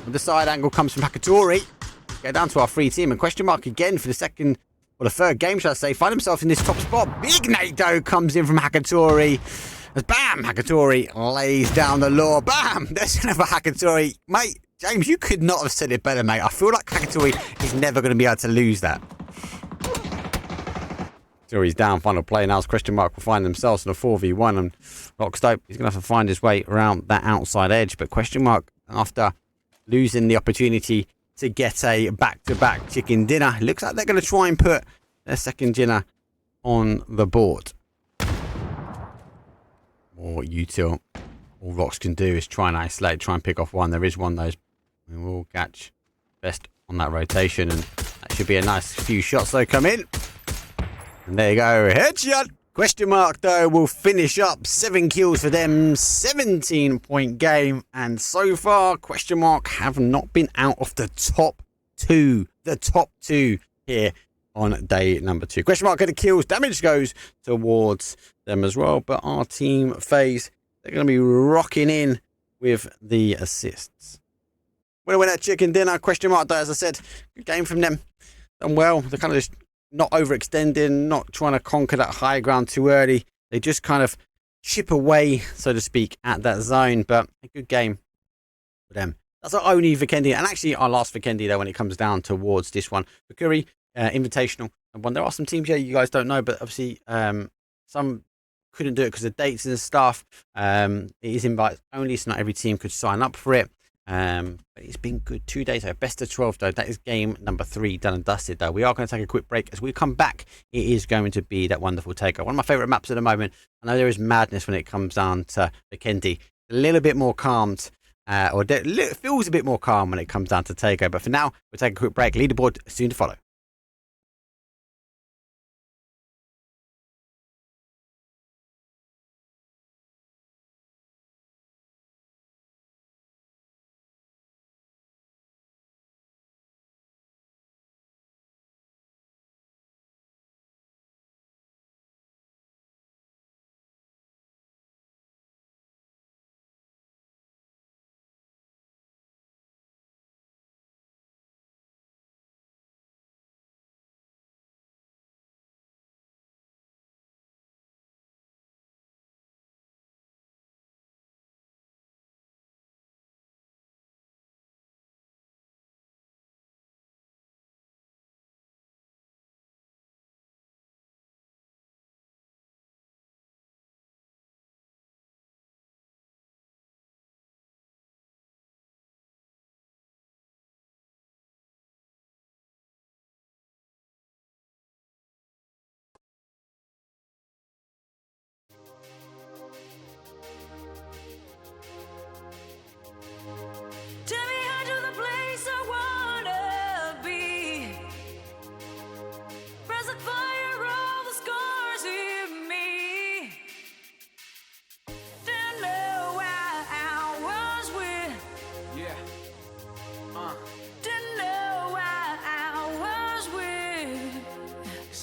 The side angle comes from Hakatori. Go down to our free team. And question mark again for the second, or the third game, shall I say. Find himself in this top spot. Big nade though comes in from Hakatori. As bam, Hakatori lays down the law. Bam! There's another Hakatori. Mate, James, you could not have said it better, mate. I feel like Hakatori is never going to be able to lose that. So he's down, final play now as question mark will find themselves in a 4v1, and Rockstope is going to have to find his way around that outside edge, but question mark after losing the opportunity to get a back-to-back chicken dinner, looks like they're going to try and put their second dinner on the board. What you two, all Rocks can do is try and isolate, try and pick off one. There is one though. We will catch best on that rotation, and that should be a nice few shots though come in. And there you go, headshot. Question mark though will finish up 7 kills for them, 17-point game, and so far question mark have not been out of the top 2. The top 2 here on day number 2. Question mark at the kills, damage goes towards them as well, but our team FaZe, they're going to be rocking in with the assists. Winner chicken dinner, question mark though, as I said, good game from them. Done well, they're kind of just not overextending, not trying to conquer that high ground too early. They just kind of chip away, so to speak, at that zone, but a good game for them. That's our only VIKÜRVI, and actually our last VIKÜRVI though when it comes down towards this one. VIKÜRVI Invitational. And there are some teams here you guys don't know, but obviously some couldn't do it because of dates and stuff. It is invite only, so not every team could sign up for it. But it's been good 2 days. Best of 12 though. That is game number 3 done and dusted though. We are going to take a quick break. As we come back, it is going to be that wonderful takeover. One of my favourite maps at the moment. I know there is madness when it comes down to VIKÜRVI. A little bit more calmed. It feels a bit more calm when it comes down to takeover. But for now, we'll take a quick break. Leaderboard soon to follow.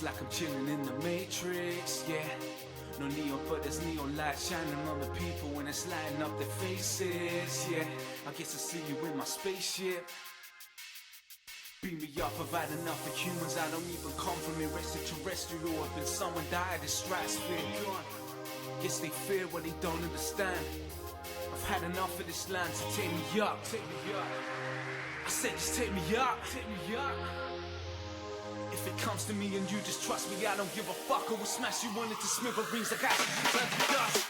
It's like I'm chilling in the Matrix, yeah. No neon, but there's neon light shining on the people when it's lighting up their faces, yeah. I guess I see you in my spaceship. Beam me up, I've had enough of humans. I don't even come from extraterrestrial. I've been summoned out of the stratosphere. Guess they fear what they don't understand. I've had enough of this land, so take me up, take me up. I said just take me up, take me up. If it comes to me and you just trust me, I don't give a fuck. I will smash you into smithereens like I should turn to dust.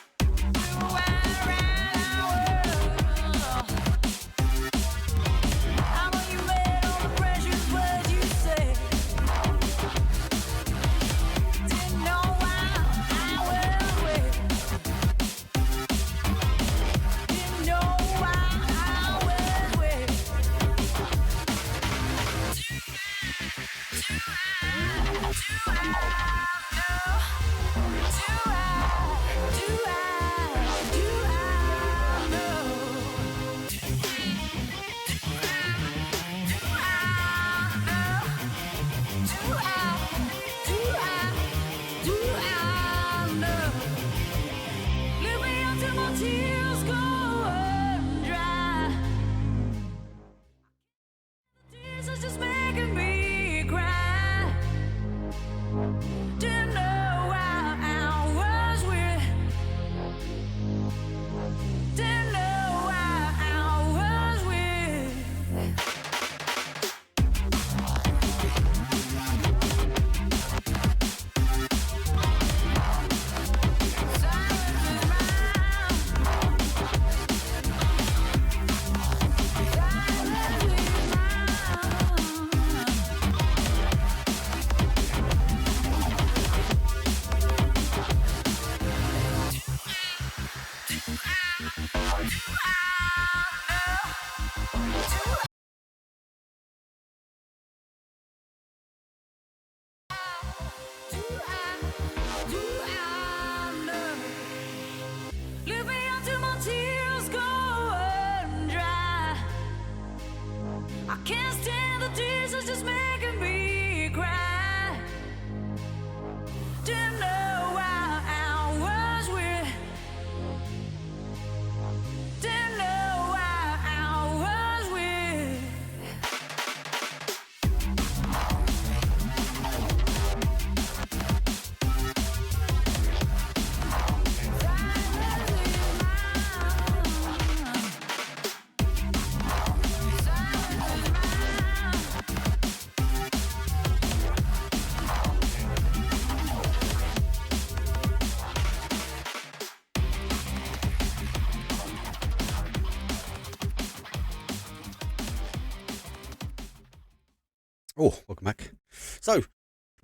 Oh, welcome back. So,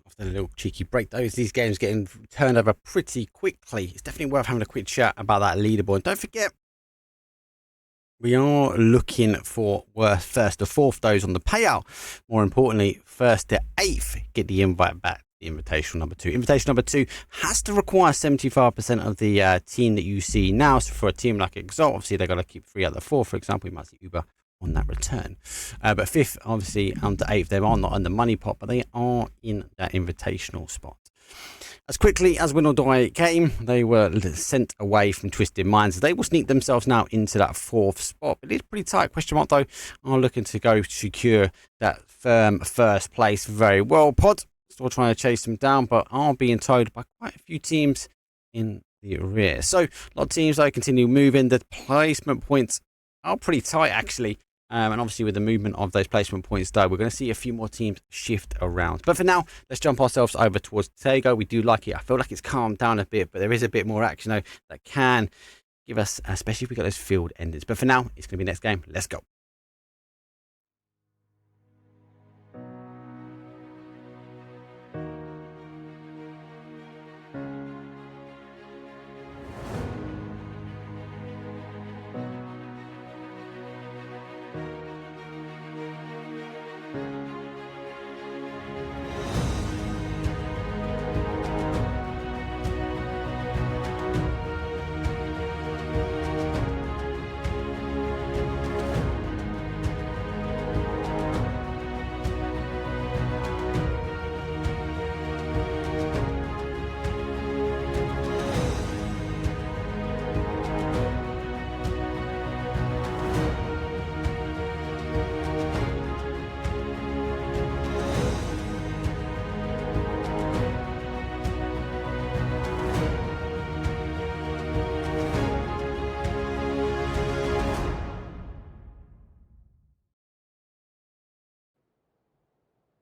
after a little cheeky break, though, these games getting turned over pretty quickly. It's definitely worth having a quick chat about that leaderboard. And don't forget, we are looking for first to fourth those on the payout. More importantly, first to eighth get the invite back. The invitational number 2. Invitation number 2 has to require 75% of the team that you see now. So for a team like Exalt, obviously they've got to keep 3 out of the 4. For example, you might see Uber on that return. But 5th, obviously, under 8th, they are not on the money pot, but they are in that invitational spot. As quickly as Win or Die came, they were sent away from Twisted Minds. They will sneak themselves now into that 4th spot. It is pretty tight. Question mark, though, are looking to go secure that firm first place very well. Pod still trying to chase them down, but are being towed by quite a few teams in the rear. So, a lot of teams, though, continue moving. The placement points are pretty tight, actually. And obviously with the movement of those placement points, though, we're going to see a few more teams shift around. But for now, let's jump ourselves over towards Tego. We do like it. I feel like it's calmed down a bit, but there is a bit more action, though, that can give us, especially if we got those field endings. But for now, it's going to be next game. Let's go.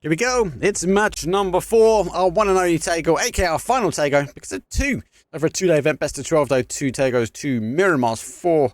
Here we go. It's match number 4. Our one and only Tago, aka our final Tago, because of 2. Over a 2-day event, best of 12 though. 2 Tagos, 2 Miramars, 4.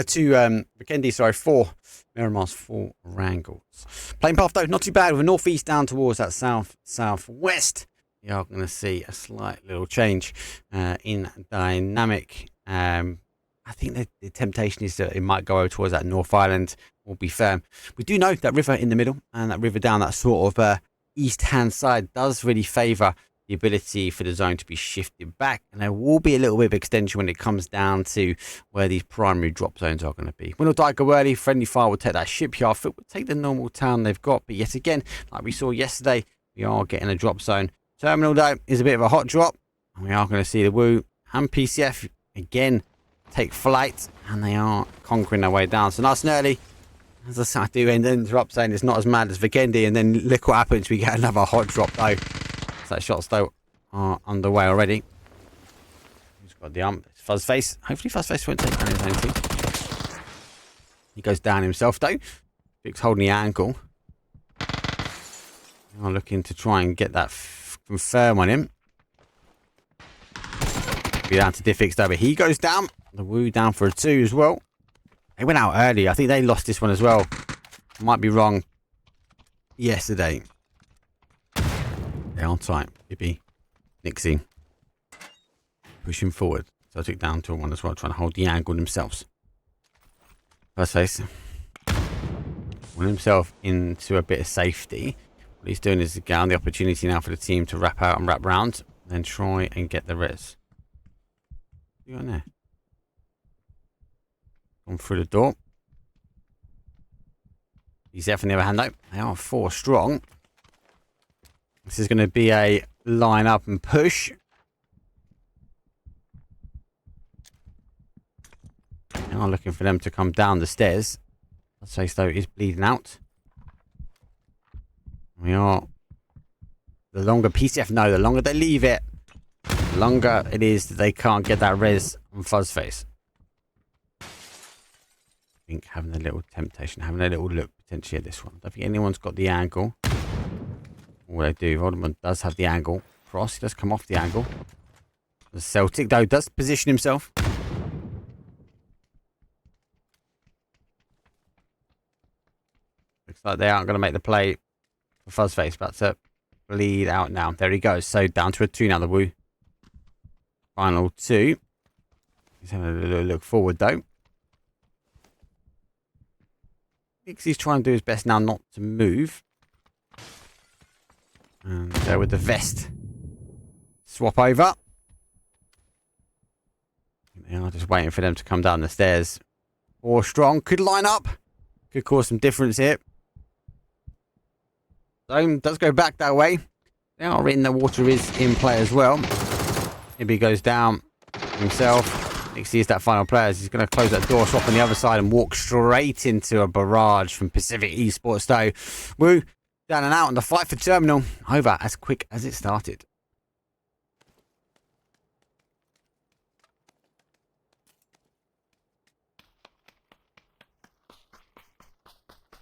2 Vikendi, sorry, 4 Miramars, 4 Wrangles. Playing path though, not too bad with a northeast down towards that southwest. You are going to see a slight little change in dynamic. I think the temptation is that it might go over towards that North Island or be firm. We do know that river in the middle and that river down that sort of east-hand side does really favour the ability for the zone to be shifted back. And there will be a little bit of extension when it comes down to where these primary drop zones are going to be. When die go early, friendly fire will take that shipyard. Foot will take the normal town they've got. But yet again, like we saw yesterday, we are getting a drop zone. Terminal, though, is a bit of a hot drop. And we are going to see the Woo and PCF again take flight. And they are conquering their way down. So nice and early. As I said, I do interrupt saying it's not as mad as Vikendi. And then look what happens. We get another hot drop, though. So that shots, though, are underway already. He's got the It's Fuzzface. Hopefully Fuzzface won't take down his own team. He goes down himself, though. Vic's holding the ankle. I'm looking to try and get that confirm on him. Be down to Diffix, though, but he goes down. The Woo down for a 2 as well. They went out early. I think they lost this one as well. Might be wrong. Yesterday. They are tight. Ibby, Nixie. Pushing forward. So I took down to 1 as well, trying to hold the angle themselves. First face. Won himself into a bit of safety. What he's doing is getting the opportunity now for the team to wrap out and wrap round. Then try and get the res. What you got in there? Gone through the door. He's there on the other hand though. They are 4 strong. This is going to be a line up and push. They are looking for them to come down the stairs. I'd say though is bleeding out. We are. The longer PCF know, the longer they leave it, the longer it is that they can't get that res on Fuzzface. I think having a little temptation, having a little look potentially at this one. I don't think anyone's got the angle. What they do, Voldemort does have the angle. Cross, he does come off the angle. The Celtic, though, does position himself. Looks like they aren't going to make the play for Fuzzface, about to bleed out now. There he goes. So down to a 2 now, the Woo. Final 2. He's having a little look forward, though. He's trying to do his best now not to move. And there with the vest. Swap over. They are just waiting for them to come down the stairs. 4 strong. Could line up. Could cause some difference here. Zone does go back that way. They are in. The water is in play as well. Ibby goes down himself. Nixie is that final player. He's going to close that door, swap on the other side and walk straight into a barrage from Pacific Esports though. Woo down and out, and the fight for Terminal over as quick as it started.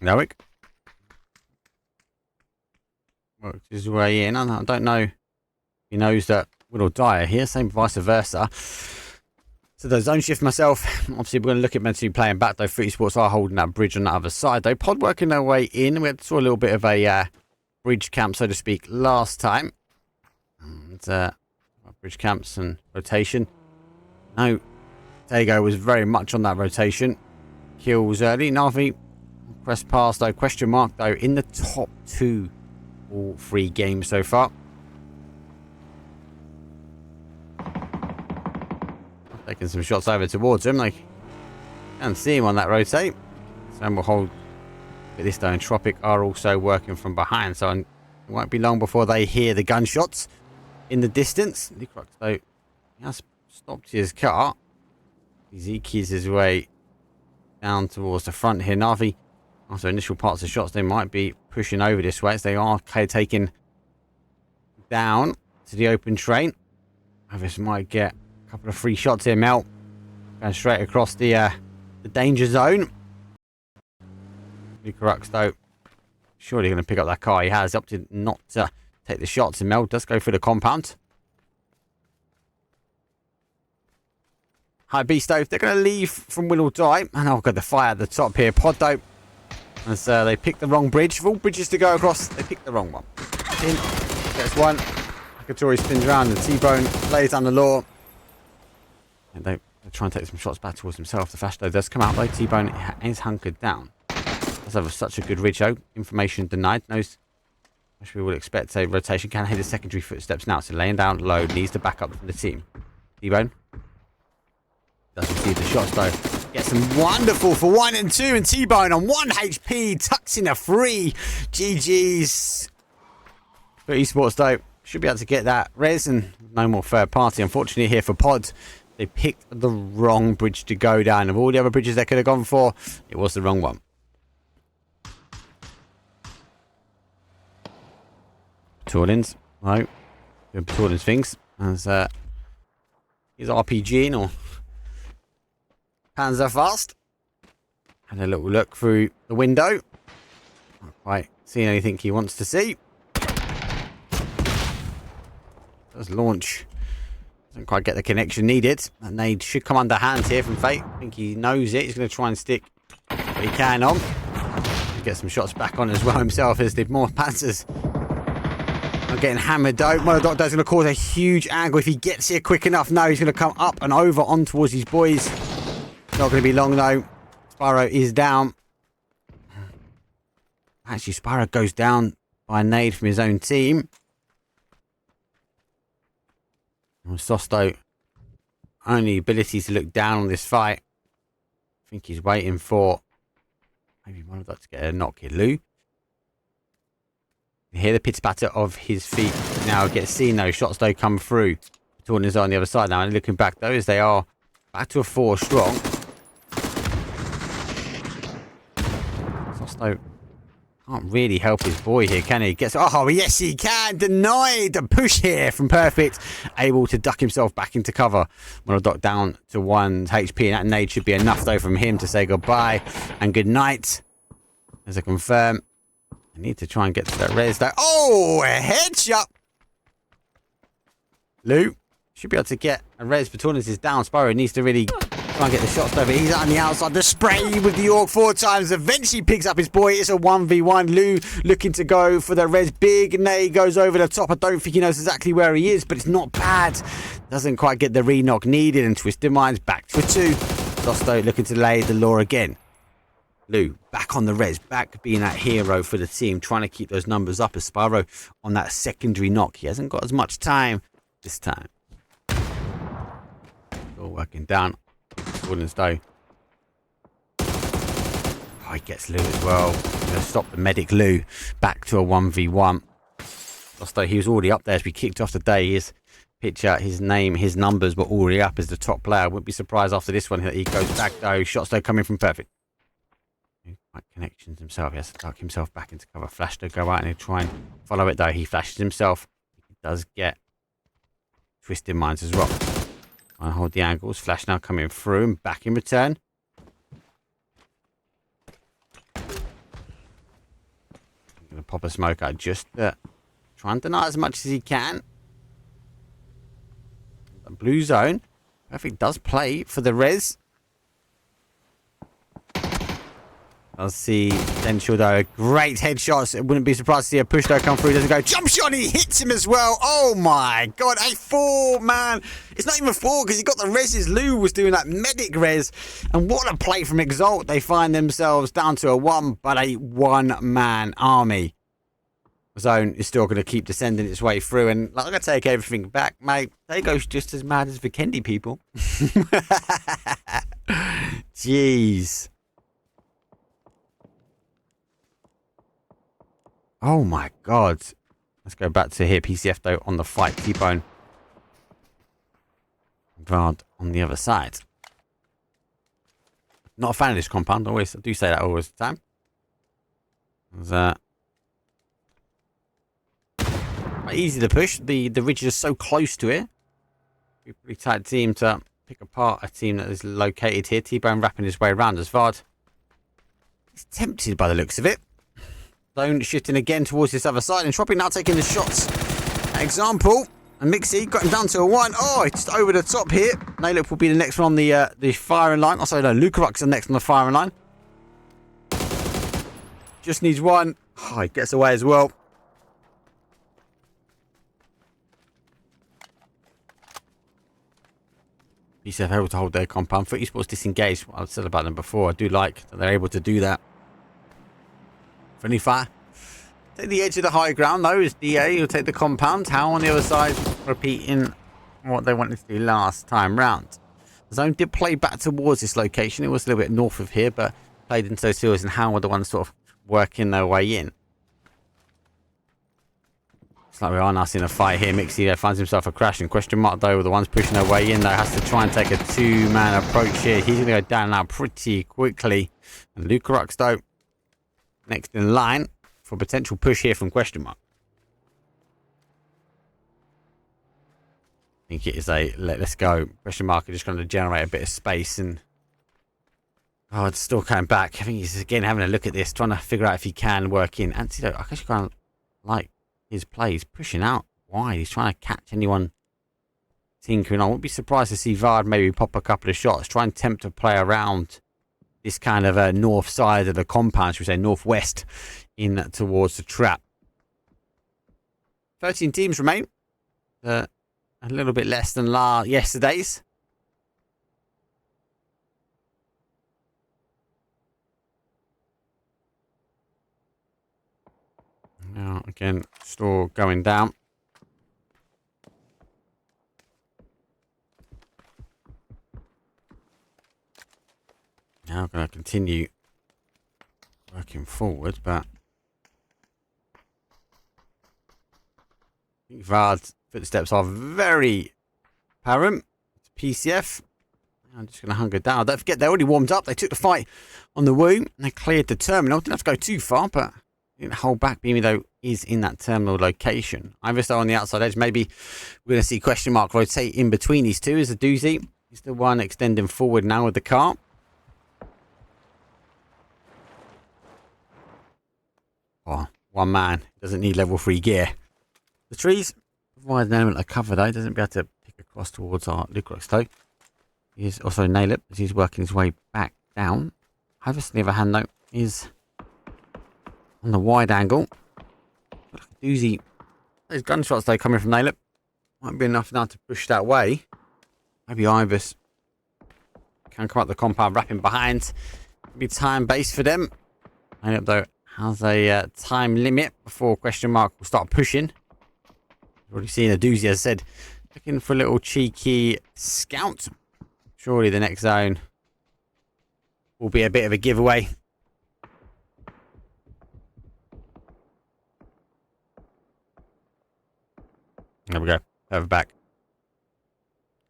Nowick works his way in. I don't know. He knows that Will die here. Same vice versa. So the zone shift myself. Obviously, we're going to look at Mentu playing back though. Fruity Sports are holding that bridge on the other side though. Pod working their way in. We saw a little bit of a bridge camp, so to speak, last time. And bridge camps and rotation. No, Tago was very much on that rotation. Kills early. Navi press pass though. Question mark though in the top 2 all 3 games so far. Taking some shots over towards him. Like, can't see him on that rotate. Sam will hold. But this though, and Tropic are also working from behind, so it won't be long before they hear the gunshots in the distance. Licrox though, he has stopped his car. He keys his way down towards the front here. Navi, after initial parts of shots, they might be pushing over this way as they are taking down to the open train. This might get a couple of free shots here. Mel going straight across the danger zone. Licrox though surely going to pick up that car. He has opted not to take the shots, and Mel does go through the compound. High B stove. They're going to leave from Will or Die. And I've got the fire at the top here. Pod though, as they picked the wrong bridge. Of all bridges to go across, they picked the wrong one. In, gets one. Akatori spins around and T-Bone lays down the law. And they try and take some shots back towards himself. The flash though does come out though. T-Bone is hunkered down. Does have such a good ridge though. Information denied. Knows, which we would expect a rotation. Can hit the secondary footsteps now. So laying down low. Needs to back up from the team. T-Bone does receive the shots though. Gets them wonderful for 1 and 2. And T-Bone on 1 HP. Tucks in a 3. GG's. But esports though should be able to get that res and no more third party. Unfortunately here for Pod, they picked the wrong bridge to go down. Of all the other bridges they could have gone for, it was the wrong one. Torlins, no, doing Torlins things as he's RPGing or Panzer fast. Had a little look through the window. Not quite seeing anything he wants to see. Does launch. Doesn't quite get the connection needed. And they should come under hands here from Fate. I think he knows it. He's going to try and stick what he can on. Get some shots back on as well himself as did more Panzers. Not getting hammered though. Monodocto's going to cause a huge angle if he gets here quick enough. No, he's going to come up and over on towards his boys. Not going to be long though. Spyro is down. Actually, Spyro goes down by a nade from his own team. Sosto, only ability to look down on this fight. I think he's waiting for maybe one of that to get a knock here. Lou. You hear the pitter patter of his feet now. Get seen though. Shots though come through. Torn on the other side now. And looking back though, as they are back to a 4 strong. Sosto can't really help his boy here, can he? Gets, oh, yes, he can. Denied. A push here from Perfect. Able to duck himself back into cover. Monodoc down to 1 HP. And that nade should be enough, though, from him to say goodbye and good night. As I confirm, I need to try and get to that res, though. Oh, a headshot. Lou should be able to get a res. Batornis is down. Spyro needs to really try and get the shots over. He's on the outside. The spray with the Orc 4 times. Eventually picks up his boy. It's a 1v1. Lou looking to go for the res. Big Nay goes over the top. I don't think he knows exactly where he is, but it's not bad. Doesn't quite get the re-knock needed. And Twisted Minds back to a 2. Dosto looking to lay the law again. Lou back on the res. Back being that hero for the team. Trying to keep those numbers up as Spyro on that secondary knock. He hasn't got as much time this time. All working down. Woodlands though. Oh, he gets Lou as well. Going to stop the medic Lou. Back to a 1v1. Although he was already up there as we kicked off the day. His picture, his name, his numbers were already up as the top player. Wouldn't be surprised after this one that he goes back though. Shots though coming from Perfect. Right, connections himself. He has to duck himself back into cover. Flash to go out and he'll try and follow it though. He flashes himself. He does get Twisted Minds as well. I hold the angles. Flash now coming through and back in return. I'm going to pop a smoke out just to try and deny as much as he can. The blue zone. Perfect does play for the res. I'll see potential though. Great headshots. It wouldn't be surprised to see a push though come through. Doesn't go. Jump shot. He hits him as well. Oh my god. A 4, man. It's not even 4 because he got the reses. Lou was doing that medic res. And what a play from Exalt. They find themselves down to a 1, but a 1-man army. Zone is still going to keep descending its way through. And like, I'm going to take everything back, mate. They go's just as mad as Vikendi people. Jeez. Oh my god. Let's go back to here. PCF though on the fight. T-Bone. Vard on the other side. Not a fan of this compound. I do say that always the time. Easy to push. The ridge is so close to it. Be a pretty tight team to pick apart a team that is located here. T-Bone wrapping his way around as Vard. He's tempted by the looks of it. Zone shifting again towards this other side. And Tropic now taking the shots. Example. And Mixie got him down to a 1. Oh, it's over the top here. Nailip will be the next one on the firing line. Also, no, Lukaruk's the next on the firing line. Just needs 1. Oh, he gets away as well. PCF able to hold their compound. For esports disengaged. I've said about them before. I do like that they're able to do that. Friendly fire. Take the edge of the high ground though is DA. You'll take the compound. How on the other side, repeating what they wanted to do last time round. The zone did play back towards this location. It was a little bit north of here, but played into those fields, and How were the ones sort of working their way in. It's like we are now seeing a fight here. Mixie there finds himself a crash, and question mark though, the ones pushing their way in though has to try and take a 2-man approach here. He's going to go down now pretty quickly. And Lukarux though, next in line for a potential push here from question mark. I think it is a let's go. Question mark are just going to generate a bit of space, and oh, it's still coming back. I think he's again having a look at this, trying to figure out if he can work in. Antidote, I actually kind of like his play. He's pushing out wide. He's trying to catch anyone tinkering. I wouldn't be surprised to see Vard maybe pop a couple of shots, try and tempt to play around this kind of north side of the compound, should we say northwest, in towards the trap. 13 teams remain. A little bit less than yesterday's. Now again, store going down. Now I'm going to continue working forward, but I think Vard's footsteps are very apparent. It's PCF. I'm just going to hunger down. Don't forget, they already warmed up. They took the fight on the woo. They cleared the terminal. Didn't have to go too far, but didn't hold back. Beamy, though, is in that terminal location. Iverstow on the outside edge. Maybe we're going to see question mark rotate in between these two. Is a doozy. He's the one extending forward now with the car. Oh, one man. Doesn't need level 3 gear. The trees provide an element of cover, though. Doesn't be able to pick across towards our Lukrux, though. He is also nail it as he's working his way back down. Iverstow, on the other hand, though, is on the wide angle. Like a doozy. Those gunshots, though, coming from Nailip might be enough now to push that way. Maybe Ivers can come up the compound, wrapping behind. Maybe time base for them. Nailip, though, has a time limit before question mark will start pushing. Already seen a doozy, as I said. Looking for a little cheeky scout. Surely the next zone will be a bit of a giveaway. There we go. Over back.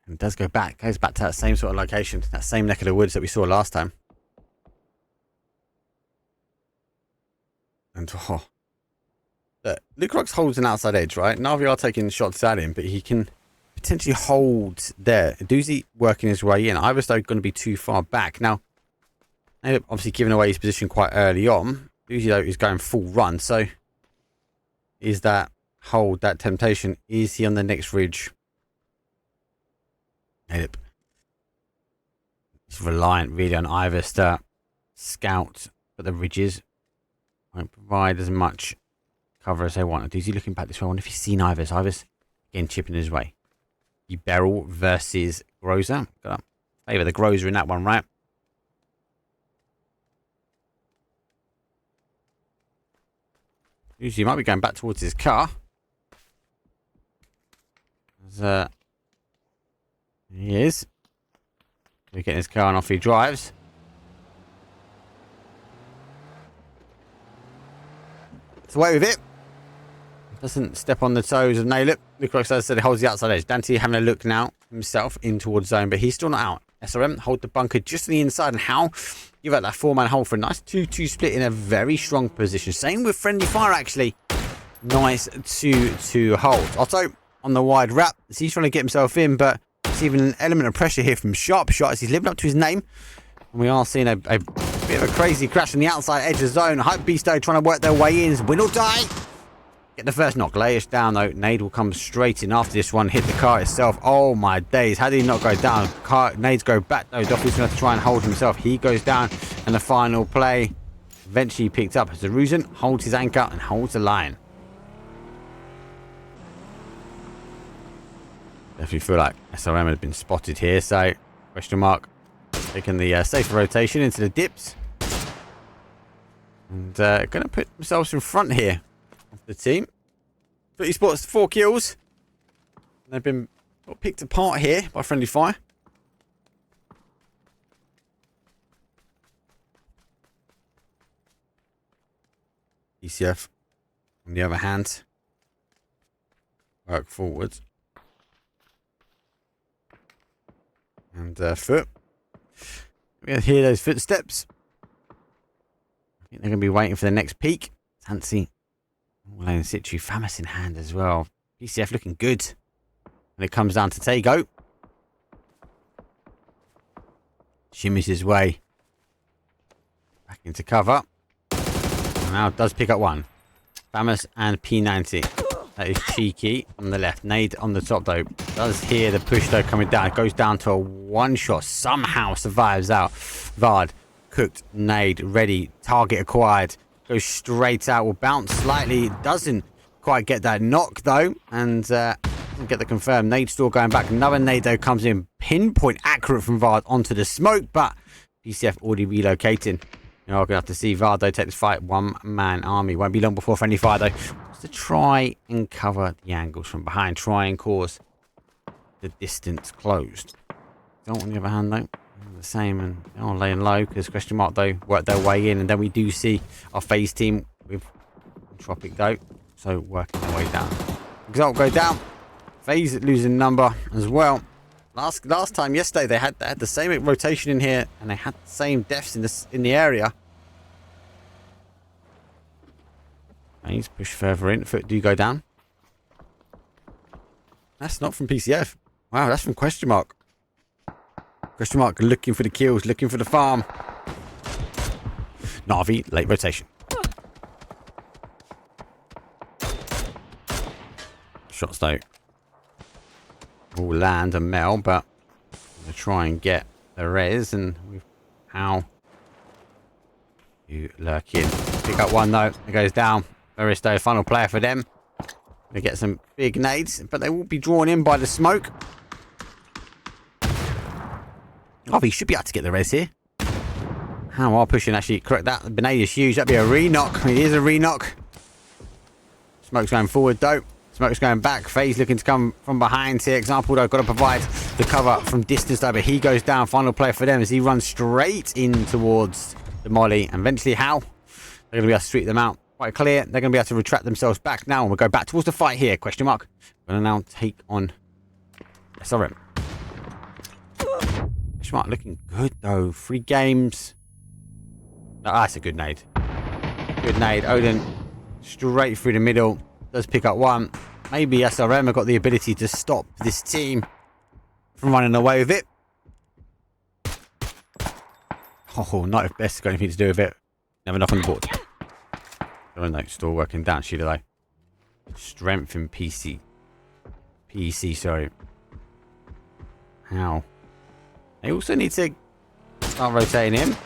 And it does go back. Goes back to that same sort of location. That same neck of the woods that we saw last time. And oh. Lukrux holds an outside edge, right? Navi are taking shots at him, but he can potentially hold there. Doozy working his way in. Iverstow going to be too far back. Now, obviously giving away his position quite early on. Doozy, though, is going full run. So, is that hold, that temptation? Is he on the next ridge? Nope. He's reliant really on Ivers to scout, but the ridges won't provide as much cover as they want. Doozy looking back this way. I wonder if he's seen Ivers. Ivers again chipping his way. The Beryl versus Groza. Got to favour the Groza in that one, right? Doozy might be going back towards his car. He is. He's getting his car and off he drives. It's away with it. Doesn't step on the toes of Nailip. Lukrux, as I said, holds the outside edge. Dante having a look now himself in towards zone, but he's still not out. SRM hold the bunker just on the inside, and How give out that 4-man hold for a nice 2-2 split in a very strong position. Same with friendly fire, actually. Nice 2-2 hold. Otto on the wide wrap. He's trying to get himself in, but it's even an element of pressure here from Sharp Shot as he's living up to his name. And we are seeing a Bit of a crazy crash on the outside edge of the zone. Hype Beast though trying to work their way in. Win or die. Get the first knock. Layers down though. Nade will come straight in after this one. Hit the car itself. Oh my days. How did he not go down? Nades go back though. Doffy's going to have to try and hold himself. He goes down. And the final play eventually picked up as Zeruzen holds his anchor and holds the line. Definitely feel like SRM had been spotted here. So, question mark. Taking the safer rotation into the dips. And going to put themselves in front here. The team. Footy Sports 4 kills. They've been picked apart here by friendly fire. ECF, on the other hand, work forward. And Foot. We hear those footsteps. I think they're going to be waiting for the next peak. Fancy. All in situ, Famas in hand as well. PCF looking good. When it comes down to Tego. Shimmies his way back into cover. And now does pick up one. Famas and P90. That is cheeky on the left. Nade on the top though. Does hear the push though coming down. It goes down to a one shot. Somehow survives out. Vard. Cooked. Nade. Ready. Target acquired. Goes straight out, will bounce slightly, doesn't quite get that knock though, and doesn't get the confirmed. Nade still going back, another nade though comes in, pinpoint accurate from Vard onto the smoke, but PCF already relocating. You're going to have to see Vard though take this fight, one-man army. Won't be long before friendly fire though. Wants to try and cover the angles from behind, try and cause the distance closed. Don't on the other hand though. The same, and they're all laying low because question mark though work their way in, and then we do see our phase team with Tropic though, so working their way down. Exalt go down, phase losing number as well. Last time yesterday they had the same rotation in here, and they had the same deaths in the area. And he's pushed further in. Foot do go down. That's not from PCF. Wow, that's from question mark. Question mark looking for the kills, looking for the farm. Na'Vi, late rotation. Shots though all land and Mel, but I'm going to try and get the res, and how you lurk in. Pick up one though, it goes down. Aristo, final player for them. They get some big nades, but they will be drawn in by the smoke. Oh, he should be able to get the res here. How are pushing actually correct that? The grenade is huge. That'd be a re-knock. It is a re-knock. Smoke's going forward though. Smoke's going back. FaZe looking to come from behind here. Example though, got to provide the cover from distance though, but he goes down. Final play for them as he runs straight in towards the molly. And eventually how? They're going to be able to streak them out. Quite clear. They're going to be able to retract themselves back now. And we'll go back towards the fight here. Question mark. Going to now take on SRM. Smart looking good though. 3 games. Oh, that's a good nade. Good nade. Odin straight through the middle. Does pick up one. Maybe SRM have got the ability to stop this team from running away with it. Oh, not if Best got anything to do with it. Never enough on the board. Oh no, still working down. Shooter though. Strength in PC. Sorry. How? They also need to start rotating him.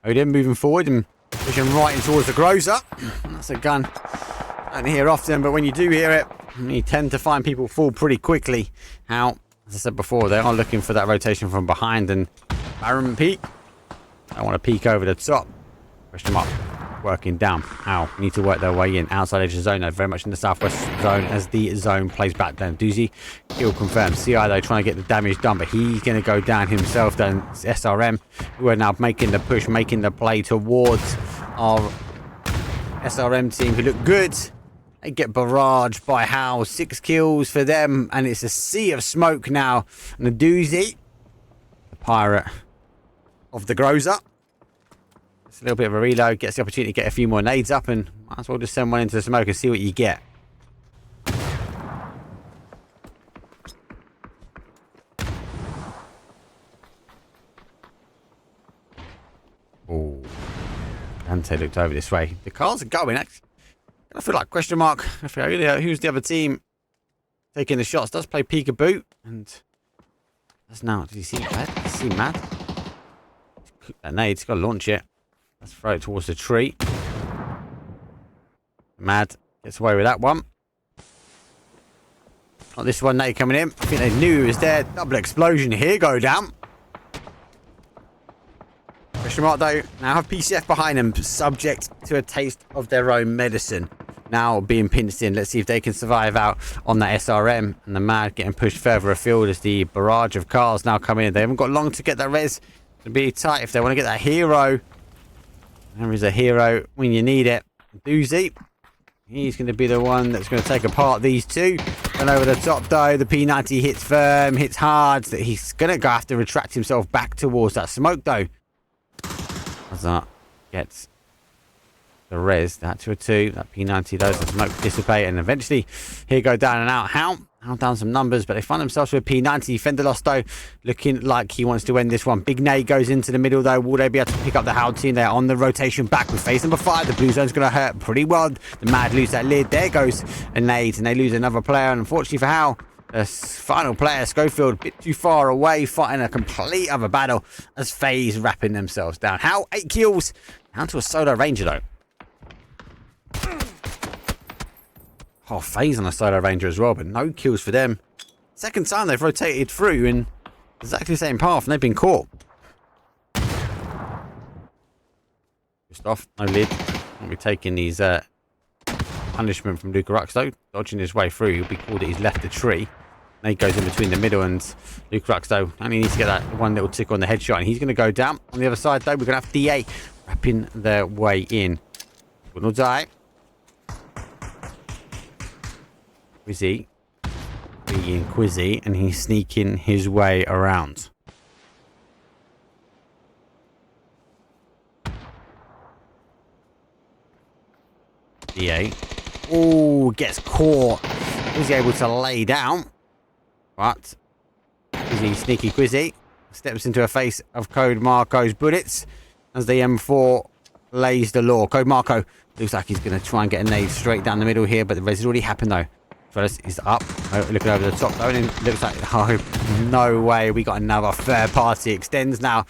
Odin moving forward and pushing right in towards the Groza. That's a gun I don't hear often, but when you do hear it, you tend to find people fall pretty quickly. How, as I said before, they are looking for that rotation from behind, and Baron peek. I want to peek over the top. Question mark. Working down. How? Need to work their way in. Outside edge of the zone, though, very much in the southwest zone as the zone plays back down. Doozy, kill confirmed. CI, though, trying to get the damage done, but he's going to go down himself. Then SRM, who are now making the push, making the play towards our SRM team, who look good. They get barraged by How. 6 kills for them, and it's a sea of smoke now. And the Doozy, the pirate of the Groza. It's a little bit of a reload, gets the opportunity to get a few more nades up, and might as well just send one into the smoke and see what you get. Ante looked over this way. The cars are going. Actually, I feel like question mark. I feel who's the other team taking the shots? Does play peekaboo and that's now. Did you see Mad? Did you see Mad? Cook that nade. He's got to launch it. Let's throw it towards the tree. Mad gets away with that one. Not this one, nade coming in. I think they knew he was there. Double explosion here. Go down. Question mark though. Now have PCF behind them, subject to a taste of their own medicine. Now being pinched in. Let's see if they can survive out on that SRM. And the Mad getting pushed further afield as the barrage of cars now come in. They haven't got long to get that res. It'll be tight if they want to get that hero. There is a hero when you need it. Doozy. He's going to be the one that's going to take apart these two. And over the top though, the P90 hits firm, hits hard. He's going to have to retract himself back towards that smoke though. As that gets the res, that to a 2, that P90 does the smoke dissipate, and eventually here go down and out. How down some numbers, but they find themselves with a P90. Fenderlos though looking like he wants to end this one. Big nade goes into the middle though. Will they be able to pick up the Howl team? They're on the rotation back with phase number 5. The blue zone's going to hurt pretty well. The Mad lose that lid. There goes a nade, and they lose another player. And unfortunately for Howl, the final player, Schofield, a bit too far away, fighting a complete other battle as FaZe wrapping themselves down. Howl, 8 kills, down to a solo ranger though. Oh, FaZe on a solo ranger as well, but no kills for them. Second time they've rotated through in exactly the same path, and they've been caught. Just off, no lid. Won't be taking these punishment from Luca Rux though, dodging his way through. He'll be called that he's left the tree. Nade goes in between the middle, and Luca Rux though only needs to get that one little tick on the headshot, and he's going to go down. On the other side though, we're going to have DA wrapping their way in. Will die. Quizzy being Quizzy, and he's sneaking his way around. DA. Oh, gets caught. Is he able to lay down? But Quizzy, sneaky Quizzy, steps into a face of Code Marco's bullets as the M4 lays the law. Code Marco looks like he's going to try and get a nade straight down the middle here, but the res has already happened though. Fellas is up, looking over the top though, and it looks like, oh, no way, we got another third party. Extends now,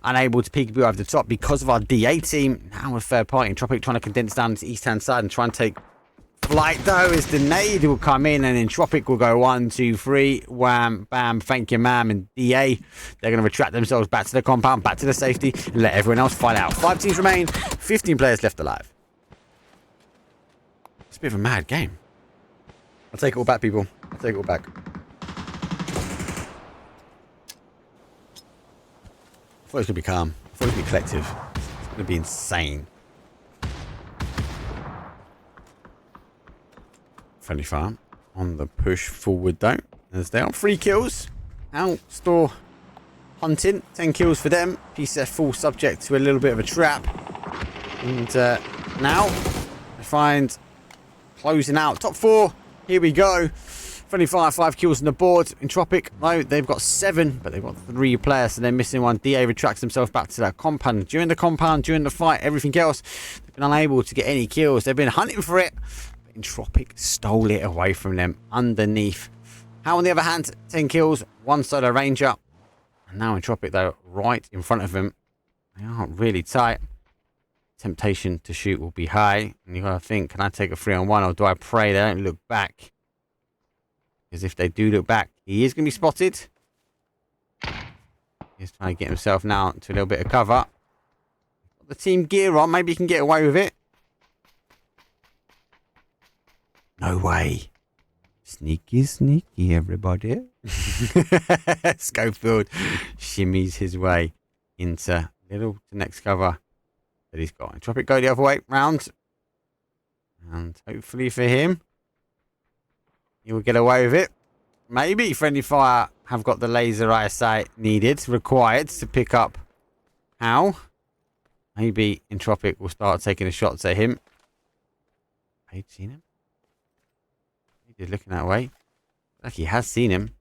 unable to peekaboo over the top because of our DA team. Now a third party, Entropic trying to condense down to the east hand side and try and take flight though, as the nade will come in, and Entropic will go 1, 2, 3, wham, bam, thank you ma'am, and DA, they're going to retract themselves back to the compound, back to the safety, and let everyone else fight out. 5 teams remain, 15 players left alive. It's a bit of a mad game. I'll take it all back, people. I'll take it all back. I thought it was going to be calm. I thought it was going to be collective. It's going to be insane. Friendly farm on the push forward though, as they are 3 kills. Out store hunting, 10 kills for them. PCF full subject to a little bit of a trap. And now I find closing out top 4. Here we go. Friendly fire, 5 kills on the board. Entropic, no, they've got 7, but they've got 3 players, so they're missing one. DA retracts himself back to that compound. During the compound, during the fight, everything else, they've been unable to get any kills. They've been hunting for it. But Entropic stole it away from them underneath. How on the other hand, 10 kills, 1 solo ranger. And now Entropic, though, right in front of them. They are really tight. Temptation to shoot will be high, and you gotta think, can I take a 3-on-1, or do I pray they don't look back? Because if they do look back, he is gonna be spotted. He's trying to get himself now to a little bit of cover. Got the team gear on, maybe he can get away with it. No way. Sneaky, sneaky, everybody. Schofield shimmies his way into little to next cover that he's got. Entropic go the other way round, and hopefully for him, he will get away with it. Maybe Friendly Fire have got the laser eyesight needed, required to pick up How. Maybe Entropic will start taking a shots at him. Have seen him? He's looking that way. Like he has seen him.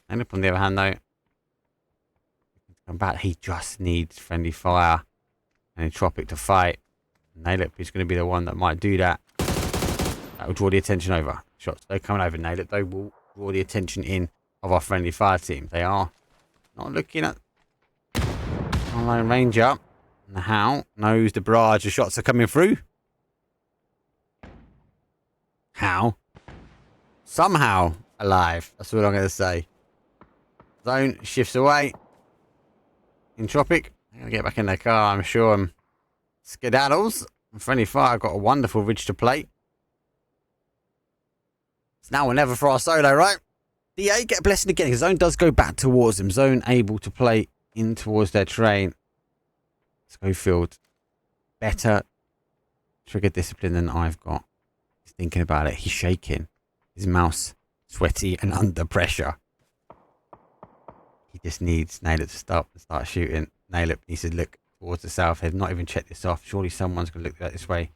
And up on the other hand though, come back. He just needs Friendly Fire and Entropic to fight. Nailip is going to be the one that might do that. That will draw the attention over. Shots, they're coming over. Nailip, they will draw the attention in of our friendly fire team. They are not looking at online ranger. And the How knows the barrage of shots are coming through. How? Somehow alive. That's what I'm going to say. Zone shifts away. Entropic. I'm going to get back in their car, I'm sure. Skedaddles. Friendly fire got a wonderful ridge to play. It's now or never for our solo, right? DA get a blessing again. Zone does go back towards them. Zone able to play in towards their train. Schofield. Better trigger discipline than I've got. He's thinking about it. He's shaking. His mouse sweaty and under pressure. He just needs Nailip to stop and start shooting. Nailip needs to look towards the south. They've not even checked this off. Surely someone's going to look this way.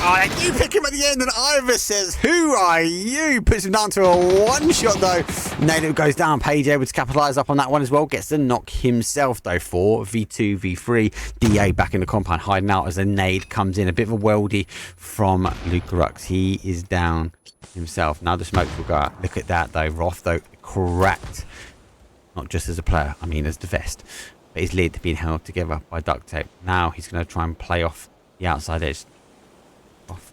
Oh, you pick him at the end, and Ivor says, "Who are you?" Puts him down to a one-shot, though. Nailip goes down. Page able to capitalise up on that one as well. Gets the knock himself, though, for V2, V3. DA back in the compound, hiding out as a nade comes in. A bit of a weldy from Lucarux. He is down himself. Now the smokes will go out. Look at that, though. Roth, though, cracked. Not just as a player, I mean as the vest. But his lid being held together by duct tape. Now he's going to try and play off the outside edge. Off.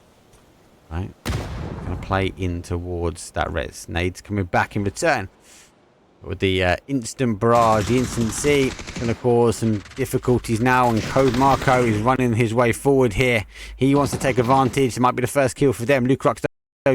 Right. Going to play in towards that res. Nade's coming back in return. But with the instant barrage, the instant C, going to cause some difficulties now. And Code Marco is running his way forward here. He wants to take advantage. It might be the first kill for them. Lucarux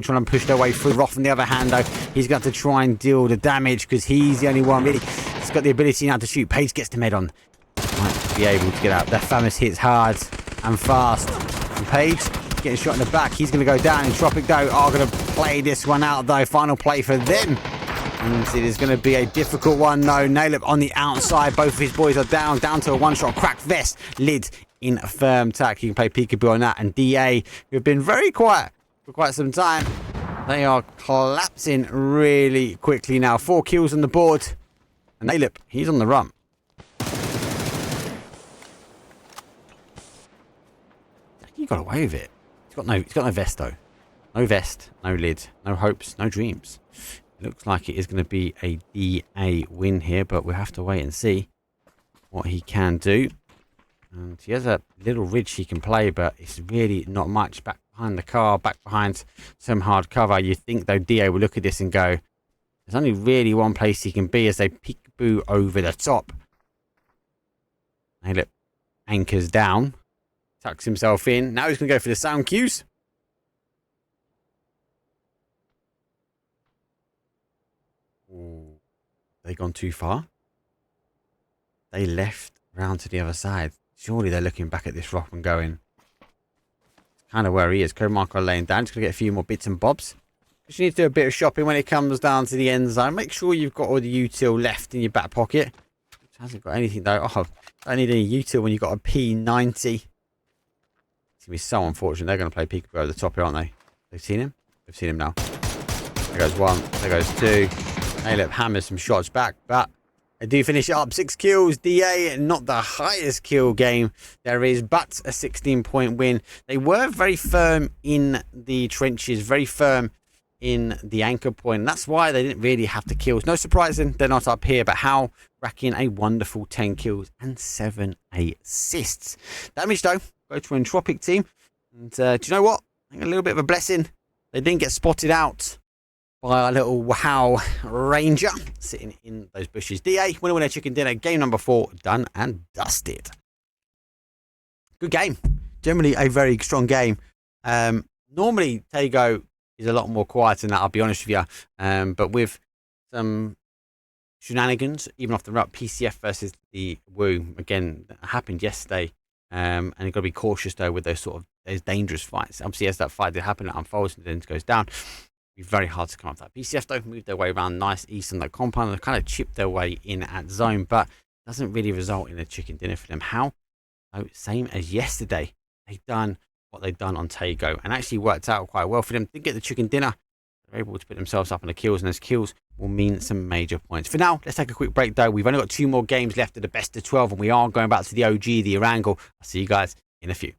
trying to push their way through. Roth on the other hand, though, he's got to try and deal the damage because he's the only one really. He's got the ability now to shoot. Page gets the med on. Might be able to get out. That Famous hits hard and fast. And Page getting shot in the back. He's going to go down. And Tropic, though, are going to play this one out, though. Final play for them. And it is going to be a difficult one, though. Nailip on the outside. Both of his boys are down to a one-shot. Cracked vest. Lid in a firm tack. He can play peekaboo on that. And DA, who have been very quiet for quite some time, they are collapsing really quickly now. 4 kills on the board. And Nailip, he's on the run. He got away with it. He's got no vest, though. No vest, no lid, no hopes, no dreams. It looks like it is going to be a DA win here, but we'll have to wait and see what he can do. And he has a little ridge he can play, but it's really not much. Back behind the car, back behind some hard cover. You think, though, DA will look at this and go, there's only really one place he can be as they peekaboo over the top. Nailip anchors down, tucks himself in. Now he's going to go for the sound cues. Ooh, they gone too far? They left round to the other side. Surely they're looking back at this rock and going, it's kind of where he is. Code Marco laying down. Just going to get a few more bits and bobs. Because you need to do a bit of shopping when it comes down to the end zone. Make sure you've got all the util left in your back pocket. Which hasn't got anything, though. Oh, don't need any util when you've got a P90. It's going to be so unfortunate. They're going to play peekaboo over the top here, aren't they? They've seen him? They've seen him now. There goes one. There goes two. Nailip hammers some shots back, but they do finish it up. 6 kills. DA, not the highest kill game there is, but a 16-point win. They were very firm in the trenches, very firm in the anchor point. And that's why they didn't really have the kills. No surprising they're not up here, but How racking a wonderful 10 kills and 7 assists. Damage, though, go to an Entropic team. And do you know what? I think a little bit of a blessing. They didn't get spotted out by our little Wow Ranger sitting in those bushes. DA, winner, chicken dinner. Game number 4, done and dusted. Good game. Generally a very strong game. Normally, Tego is a lot more quiet than that, I'll be honest with you. But with some shenanigans, even off the rut, PCF versus the Woo, again, that happened yesterday. And you've got to be cautious, though, with those dangerous fights. Obviously, as that fight did happen, it unfolds and then it goes down. Be very hard to come up that. PCF, though, moved their way around nice east on the compound and kind of chipped their way in at zone, but doesn't really result in a chicken dinner for them. How? Oh, same as yesterday. They've done what they've done on Tego and actually worked out quite well for them. Didn't get the chicken dinner. They're able to put themselves up on the kills, and those kills will mean some major points. For now, let's take a quick break, though. We've only got 2 more games left of the best of 12, and we are going back to the OG, the Erangel. I'll see you guys in a few.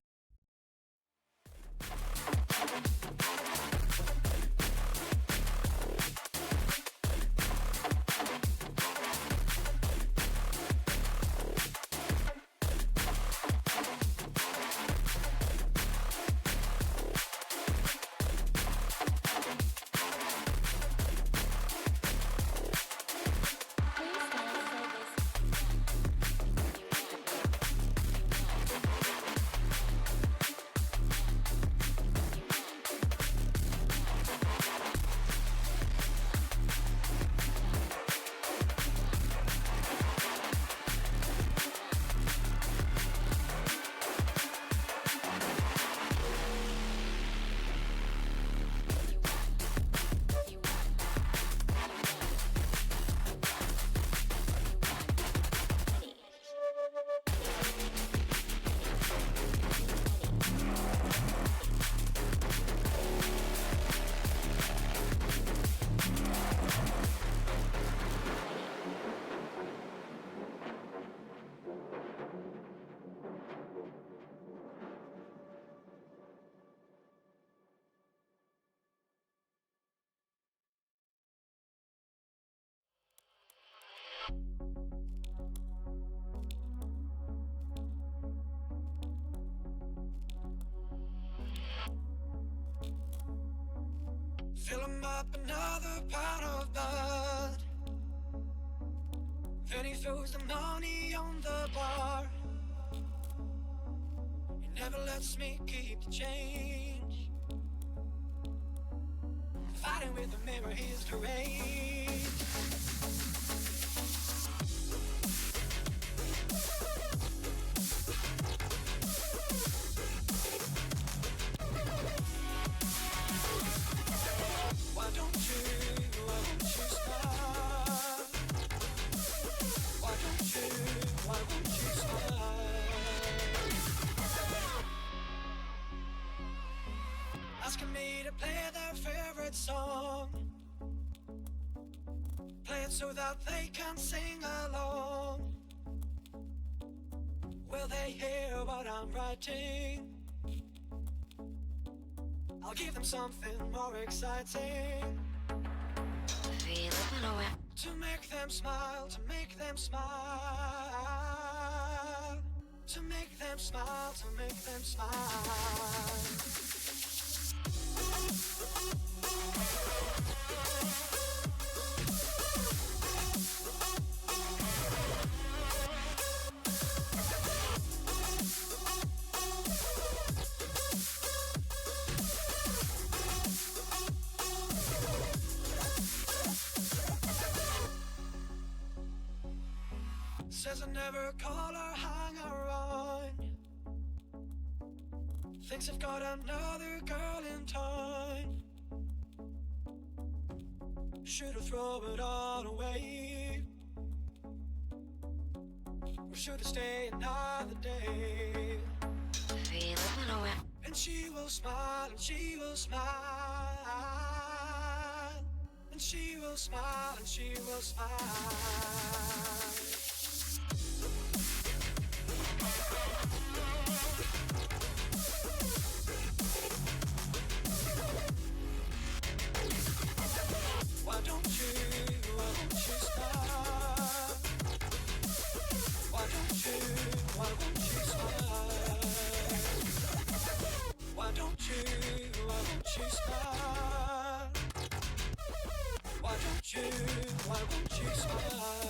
Fill 'em up another pound of blood. Then he throws the money on the bar. He never lets me keep the change. Fighting with the mirror, he's deranged. Why don't you smile? Why won't you smile? Asking me to play their favorite song. Play it so that they can sing along. Will they hear what I'm writing? I'll give them something more exciting. To make them smile, to make them smile. To make them smile, to make them smile. Says I never call or hang around. Thinks I've got another girl in town. Should I throw it all away? Or should I stay another day? And she will smile, and she will smile. And she will smile, and she will smile. Why don't you smile? Why won't you smile? Why don't you smile? Why won't you smile?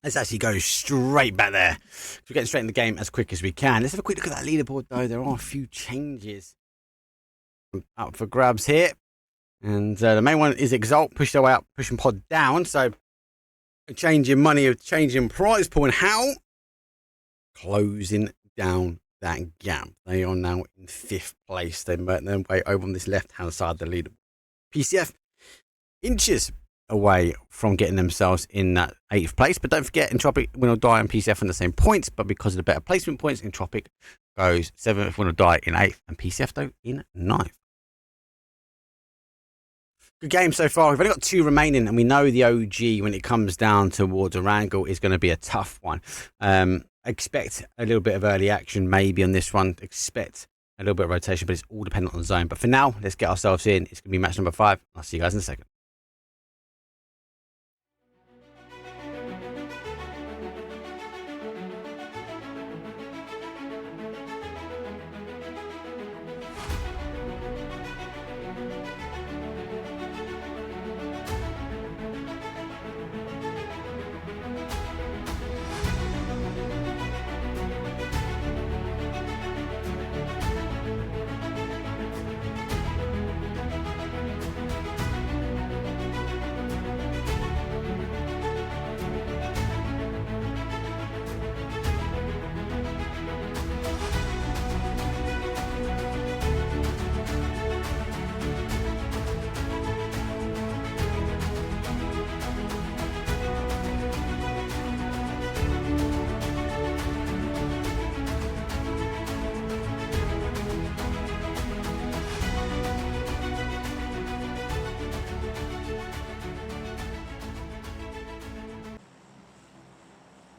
Let's actually go straight back there. We're getting straight in the game as quick as we can. Let's have a quick look at that leaderboard, though. There are a few changes up for grabs here. And the main one is Exalt, push their way up, pushing pod down. So a change in money, a change in prize pool. And how? Closing down that gap. They are now in 5th place. They make their way over on this left-hand side of the leaderboard. PCF inches away from getting themselves in that 8th place. But don't forget, Entropic, Win or Die, and PCF on the same points. But because of the better placement points, Entropic goes 7th, Win or Die in 8th, and PCF, though, in 9th. Good game so far. We've only got 2 remaining, and we know the OG, when it comes down towards a wrangle, is going to be a tough one. Expect a little bit of early action maybe on this one. Expect a little bit of rotation, but it's all dependent on the zone. But for now, let's get ourselves in. It's going to be match number 5. I'll see you guys in a second.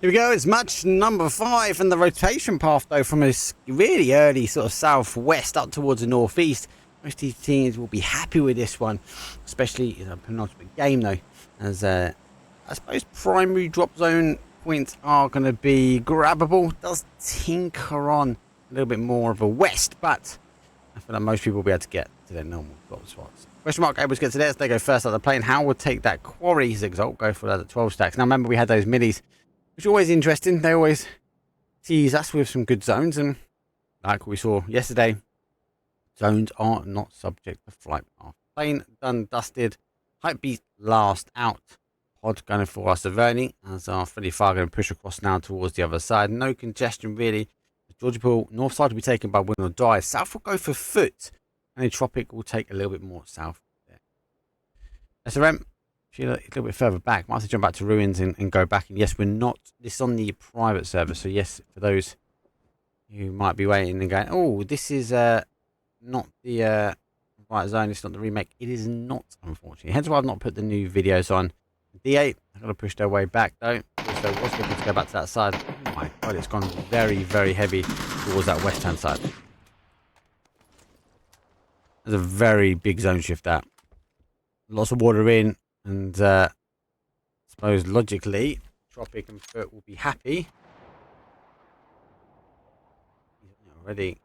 Here we go, it's match number 5, and the rotation path, though, from a really early sort of southwest up towards the northeast. Most of these teams will be happy with this one, especially in a penultimate game, though, as I suppose primary drop zone points are going to be grabbable. Does tinker on a little bit more of a west, but I feel like most people will be able to get to their normal drop spots. Question mark able to get to theirs. They go first out of the plane. How would take that quarry? His Exalt go for that at 12 stacks. Now remember, we had those middies, which is always interesting. They always tease us with some good zones, and like we saw yesterday, zones are not subject to flight path. Plane done, dusted. Hype beast last out. Pod going for our Saverni, as our Freddy Far going to push across now towards the other side. No congestion really. Georgia Pool, north side will be taken by Win or Die. South will go for foot, and Tropic will take a little bit more south there. SRM, a little bit further back. Might have to jump back to Ruins and go back. And yes, we're not. This is on the private server. So yes, for those who might be waiting and going, oh, this is not the right zone. It's not the remake. It is not, unfortunately. Hence why I've not put the new videos on. D8, I've got to push their way back though. Also, was looking to go back to that side. Oh my god, it's gone very, very heavy towards that west hand side. There's a very big zone shift out. Lots of water in, and I suppose logically, Tropic and Foot will be happy. Already.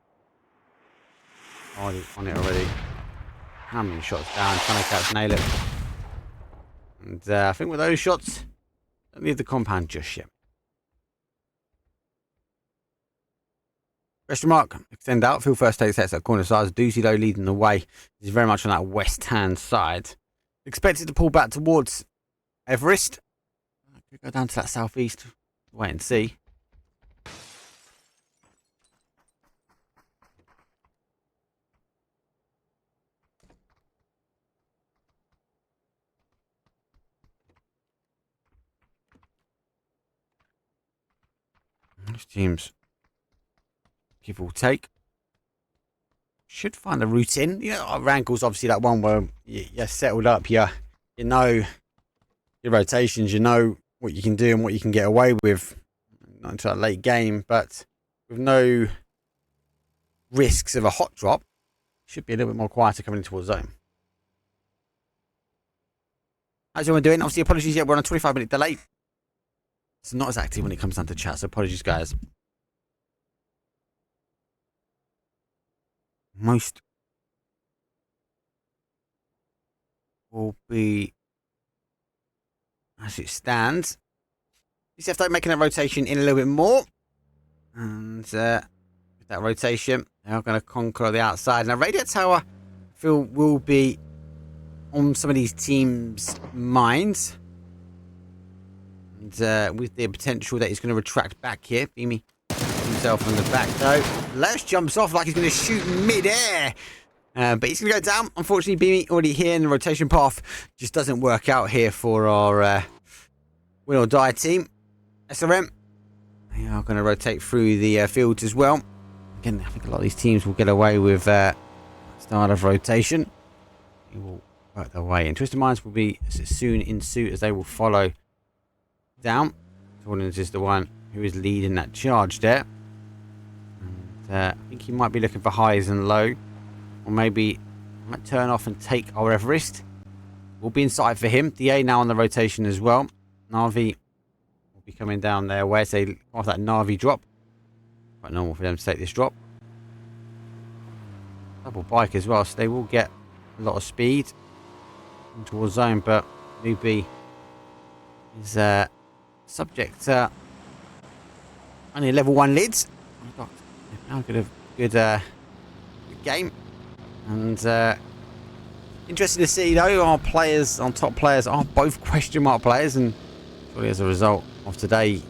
Already on it already. How many shots down? Trying to catch nail it. And I think with those shots, don't leave the compound just yet. Question mark. Extend out. Field first take sets at corner sides. Doozy though leading the way. This is very much on that west hand side. Expected to pull back towards Everest. Could go down to that southeast. Wait and see. Most teams give or take. Should find a route in. You know, Wrangle's obviously that one where you're settled up. You know your rotations. You know what you can do and what you can get away with. Not until that late game, but with no risks of a hot drop, should be a little bit more quieter coming into towards zone. How's everyone doing? Obviously, apologies. Yeah, we're on a 25-minute delay. It's not as active when it comes down to chat, so apologies, guys. Most will be, as it stands, Start making that rotation in a little bit more. And with that rotation, they're going to conquer the outside. Now, Radio Tower, I feel, will be on some of these teams' minds. And with the potential that he's going to retract back here. Beamy himself on the back, though. Les jumps off like he's going to shoot mid-air. But he's going to go down. Unfortunately, Beamy already here in the rotation path. Just doesn't work out here for our win or die team. SRM, they are going to rotate through the fields as well. Again, I think a lot of these teams will get away with start of rotation. They will work their way in. Twisted Minds will be soon in suit as they will follow down. Jordan's is the one who is leading that charge there. And, I think he might be looking for highs and low. Or maybe might turn off and take our Everest. Will be in sight for him. DA now on the rotation as well. Navi be coming down their way as they off that Navi drop. Quite normal for them to take this drop. Double bike as well, so they will get a lot of speed towards zone, but Newbie is subject to only level 1 lids. Now good game. And interesting to see though, our players, our top players are both question mark players, and surely as a result of today,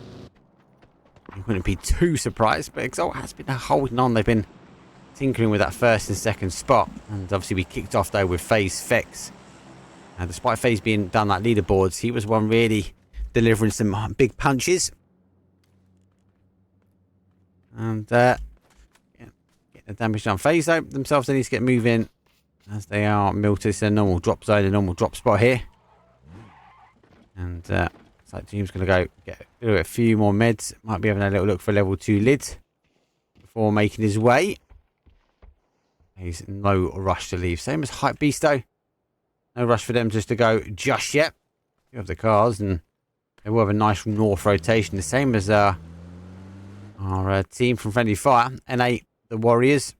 you wouldn't be too surprised. But Exalt has been holding on. They've been tinkering with that first and second spot. And obviously we kicked off though with FaZe Fex. And despite FaZe being down that leaderboards, he was one really delivering some big punches. And get the damage done. FaZe though themselves, they need to get moving as they are milled to a normal drop zone, a normal drop spot here. And it's like Team's going to go get a few more meds. Might be having a little look for level 2 lid before making his way. He's no rush to leave. Same as Hype Beast though. No rush for them just to go just yet. You have the cars and they will have a nice north rotation. The same as our team from Friendly Fire. NA, the Warriors.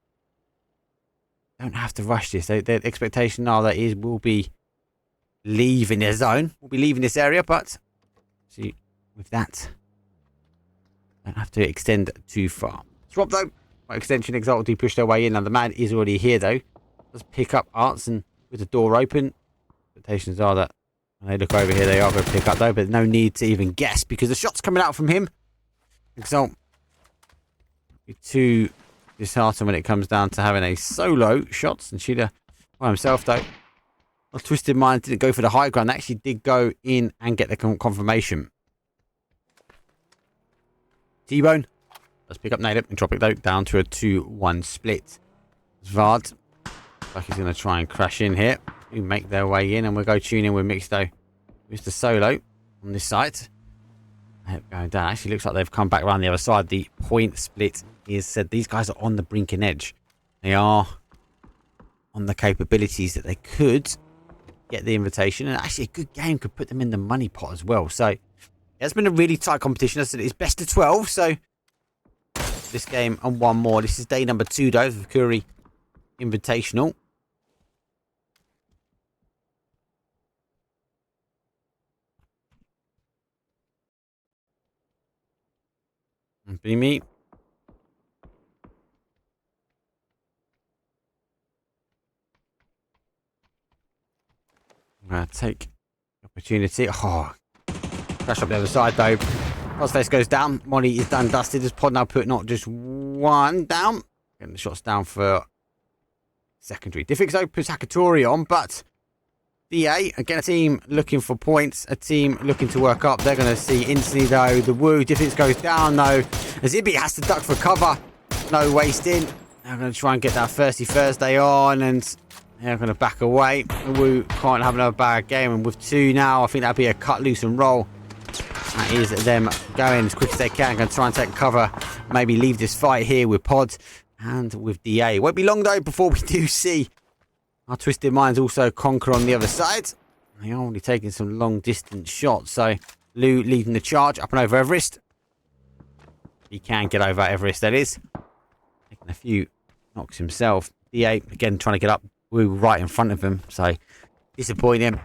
Don't have to rush this. The expectation now that is will be leaving their zone. We'll be leaving this area, but see with that, don't have to extend too far. Swap though. By extension, Exalt do push their way in. Now the man is already here though. Let's pick up Arts and with the door open. Expectations are that when they look over here, they are going to pick up though, but no need to even guess because the shot's coming out from him. Exalt be too disheartened when it comes down to having a solo shots, and Sheila by himself though. Well, Twisted Mind didn't go for the high ground. They actually did go in and get the confirmation. T-Bone. Let's pick up Nader and drop it though down to a 2-1 split. Zvard. Like he's going to try and crash in here. We make their way in and we'll go tune in with Mixto. Mr. Solo on this side. Going down. Actually looks like they've come back around the other side. The point split is said these guys are on the brink and edge. They are on the capabilities that they could get the invitation, and actually a good game could put them in the money pot as well. So it's been a really tight competition. I said it's best of 12, so this game and one more. This is day number 2 though, the VIKÜRVI Invitational. And be me. I'm going to take the opportunity. Oh, crash up the other side though. Crossface goes down. Molly is done dusted. As Pod now put not just one down. Getting the shots down for secondary. Diffix puts Hakatori on, but DA, again, a team looking for points. A team looking to work up. They're going to see instantly though. The Woo. Diffix goes down though. Azibi has to duck for cover. No wasting. They're going to try and get that Thirsty Thursday on, and they're going to back away. Woo can't have another bad game, and with 2 now, I think that'd be a cut loose and roll. That is them going as quick as they can. Going to try and take cover. Maybe leave this fight here with Pod and with DA. Won't be long though before we do see our Twisted Minds also conquer on the other side. They are only taking some long distance shots. So Lou leading the charge up and over Everest. He can get over Everest, that is. Taking a few knocks himself. DA again trying to get up. Woo right in front of him. So disappointing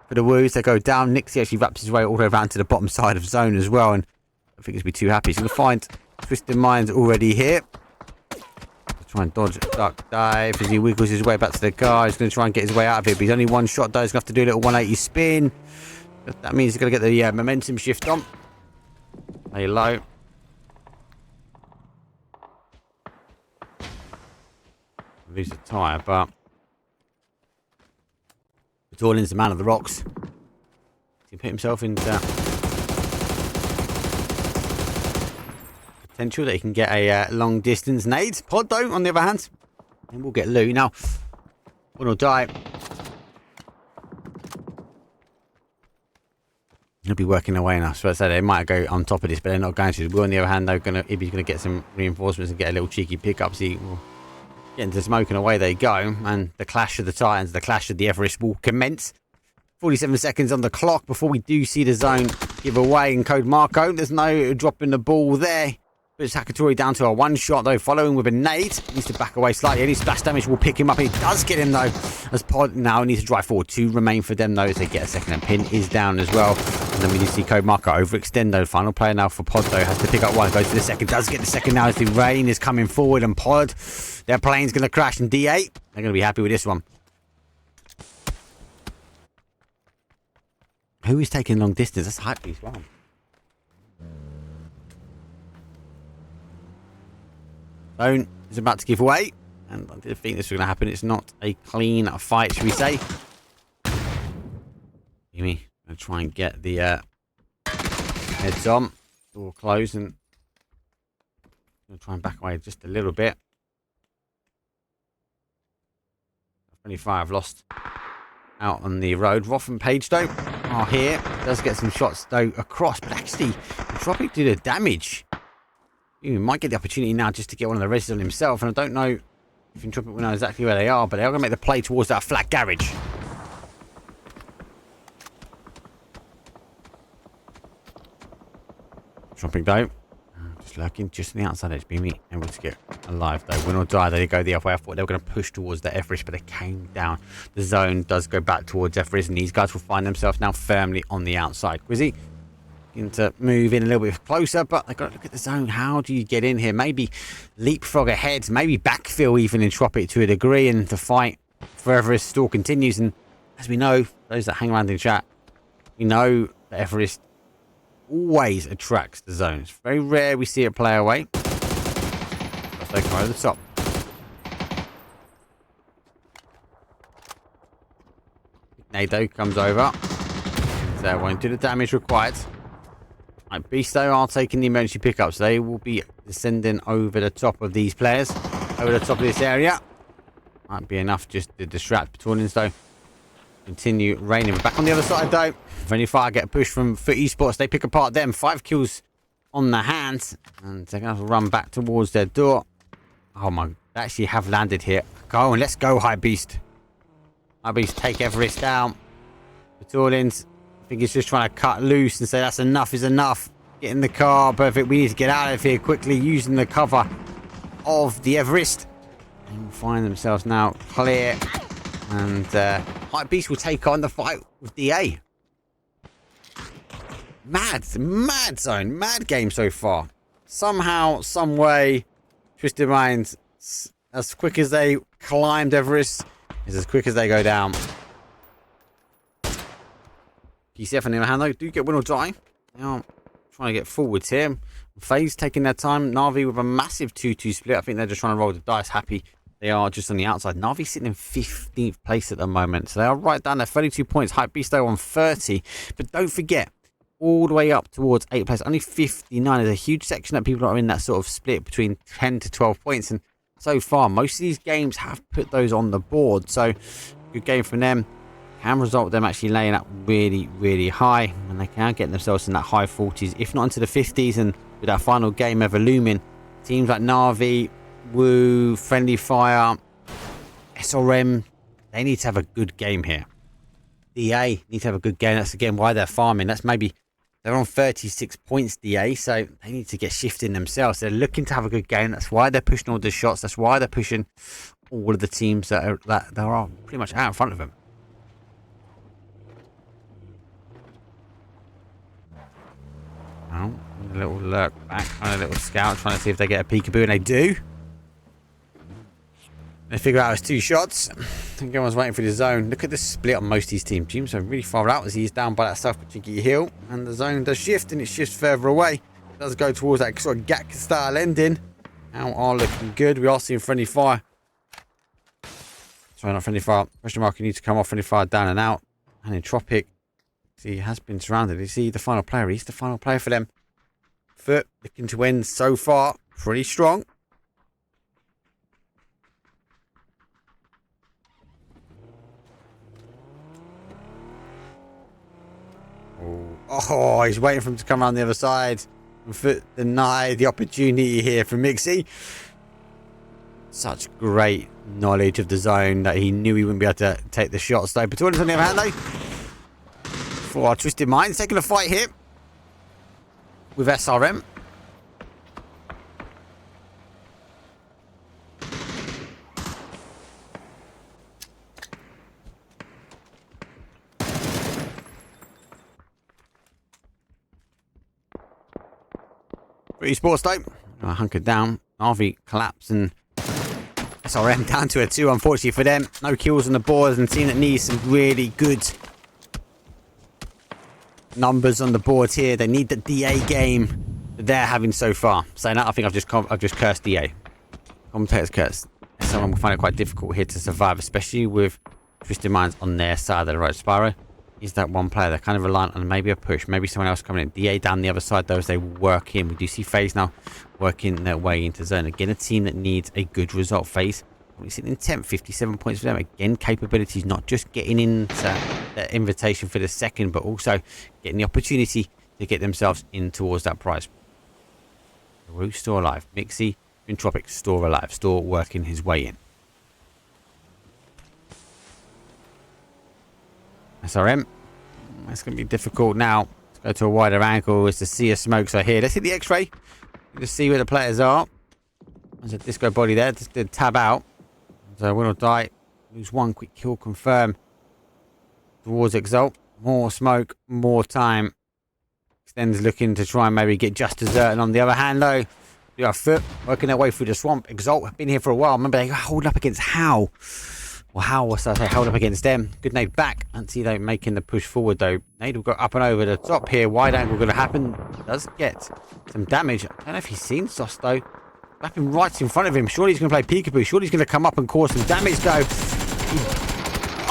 for the Woos. They go down. Nixie actually wraps his way all the way around to the bottom side of zone as well. And I think he's be too happy. He's going to find Twisted Minds already here. Try and dodge, duck, dive as he wiggles his way back to the car. He's going to try and get his way out of it, but he's only one shot though. He's going to have to do a little 180 spin. That means he's going to get the momentum shift on. Lay low. Lose the tyre, but Torlin's the man of the rocks. He put himself into potential that he can get a long distance nade. Pod though, on the other hand, and we'll get Lou now. One will die. He'll be working away now. So I said they might go on top of this, but they're not going to. We're on the other hand, though, Ibby's going to get some reinforcements and get a little cheeky pickup. See, we'll get into smoke and away they go. And the clash of the Titans, the clash of the Everest will commence. 47 seconds on the clock before we do see the zone give away in Code Marco. There's no dropping the ball there. But it's Hakatori down to a one shot though, following with a nade. He needs to back away slightly. Any splash damage will pick him up. He does get him though. As Pod now needs to drive forward. 2 remain for them though as they get a second. And Pin is down as well. And then we need to see Code Marco overextend though. Final player now for Pod though has to pick up one. Goes to the second. Does get the second now as the rain is coming forward. And Pod, their plane's going to crash in D8. They're going to be happy with this one. Who is taking long distance? That's hype beast. Wow. Zone is about to give away. And I did think this was going to happen. It's not a clean fight, should we say. Jimmy, going to try and get the heads on. Door closed and going to try and back away just a little bit. 25 lost out on the road. Roth and Page though are here. Does get some shots though across, but actually Tropic did a damage. He might get the opportunity now just to get one of the reses on himself, and I don't know if Tropic will know exactly where they are, but they are going to make the play towards that flat garage. Tropic though, just lurking just on the outside edge. Beamy able to get alive though. Win or die, they go the other way. I thought they were going to push towards the Everest, but they came down. The zone does go back towards Everest, and these guys will find themselves now firmly on the outside. Quizzy to move in a little bit closer, but they've got to look at the zone. How do you get in here? Maybe leapfrog ahead, maybe backfill even in Tropic to a degree, and the fight for Everest still continues. And as we know, those that hang around in chat, we know that Everest always attracts the zone. It's very rare we see it play away. Let's take him over the top. Nado comes over. So won't do the damage required. Right, Beasto are taking the emergency pickups. They will be descending over the top of these players. Over the top of this area. Might be enough just to distract Torlins though. Continue raining. Back on the other side though. Friendly Fire get a push from Foot Esports. They pick apart them. 5 kills on the hands. And they're going to run back towards their door. Oh my. They actually have landed here. Go on, let's go, High Beast. High Beast take Everest down. Torlins, I think he's just trying to cut loose and say that's enough is enough. Get in the car. Perfect. We need to get out of here quickly using the cover of the Everest. And find themselves now clear. And Hype Beast will take on the fight with DA. Mad zone, mad game so far. Somehow, some way, Twisted Minds, as quick as they climbed Everest, is as quick as they go down. PCF on the other hand, though, do get win or die. They are trying to get forwards here. FaZe taking their time. Na'Vi with a massive 2-2 split. I think they're just trying to roll the dice. Happy they are just on the outside. Na'Vi sitting in 15th place at the moment. So they are right down there. 32 points. Hype Beast though on 30. But don't forget, all the way up towards 8th place. Only 59. There's a huge section that people are in that sort of split between 10 to 12 points. And so far, most of these games have put those on the board. So good game from them. Can result with them actually laying up really, really high. And they can get themselves in that high 40s, if not into the 50s. And with that final game ever looming, teams like Na'Vi, Woo, Friendly Fire, SRM, they need to have a good game here. DA need to have a good game. That's again why they're farming. That's maybe they're on 36 points, DA, so they need to get shifting themselves. They're looking to have a good game. That's why they're pushing all the shots. That's why they're pushing all of the teams that are pretty much out in front of them. Now, A little lurk back, a little scout, trying to see if they get a peekaboo, and they do. They figure out it's 2 shots. I think everyone's waiting for the zone. Look at the split on most of these teams. Teams are really far out as he's down by that South Pachinki hill. And the zone does shift, and it shifts further away. It does go towards that sort of Gak style ending. Now are looking good. We are seeing friendly fire. Sorry, not friendly fire. Question mark, you need to come off friendly fire down and out. And in Tropic, see, he has been surrounded. You see the final player. He's the final player for them. Foot looking to win so far. Pretty strong. Oh, he's waiting for him to come around the other side. Foot denied the opportunity here from Mixie. Such great knowledge of the zone that he knew he wouldn't be able to take the shots though. But on the other hand though, for our Twisted Minds, taking a fight here with SRM. Pretty sports though. Hunkered down. RV collapsed and SRM down to a 2, unfortunately for them. No kills on the board, and team that needs some really good numbers on the board here. They need the DA game that they're having so far. Saying that, I think I've just cursed DA. Commentators cursed. Someone will find it quite difficult here to survive, especially with Twisted Minds on their side of the road. Spyro is that one player. They're kind of reliant on maybe a push, maybe someone else coming in. DA down the other side though as they work in. We do see FaZe now working their way into zone. Again, a team that needs a good result. FaZe only sitting in 10th, 57 points for them. Again, capabilities, not just getting into the invitation for the second, but also getting the opportunity to get themselves in towards that prize. Roof still alive. Mixie, Tropic still alive. Still working his way in. SRM. That's going to be difficult now. Let's go to a wider angle as the sea of smokes are here. Let's hit the X-ray. Just see where the players are. There's a disco body there. Just did tab out. So win or die. Lose 1. Quick kill confirm. Towards Exalt. More smoke. More time. Extends looking to try and maybe get just dessert. And on the other hand though, we are Foot working their way through the swamp. Exalt have been here for a while. Remember they got holding up against How. Well, how was that? Held up against them. Good nade back. And see they making the push forward though. Nade will go up and over the top here. Wide angle going to happen. Does get some damage. I don't know if he's seen Sauce though. Slapping right in front of him. Surely he's going to play peekaboo. Surely he's going to come up and cause some damage though.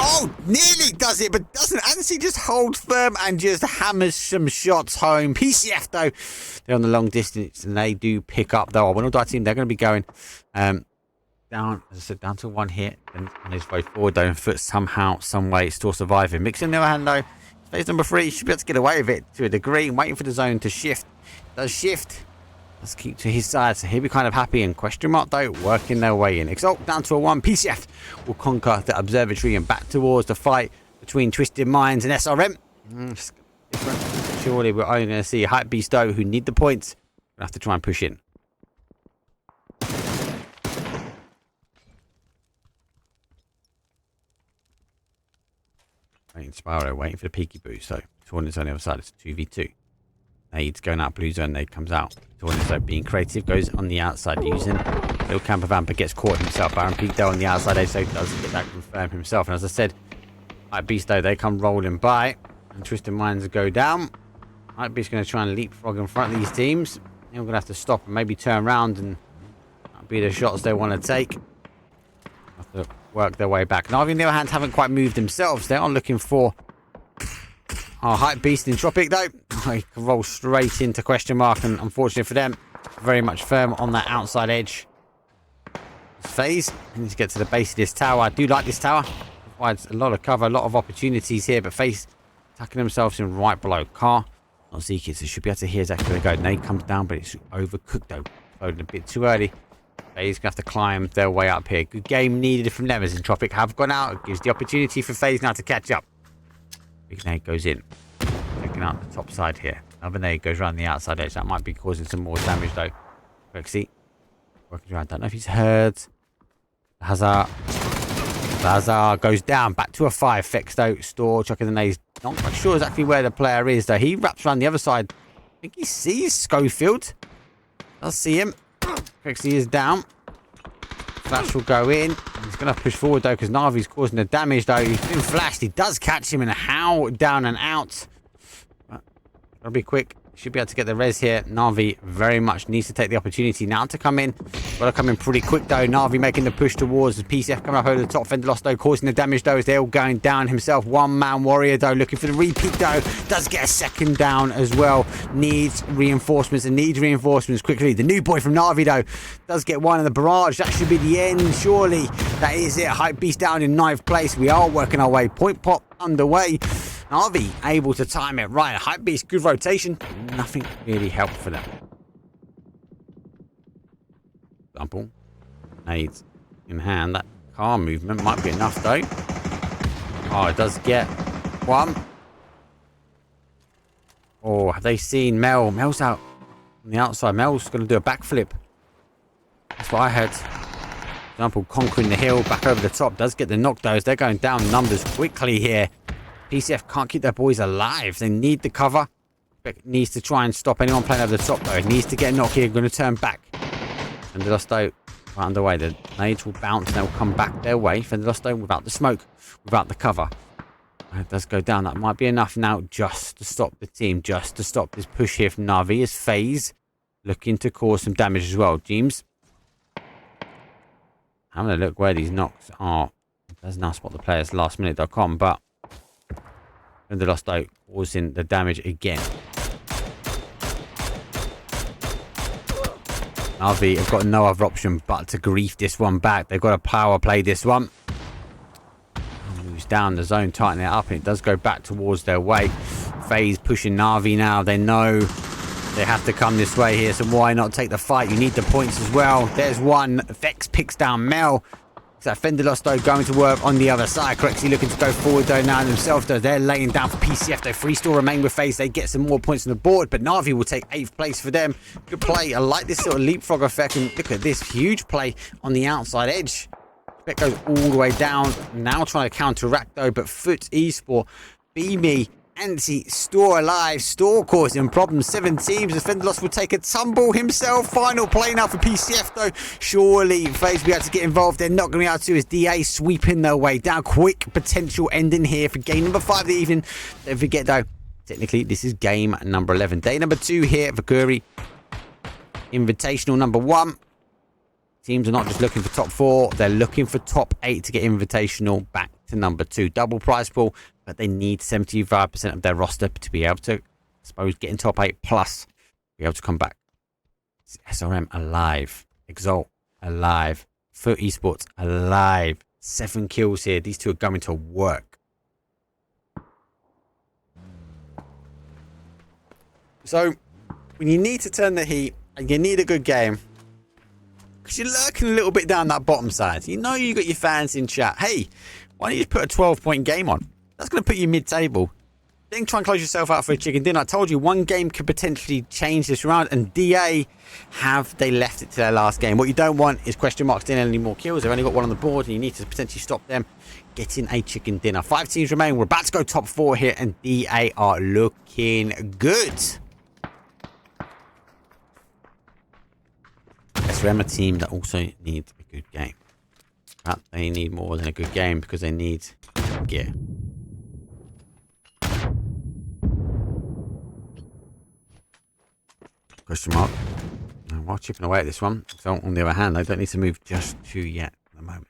Oh, nearly does it, but doesn't. Ansi just hold firm and just hammers some shots home. PCF though, they're on the long distance and they do pick up though. When all die team, they're going to be going down, as I said, down to 1 hit and on his way forward though, and Foot somehow, some way still surviving. Mixing on the other hand though, phase number 3, should be able to get away with it to a degree and waiting for the zone to shift. Does shift. Let's keep to his side, so he'll be kind of happy. And question mark though, working their way in. Exalt down to a 1. PCF will conquer the observatory and back towards the fight between Twisted Minds and SRM. Surely we're only going to see Hype Beast though, who need the points. We'll have to try and push in. Spyro waiting for the peekaboo, so Tornad's on the other side. It's 2v2. Nade's going out blue zone. Nade comes out. Tornado being creative, goes on the outside using little camper van, but gets caught himself. Baron Peak though on the outside edge, so doesn't get that confirmed himself. And as I said, Hype Beast though, they come rolling by, and Twisted Minds go down. Hype Beast going to try and leapfrog in front of these teams. They're going to have to stop and maybe turn around, and that'll be the shots they want to take. Have to work their way back. Navi on the other hand haven't quite moved themselves. They are looking for our Hype Beast in Tropic though. He can roll straight into question mark, and unfortunately for them, very much firm on that outside edge. FaZe needs to get to the base of this tower. I do like this tower. Provides a lot of cover, a lot of opportunities here, but FaZe tucking themselves in right below car. Not Zeke, so should be able to hear exactly where they go. Nade comes down, but it's overcooked though. Loaded a bit too early. FaZe gonna have to climb their way up here. Good game needed from them as Tropic have gone out. It gives the opportunity for FaZe now to catch up. Big nade goes in. Checking out the top side here. Another nade goes around the outside edge. That might be causing some more damage though. Rexy working around. Don't know if he's heard. Hazard goes down. Back to a 5. Fex though. Store chucking the nades. Not quite sure exactly where the player is though. He wraps around the other side think he sees Schofield. Does see him. Crexy is down. Flash will go in. He's going to push forward, though, because Navi's causing the damage, though. He's been flashed. He does catch him, and how down and out. But gotta be quick. Should be able to get the res here. Navi very much needs to take the opportunity now to come in. Got to come in pretty quick, though. Navi making the push towards the PCF coming up over the top. Fendelos, though, causing the damage, though, as they're all going down himself. One-man warrior, though, looking for the repeat, though. Does get a second down as well. Needs reinforcements and needs reinforcements quickly. The new boy from Navi, though, does get one in the barrage. That should be the end, surely. That is it. Hype Beast down in 9th place. We are working our way. Point pop underway. Navi able to time it right. Hype Beast, good rotation. Nothing really helped for them. Example. Nades in hand. That car movement might be enough, though. Oh, it does get one. Oh, have they seen Mel? Mel's out on the outside. Mel's going to do a backflip. That's what I heard. Example, conquering the hill, back over the top. Does get the knock, though, as they're going down numbers quickly here. PCF can't keep their boys alive. They need the cover. Beck needs to try and stop anyone playing over the top, though. He needs to get a knock here. Going to turn back. Fendelosto right underway. The nades will bounce and they'll come back their way. Fendelosto without the smoke, without the cover. It does go down. That might be enough now just to stop the team, just to stop this push here from Navi as FaZe looking to cause some damage as well. James having a look where these knocks are. It does now spot the players lastminute.com, but Fendelosto causing the damage again. Navi have got no other option but to grief this one back. They've got to power play this one. Moves down the zone, tightening it up, and it does go back towards their way. FaZe pushing Navi now. They know they have to come this way here, so why not take the fight? You need the points as well. There's one. Vex picks down Mel. So Fendelos, though, going to work on the other side. Correctly looking to go forward, though, now themselves, though. They're laying down for PCF, though. 3 still remain with FaZe. They get some more points on the board, but Navi will take 8th place for them. Good play. I like this sort of leapfrog effect, and look at this huge play on the outside edge. Spec goes all the way down. Now trying to counteract, though, but Foot Esport, Beamy, Anti, Store alive, Store causing problems. 7 teams. Fendelos will take a tumble himself. Final play now for PCF, though. Surely FaZe will be able to get involved. They're not going to be able to, as DA sweeping their way down. Quick potential ending here for game number 5 of the evening. Don't forget, though, technically this is game number 11. Day number 2 here at VIKÜRVI Invitational number 1. Teams are not just looking for top 4. They're looking for top 8 to get Invitational back to number 2. Double prize pool, but they need 75% of their roster to be able to, I suppose, get in top 8 plus be able to come back. SRM alive. Exalt alive. Foot Esports alive. 7 kills here. These two are going to work. So, when you need to turn the heat and you need a good game, because you're lurking a little bit down that bottom side, you know you got your fans in chat. Hey, why don't you just put a 12-point game on? That's going to put you mid-table. Then try and close yourself out for a chicken dinner. I told you one game could potentially change this round, and DA have they left it to their last game. What you don't want is question marks in any more kills. They've only got 1 on the board, and you need to potentially stop them getting a chicken dinner. 5 teams remain. We're about to go top 4 here, and DA are looking good. SRM a team that also needs a good game. But they need more than a good game because they need gear. Question mark. While chipping away at this one, so on the other hand, they don't need to move just too yet at the moment.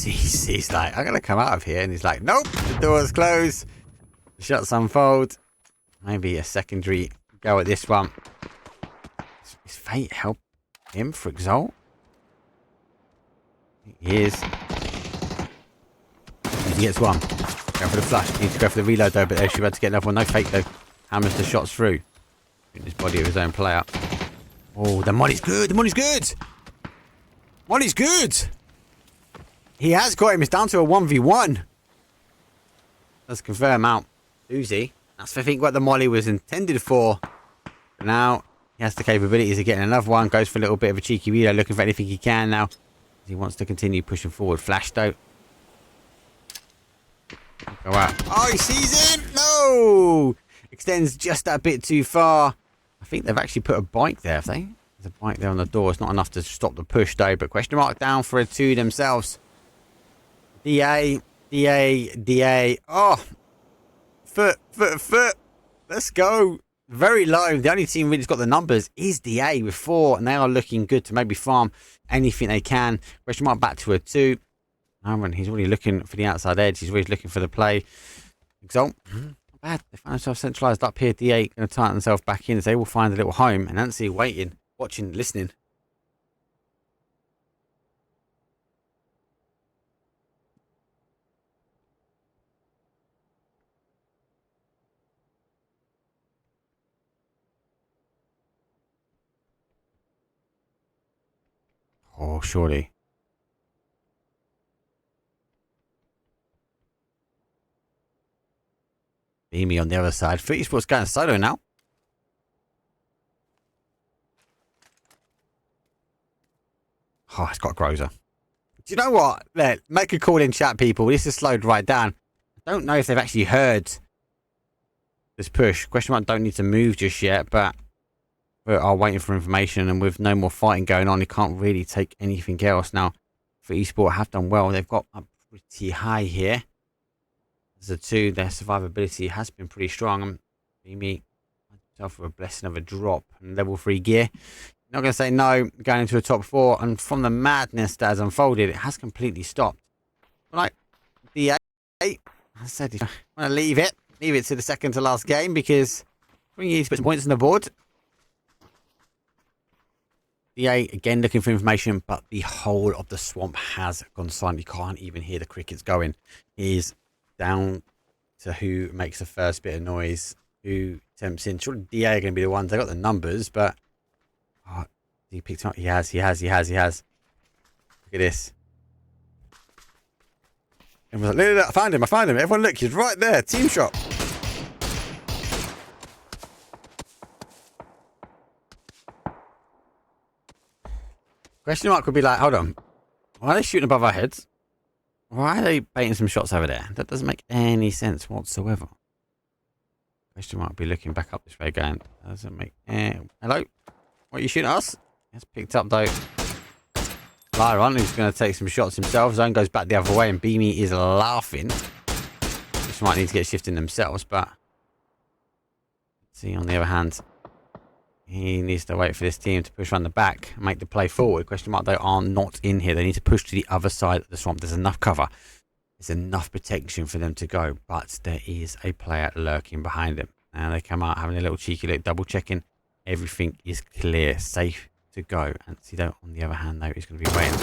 He's like, I'm going to come out of here. And he's like, nope, the door's closed. The shots unfold. Maybe a secondary go at this one. Is Fate help him for Exalt? He is. He gets one. Going for the flush. Needs to go for the reload though, but they're actually about to get another one. No Fate though. Hammers the shots through. In his body of his own player. Oh, the money's good. The money's good. Money's good. He has got him. It's down to a 1v1. Let's confirm out. Uzi. That's I think what the molly was intended for. Now he has the capabilities of getting another one. Goes for a little bit of a cheeky reload, looking for anything he can now. He wants to continue pushing forward. Flash though. Go out. Oh, he sees it. No. Extends just that bit too far. I think they've actually put a bike there, have they? There's a bike there on the door. It's not enough to stop the push, though. But question mark down for a 2 themselves. DA. Oh. Foot. Let's go. Very low. The only team really that's got the numbers is DA with 4. And they are looking good to maybe farm anything they can. Question mark back to a 2. Aaron, he's already looking for the outside edge. He's always looking for the play. Exalt. Not bad. They find themselves centralised up here. DA going to tighten themselves back in as they will find a little home. And Nancy waiting, watching, listening. Oh, surely. Beamy on the other side. Footy Sports going solo now. Oh, it's got Grozer. Do you know what? Make a call in chat, people. This has slowed right down. I don't know if they've actually heard this push. Question mark don't need to move just yet, but we are waiting for information, and with no more fighting going on, you can't really take anything else. Now, for eSport have done well. They've got up pretty high here. As a 2, their survivability has been pretty strong. Beamy myself with a blessing of a drop and level 3 gear. Not going to say no, going into a top 4, and from the madness that has unfolded, it has completely stopped. Right, the 8, I said, I'm going to leave it to the second to last game, because we need to put some points on the board. The 8 again looking for information, but the whole of the swamp has gone silent. You can't even hear the crickets going. It is down to who makes the first bit of noise, who tempts in. Surely DA are going to be the ones. They got the numbers, but oh, he picked up. He has. Look at this. Everyone's like, look, I found him. Everyone, look, he's right there. Team shot. Question mark would be like, hold on, why are they shooting above our heads? Why are they baiting some shots over there? That doesn't make any sense whatsoever. Question mark be looking back up this way going, doesn't make hello? What are you shooting at us? It's picked up though. Lyron, who's going to take some shots himself. Zone goes back the other way and Beamy is laughing. Just might need to get shifting themselves, but let's see, on the other hand, he needs to wait for this team to push around the back and make the play forward. Question mark, they are not in here. They need to push to the other side of the swamp. There's enough cover. There's enough protection for them to go. But there is a player lurking behind them. And they come out having a little cheeky look, double checking. Everything is clear, safe to go. And Sido, on the other hand, though, is going to be waiting.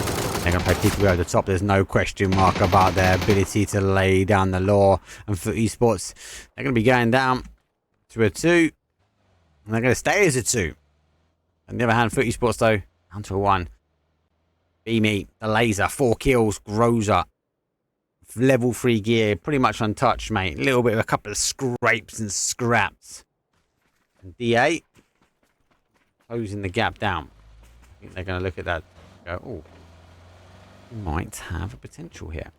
They're going to play people over the top. There's no question mark about their ability to lay down the law. And for esports, they're going to be going down to a 2. And they're going to stay as a 2. On the other hand, Footy Sports, though, down to a 1. Beamy, the laser, 4 kills. Grozer, level 3 gear, pretty much untouched, mate. A little bit of a couple of scrapes and scraps. And D8, closing the gap down. I think they're going to look at that and go, oh, we might have a potential here.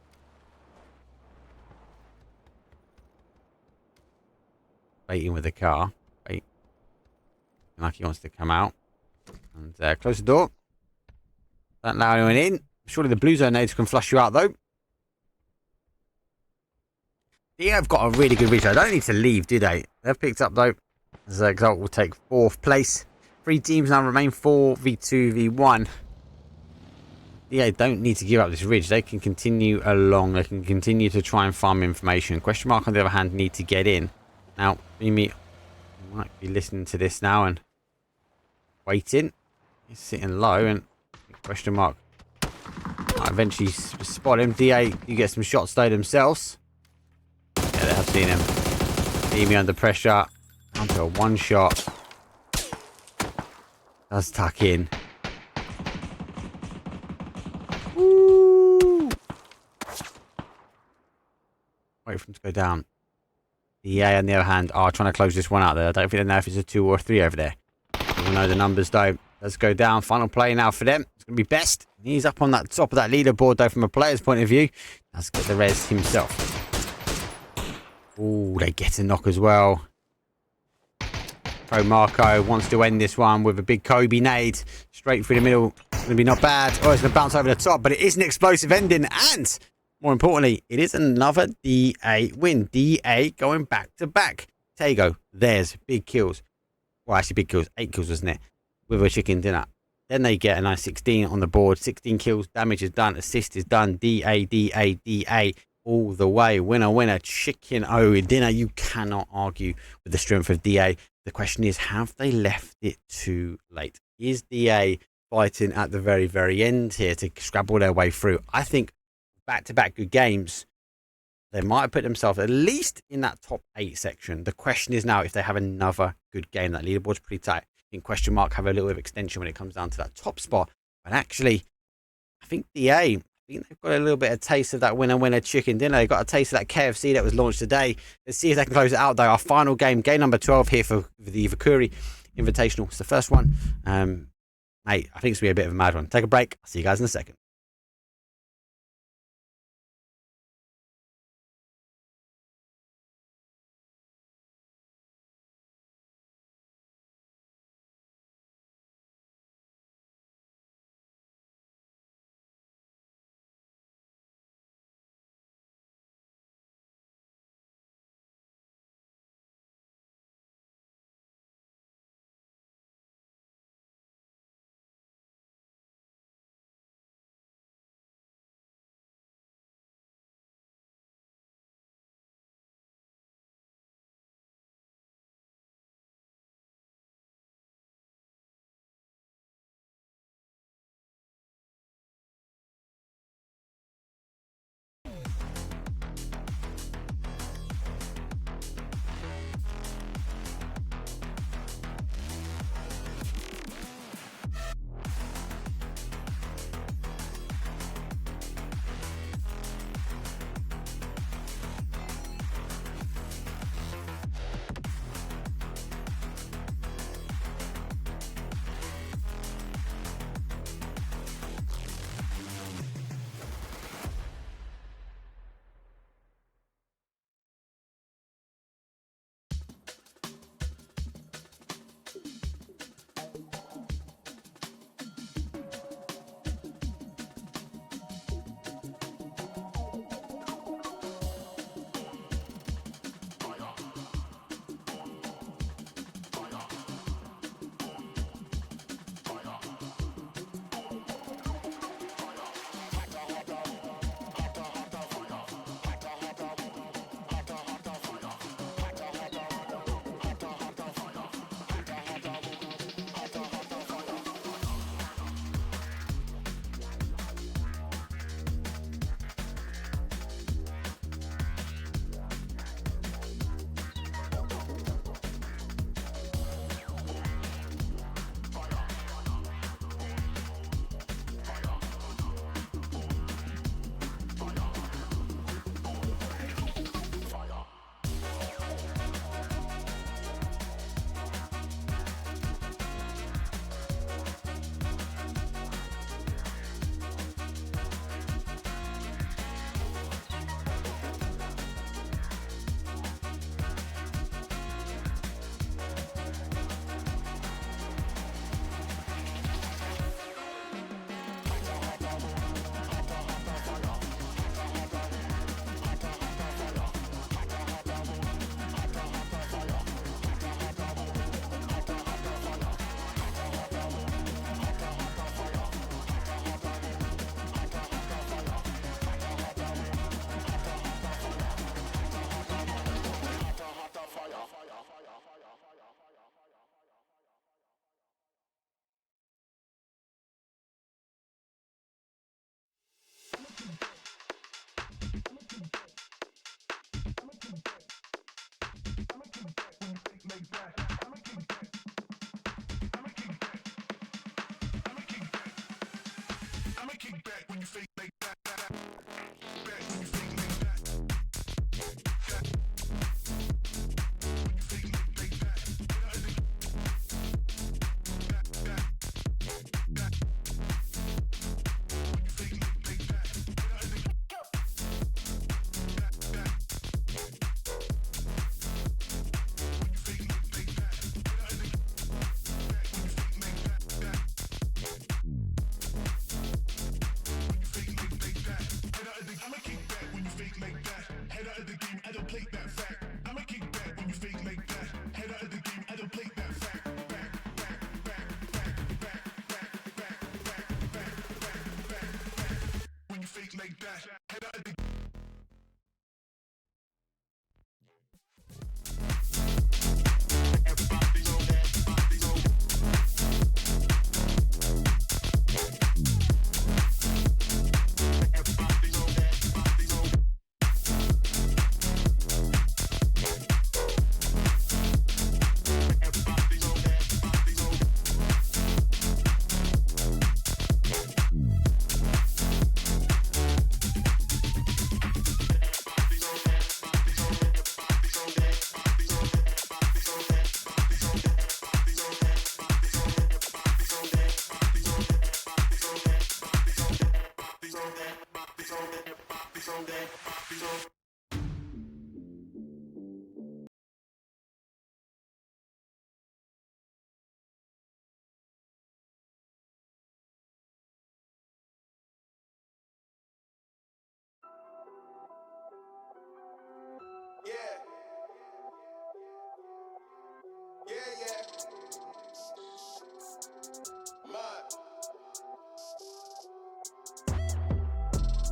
Waiting with the car. Wait. Like he wants to come out. And close the door. Don't allow anyone in. Surely the blue zone nades can flush you out, though. Yeah, I've got a really good reach. I don't need to leave, do they? They've picked up, though. Exalt will take 4th place. 3 teams now remain, 4v2v1. Yeah, don't need to give up this ridge. They can continue along. They can continue to try and farm information. Question mark, on the other hand, need to get in. Now, Mimi might be listening to this now and waiting. He's sitting low and question mark. Might eventually spot him. DA, you get some shots though themselves. Yeah, they have seen him. Mimi under pressure. Down to a 1 shot. Does tuck in. Woo! Wait for him to go down. The A, on the other hand, are trying to close this one out there. I don't think they know if it's a 2 or a 3 over there. We know the numbers, though. Let's go down. Final play now for them. It's going to be best. He's up on that top of that leaderboard, though, from a player's point of view. Let's get the res himself. Oh, they get a knock as well. Pro Marco wants to end this one with a big Kobe nade. Straight through the middle. Going to be not bad. Oh, it's going to bounce over the top, but it is an explosive ending. And, more importantly, it is another DA win. DA going back to back. Tego, there's big kills. Well, actually big kills. 8 kills, wasn't it? With a chicken dinner. Then they get a nice 16 on the board. 16 kills. Damage is done. Assist is done. DA, DA, DA. All the way. Winner, winner. Chicken dinner. You cannot argue with the strength of DA. The question is, have they left it too late? Is DA fighting at the very, very end here to scrabble their way through? I think back-to-back good games, they might have put themselves at least in that top 8 section. The question is now if they have another good game. That leaderboard's pretty tight. I think question mark have a little bit of extension when it comes down to that top spot. But actually, I think DA, they've got a little bit of taste of that winner chicken dinner. They got a taste of that KFC that was launched today. Let's see if they can close it out though. Our final game number 12 here for the VIKÜRVI Invitational. It's the first one. Mate, I think it's going to be a bit of a mad one. Take a break. I'll see you guys in a second.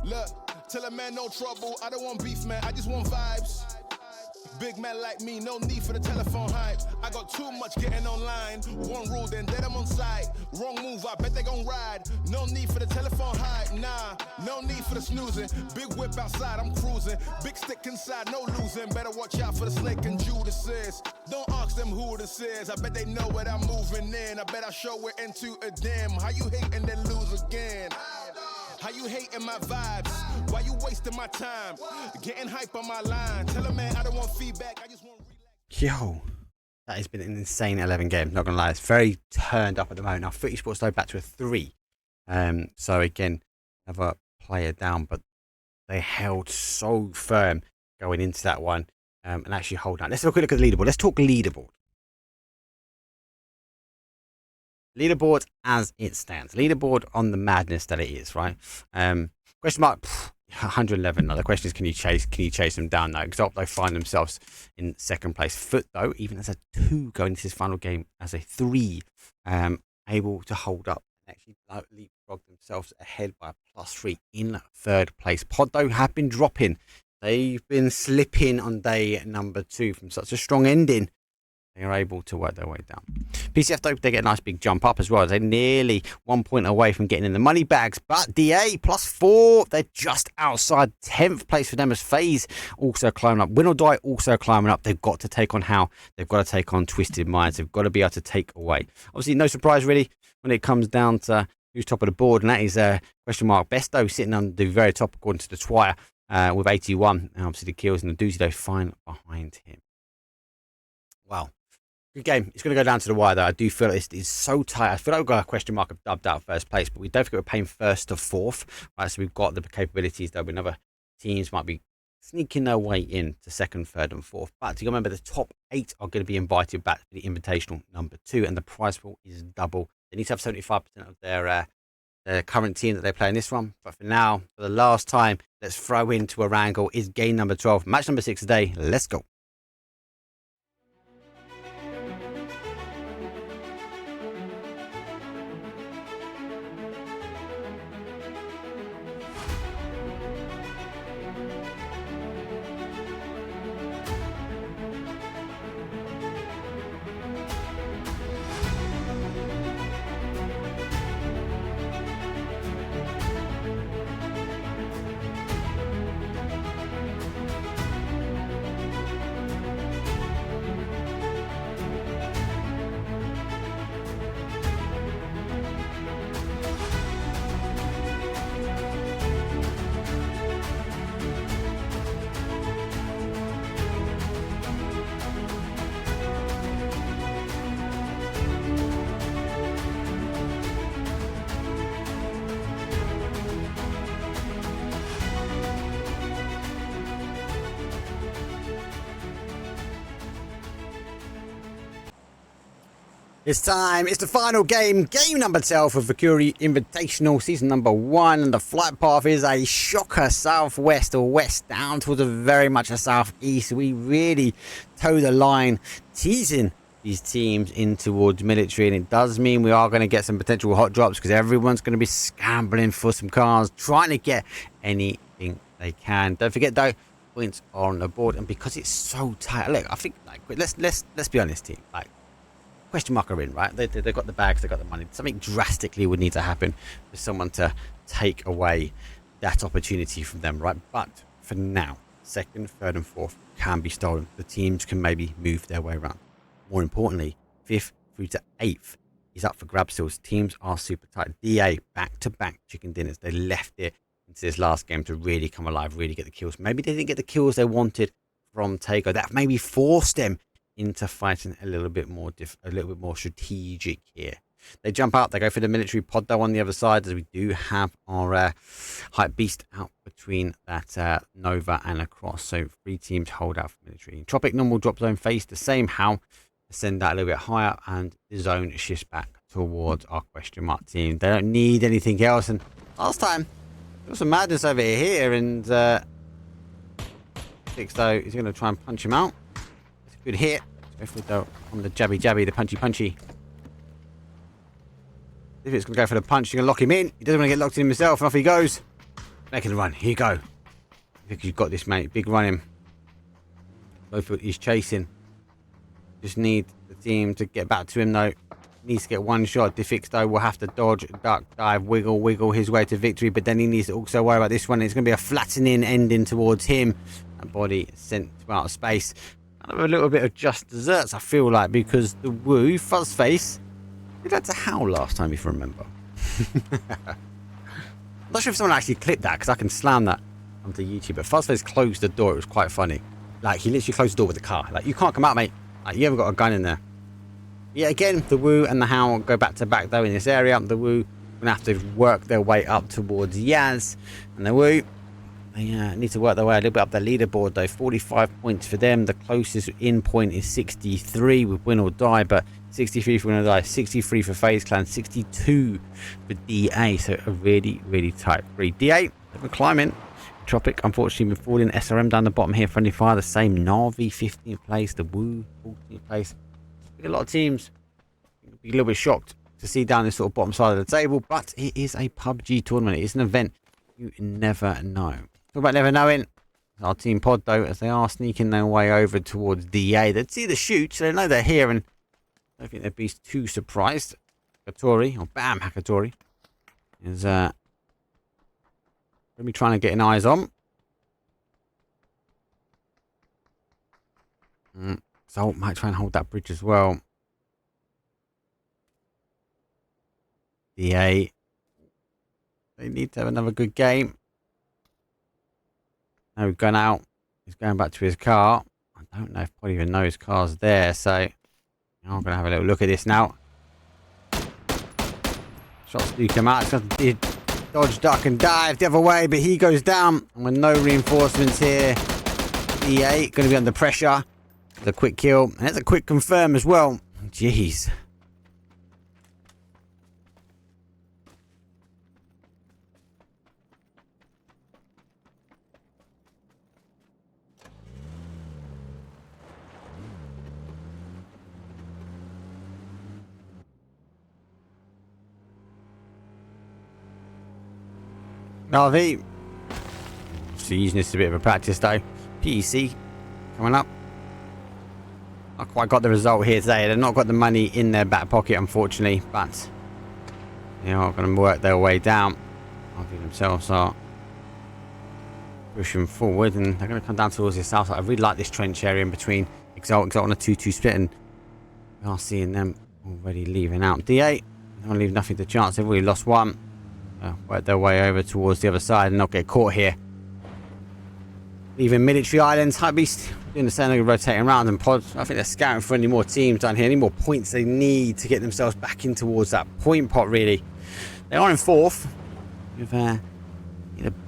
Look, tell a man no trouble. I don't want beef, man. I just want vibes. Big man like me, no need for the telephone hype. I got too much getting online. One rule, then dead I'm on site. Wrong move, I bet they gon' ride. No need for the telephone hype, nah. No need for the snoozing. Big whip outside, I'm cruising. Big stick inside, no losing. Better watch out for the snake and Judas. Don't ask them who this is. I bet they know what I'm moving in. I bet I show it into a dim. How you hate and then lose again? How you hating my vibes? Why you wasting my time? Getting hype on my line. Tell a man I don't want feedback. I just want relax. Yo, that has been an insane 11 game. Not gonna lie, it's very turned up at the moment. Now, Footy Sports though back to a 3. So again, another player down, but they held so firm going into that one and actually hold on. Let's have a quick look at the leaderboard. Let's talk leaderboard. Leaderboard as it stands. Leaderboard on the madness that it is, right? Question mark 111. Now the question is, can you chase them down now? Exalt they find themselves in second place. Foot though, even as a 2 going into this final game as a 3, able to hold up and actually leapfrog themselves ahead by a +3 in third place. Pod though have been dropping. They've been slipping on day number 2 from such a strong ending. They are able to work their way down. PCF though, they get a nice big jump up as well. They're nearly 1 point away from getting in the money bags. But DA +4, they're just outside 10th place for them as FaZe also climbing up. Win or Die also climbing up. They've got to take on How. They've got to take on Twisted Minds. They've got to be able to take away. Obviously, no surprise really when it comes down to who's top of the board. And that is question mark Besto sitting on the very top according to the Twire with 81. And obviously the kills and the Doozy though fine behind him. Wow. Good game. It's going to go down to the wire, though. I do feel it is so tight. I feel like we've got a question mark of dubbed out first place, but we don't forget we're playing first to fourth. Right, so we've got the capabilities, though. But other teams might be sneaking their way in to second, third, and fourth. But you remember, the top 8 are going to be invited back to the Invitational number 2, and the prize pool is double. They need to have 75% of their current team that they play in this one. But for now, for the last time, let's throw into a wrangle. Is game number 12, match number 6 today. Let's go. It's time. It's the final game. Game number 12 of VIKÜRVI Invitational, season number 1. And the flight path is a shocker southwest or west down towards a very much a southeast. We really toe the line, teasing these teams in towards military. And it does mean we are going to get some potential hot drops because everyone's going to be scrambling for some cars, trying to get anything they can. Don't forget, though, points are on the board. And because it's so tight, look, I think, like, let's be honest, team. Like, question mark are in, right? They've got the bags, they've got the money. Something drastically would need to happen for someone to take away that opportunity from them, right? But for now, second, third, and fourth can be stolen. The teams can maybe move their way around. More importantly, 5th through to 8th is up for grabs still. Teams are super tight. DA, back-to-back chicken dinners. They left it into this last game to really come alive, really get the kills. Maybe they didn't get the kills they wanted from Takeover. That maybe forced them into fighting a little bit more strategic here. They jump out, they go for the military pod though on the other side, as we do have our hype beast out between that Nova and across. So 3 teams hold out for military. Tropic normal drop zone face the same. How send that a little bit higher, and the zone shifts back towards our question mark team. They don't need anything else. And last time there was some madness over here, and Six though is going to try and punch him out. Good hit. It's Go for the jabby, the punchy. If it's going to go for the punch, you're going to lock him in. He doesn't want to get locked in himself, and off he goes. Making a run. Here you go. I think you've got this, mate. Big run him. Go for it. He's chasing. Just need the team to get back to him, though. Needs to get one shot. Diffix, though, will have to dodge, duck, dive, wiggle his way to victory. But then he needs to also worry about this one. It's going to be a flattening ending towards him. That body sent to outer space. Kind of a little bit of just desserts, I feel like, because the Woo, Fuzzface, did that to howl last time, if you remember. I'm not sure if someone actually clipped that, because I can slam that onto YouTube. But Fuzzface closed the door. It was quite funny. Like, he literally closed the door with the car. Like, you can't come out, mate. Like, you haven't got a gun in there. Yeah, again, the Woo and the Howl go back to back, though, in this area. The Woo going to have to work their way up towards Yaz. And the Woo, they need to work their way a little bit up the leaderboard, though. 45 points for them. The closest in point is 63 with Win or Die, but 63 for Win or Die, 63 for FaZe Clan, 62 for DA. So a really, really tight 3. DA, they're climbing. Tropic, unfortunately, been falling. SRM down the bottom here. Friendly Fire, the same. Navi, 15th place. The Woo, 14th place. A lot of teams be a little bit shocked to see down this sort of bottom side of the table, but it is a PUBG tournament. It's an event. You never know. Talk about never knowing. Our team pod, though, as they are sneaking their way over towards DA. They'd see the shoot, so they know they're here, and I don't think they'd be too surprised. Hakatori, or Bam Hakatori, is going to be trying to get an eyes on. So might try and hold that bridge as well. DA. They need to have another good game. No gun out. He's going back to his car. I don't know if Pod even knows his car's there, so I'm going to have a little look at this now. Shots do come out. It's got to dodge, duck, and dive the other way, but he goes down. And with no reinforcements here, DA going to be under pressure. The quick kill, and it's a quick confirm as well. Jeez. RV. So using this as a bit of a practice though. PEC coming up. Not quite got the result here today. They've not got the money in their back pocket, unfortunately, but they are going to work their way down. RV themselves are pushing forward, and they're going to come down towards the south side. I really like this trench area in between Exalt on a 2-2 split, and we are seeing them already leaving out. DA, they don't leave nothing to chance. They've already lost one. Work their way over towards the other side and not get caught here. Leaving Military Islands. Hypebeast doing the same thing, rotating around, and Pods, I think they're scouting for any more teams down here, any more points they need to get themselves back in towards that point pot, really. They are in 4th with a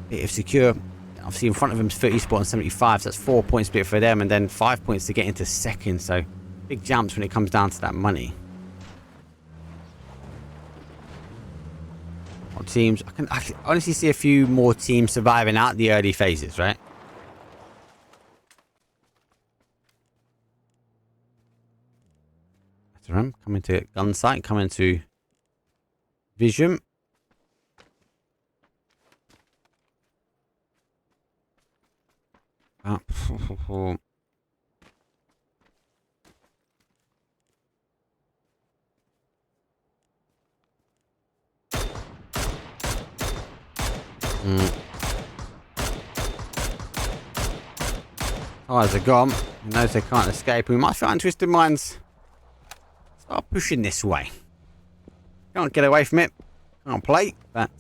bit of secure. Obviously, in front of them is 30 spot and 75, so that's 4 points split for them, and then 5 points to get into 2nd, so big jumps when it comes down to that money. What teams? I can honestly see a few more teams surviving out the early phases, right? Coming to Gunsight, coming to Vision. Eyes are gone. He knows they can't escape. We might find Twisted Minds start pushing this way. Can't get away from it. Can't play, but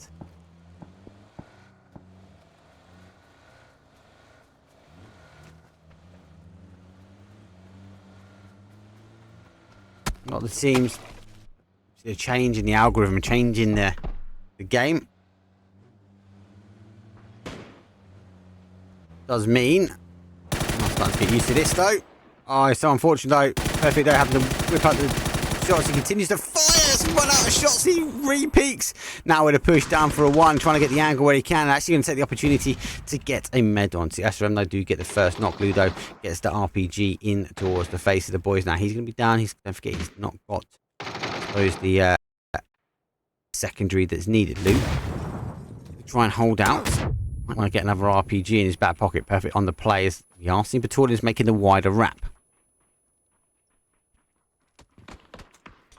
a lot of the teams see a change in the algorithm, change in the game. Does mean I'm starting to get used to this though. Oh, it's so unfortunate though. Perfect day having to whip out the shots. He continues to fire. Has run out of shots. He re-peaks. Now with a push down for a 1, trying to get the angle where he can. Actually going to take the opportunity to get a med on. So SRM, they do get the first knock. Ludo gets the RPG in towards the face of the boys. Now he's going to be down. Don't forget, he's not got, I suppose, the secondary that's needed. Luke, try and hold out. Might want to get another RPG in his back pocket. Perfect on the players. The Arsene Batorn is making the wider wrap.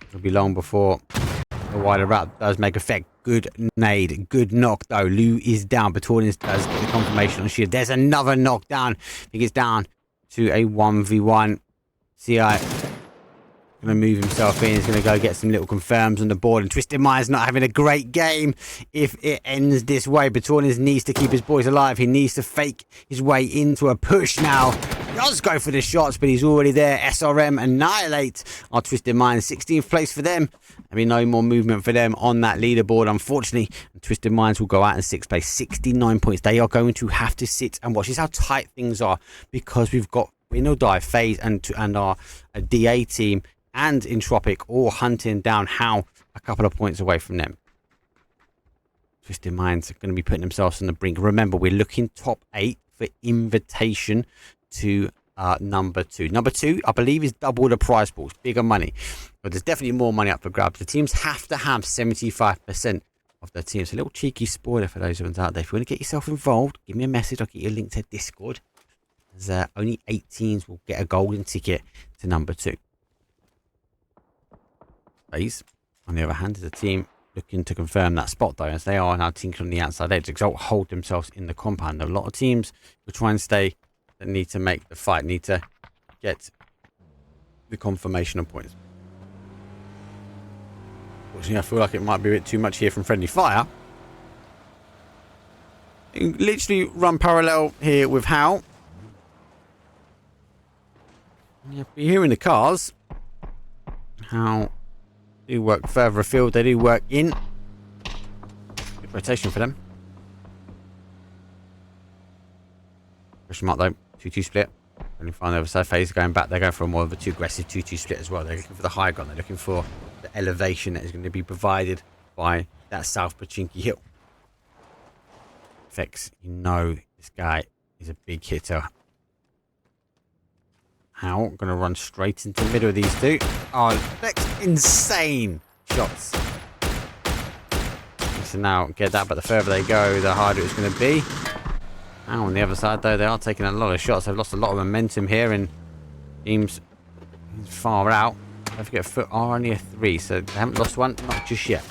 It'll be long before the wider wrap does make effect. Good nade. Good knock, though. Lou is down. Batorn does get the confirmation on Shield. There's another knockdown. He gets down to a 1v1. CI going to move himself in. He's going to go get some little confirms on the board. And Twisted Mind's not having a great game if it ends this way. Batorn needs to keep his boys alive. He needs to fake his way into a push now. He does go for the shots, but he's already there. SRM annihilate our Twisted Mind. 16th place for them. I mean, no more movement for them on that leaderboard, unfortunately. And Twisted Minds will go out in 6th place. 69 points. They are going to have to sit and watch. This is how tight things are, because we've got Win or Die, FaZe, and our DA team and Entropic all hunting down How a couple of points away from them. Twisted Minds are going to be putting themselves on the brink. Remember, we're looking top 8 for invitation to number 2. Number 2, I believe, is double the prize pools, bigger money. But there's definitely more money up for grabs. The teams have to have 75% of their teams. A little cheeky spoiler for those of us out there. If you want to get yourself involved, give me a message. I'll get you a link to Discord. As only 8 teams will get a golden ticket to number 2. FaZe, on the other hand, is a team looking to confirm that spot, though, as they are now tinkering on the outside edge. Exalt hold themselves in the compound. A lot of teams will try and stay, that need to make the fight, need to get the confirmation of points. Unfortunately, I feel like it might be a bit too much here from Friendly Fire. You can literally run parallel here with How. You're hearing the cars. How do work further afield. They do work in. Good rotation for them. Question mark, though. 2-2 split. Only find the other side. FaZe going back. They're going for a more of a 2 aggressive 2-2 split as well. They're looking for the high ground. They're looking for the elevation that is going to be provided by that South Pachinki hill. Fex, you know this guy is a big hitter. How? Going to run straight into the middle of these two. Oh, Fex, insane shots. So now get that, but the further they go, the harder it's going to be. Now on the other side, though, they are taking a lot of shots. They've lost a lot of momentum here, and teams far out. Don't forget, Foot are only a 3, so they haven't lost one, not just yet.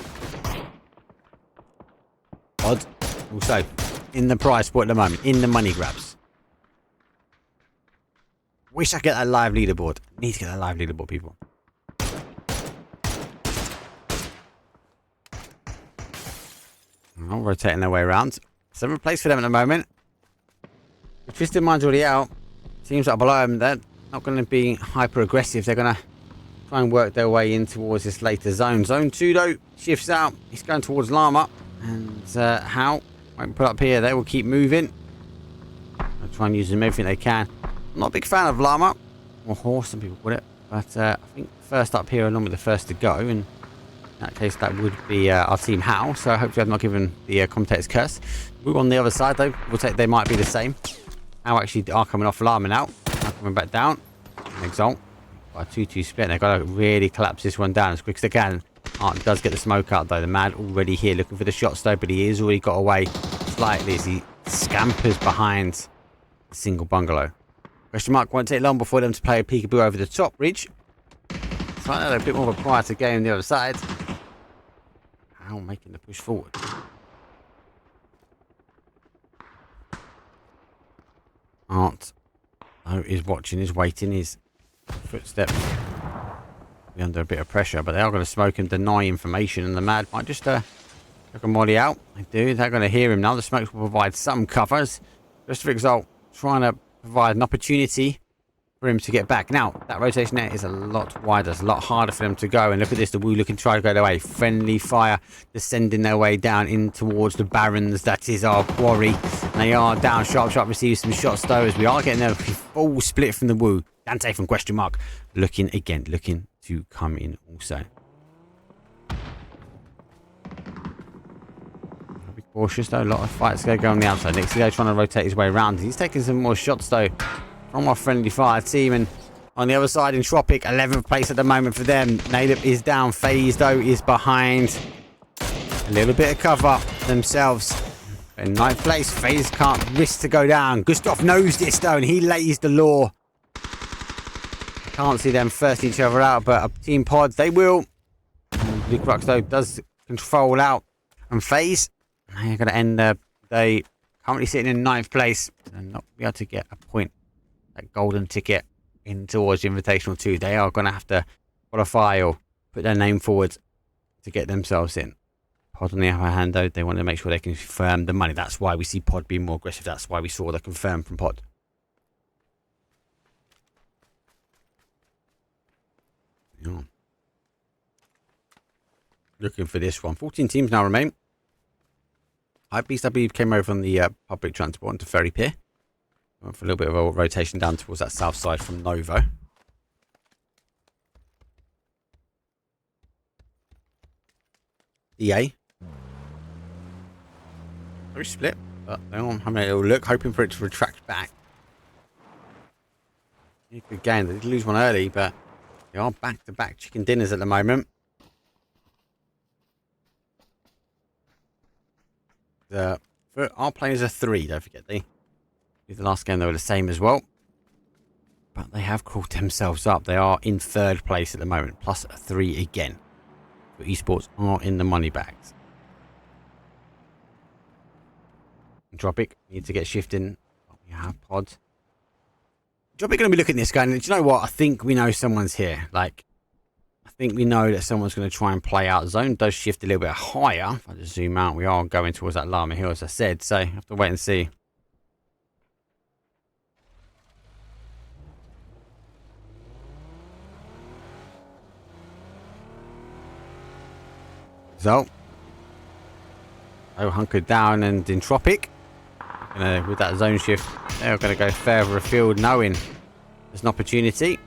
Odd. Also, in the prize spot at the moment, in the money grabs. Wish I could get that live leaderboard. Need to get that live leaderboard, people. Rotating their way around. 7th place for them at the moment. The Twisted Mind's already out. Teams that are below them, they're not going to be hyper aggressive. They're going to try and work their way in towards this later zone. Zone 2, though, shifts out. He's going towards Llama. And How won't put up here. They will keep moving. They'll try and use them everything they can. I'm not a big fan of Llama, or Horse, some people call it, but I think first up here, along with the first to go, and in that case, that would be our team How. So hopefully, I've not given the commentator's curse. Move on the other side, though. We'll take they might be the same. How actually are coming off Llama now. Now coming back down. And Exalt by a 2-2 split. They've got to really collapse this one down as quick as they can. Art does get the smoke out, though. The Mad already here looking for the shots, though, but he has already got away slightly as he scampers behind the single bungalow. Question mark, won't take long before them to play a peekaboo over the top ridge. So I know a bit more of a quieter game on the other side. How making the push forward. Art, though, is watching, is waiting, his footsteps be under a bit of pressure, but they are going to smoke and deny information, and the Mad might just chuck a molly out. They do, they're going to hear him now. The smokes will provide some covers. Just for Exalt, trying to provide an opportunity for him to get back. Now, that rotation there is a lot wider. It's a lot harder for them to go. And look at this. The Wu looking to try to go their way. Friendly Fire descending their way down in towards the Barons. That is our quarry. And they are down. Sharp receives some shots, though, as we are getting a full split from the Wu. Dante from question mark. Looking again. Looking to come in also. Be cautious though, a lot of fights going to go on the outside. Next to go trying to rotate his way around. He's taking some more shots though from our friendly fire team, and on the other side in Tropic, 11th place at the moment for them. Nadab is down. FaZe though is behind. A little bit of cover themselves. In 9th place, FaZe can't risk to go down. Gustav knows this though, and he lays the law. Can't see them first each other out, but a team pod, they will. Big Rux though does control out. And FaZe, they're going to end the day currently sitting in 9th place and not be able to get a point. That golden ticket in towards Invitational 2. They are going to have to qualify or put their name forward to get themselves in. Pod on the other hand though, they want to make sure they can confirm the money. That's why we see Pod being more aggressive. That's why we saw the confirm from Pod. Yeah. Looking for this one. 14 teams now remain. Hypebeast, I believe, came over on the public transport into Ferry Pier. Went for a little bit of a rotation down towards that south side from Novo. EA. Very split, but they're on having a little look, hoping for it to retract back. Good game. They did lose one early, but they are back-to-back chicken dinners at the moment. Our players are 3, don't forget. The last game they were the same as well. But they have crawled themselves up. They are in 3rd place at the moment, plus 3 again. But esports are in the money bags. Tropic need to get shifting. We have pods. Tropic going to be looking at this guy, and do you know what? I think we know someone's here. Like, I think we know that someone's going to try and play out. Zone does shift a little bit higher. If I just zoom out, we are going towards that Llama Hill, as I said. So I have to wait and see. So, hunkered down and in Tropic. With that zone shift, they're going to go further afield, knowing there's an opportunity.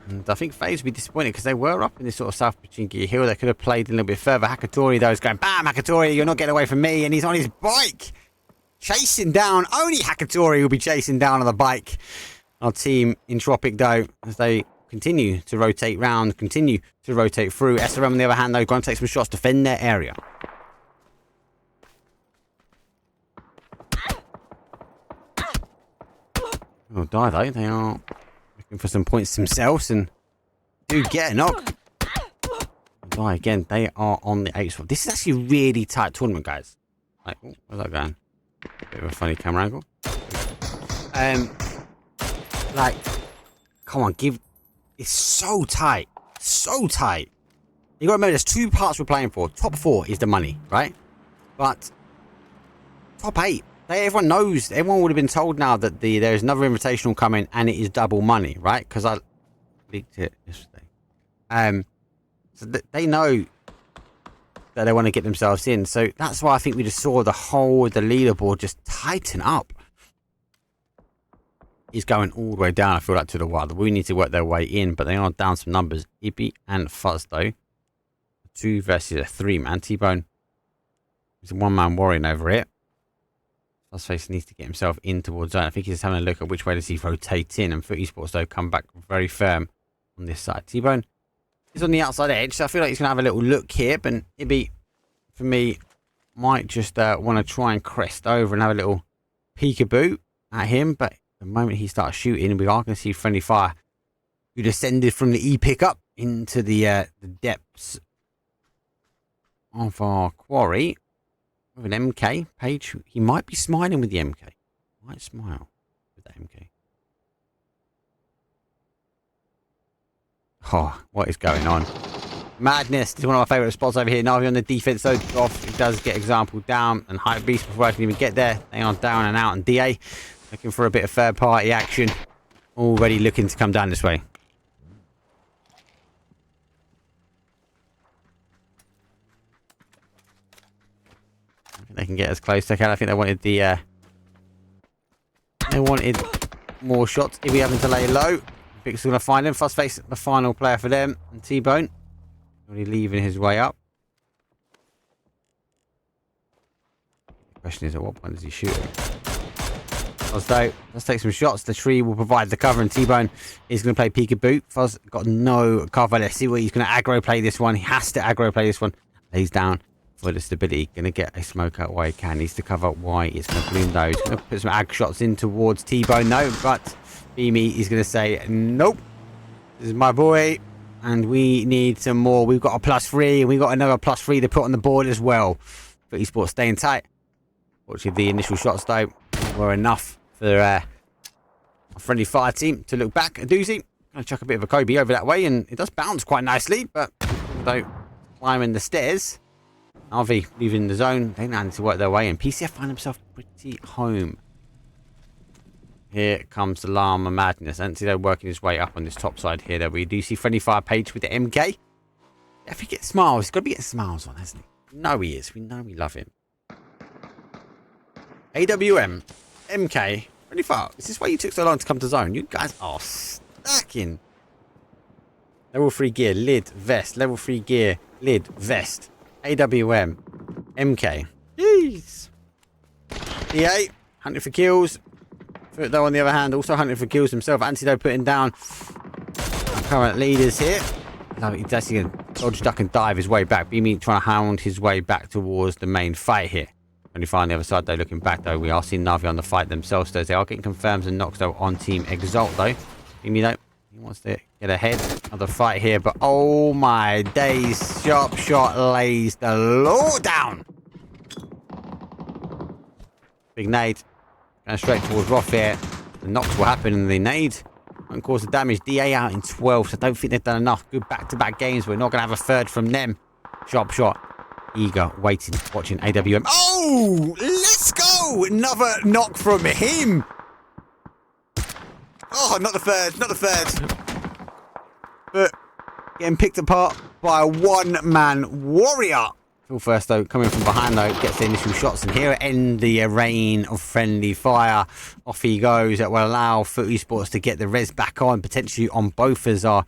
And I think FaZe will be disappointed because they were up in this sort of South Pachinki Hill. They could have played a little bit further. Hakatori, though, is going, bam, Hakatori, you're not getting away from me. And he's on his bike, chasing down. Only Hakatori will be chasing down on the bike. Our team in Tropic, though, as they continue to rotate round, continue to rotate through. SRM, on the other hand, though, going to take some shots, defend their area. They'll die though. They are looking for some points themselves and do get a knock. They'll die again. They are on the 8th spot. This is actually a really tight tournament, guys. Like, oh, where's that going? Bit of a funny camera angle. Like, come on, it's so tight. So tight. You got to remember, there's 2 parts we're playing for. Top 4 is the money, right? But top 8. Everyone knows, everyone would have been told now that there's another invitational coming and it is double money, right? Because I leaked it yesterday. So they know that they want to get themselves in. So that's why I think we just saw the leaderboard just tighten up. It's going all the way down, I feel like, to the wild. We need to work their way in, but they are down some numbers. Ibby and Fuzz, though. 2 versus a 3-man. T-Bone is a 1-man worrying over it. Fuzzface needs to get himself in towards zone. I think he's having a look at which way does he rotate in. And for esports, though, come back very firm on this side. T-Bone is on the outside edge, so I feel like he's going to have a little look here. But Ibby, for me, might just want to try and crest over and have a little peekaboo at him. But the moment he starts shooting, we are going to see friendly fire who descended from the E pickup into the depths of our quarry. With an MK page, he might be smiling with the MK. Might smile with that MK. Oh, what is going on? Madness. This is one of my favourite spots over here. Navi on the defense, so off. It does get example down. And Hypebeast, before I can even get there, they are down and out. And DA looking for a bit of third party action. Already looking to come down this way. They can get as close as they can. I think they wanted they wanted more shots. If we having to lay low, Vic's going to find him. First face, the final player for them. And T-Bone. Already leaving his way up. The question is, at what point does he shoot? Fuzz, let's take some shots. The tree will provide the cover, and T-Bone is going to play peekaboo. Fuzz got no cover. Let's see what he's going to aggro play this one. He has to aggro play this one. Lays down for the stability. Going to get a smoke out while he can. Needs to cover why it's going to bloom though. He's going to put some ag shots in towards T-Bone. No, but Beamy is going to say, nope. This is my boy. And we need some more. We've got a +3, and we've got another +3 to put on the board as well. VIKÜRVI Sports staying tight. Fortunately, the initial shots though were enough for a friendly fire team to look back. A doozy. Gonna chuck a bit of a Kobe over that way, and it does bounce quite nicely, but though climbing the stairs. RV leaving the zone. They now need to work their way in. PCF find himself pretty home. Here comes the Llama Madness. And see they're working his way up on this top side here. There we do see friendly fire page with the MK. If he gets smiles, he's got to be getting smiles on, hasn't he? We know he is. We know we love him. AWM, MK, friendly fire. Is this why you took so long to come to zone? You guys are stacking. Level 3 gear, lid, vest. Level 3 gear, lid, vest. AWM, MK. Jeez. EA, hunting for kills. Though on the other hand, also hunting for kills himself. Antidote putting down our current leaders here. No, he's actually going to dodge, duck, and dive his way back. Beamy trying to hound his way back towards the main fight here. Only find the other side though. Looking back though, we are seeing Na'Vi on the fight themselves. Though they are getting confirms and knocks though on Team Exalt though. Beamy though, he wants to get ahead of the fight here, but oh my days! Sharp shot lays the law down. Big nade. Going straight towards Roth here. The knocks will happen and the nade won't cause the damage. DA out in 12, so I don't think they've done enough. Good back-to-back games. We're not going to have a third from them. Sharp shot. Eager, waiting, watching AWM. Oh, let's go! Another knock from him. Oh, not the third, not the third. But getting picked apart by a one-man warrior. Phil first though, coming from behind though, gets the initial shots, and here end the rain of friendly fire. Off he goes. That will allow VIKÜRVI Sports to get the res back on, potentially on both, as our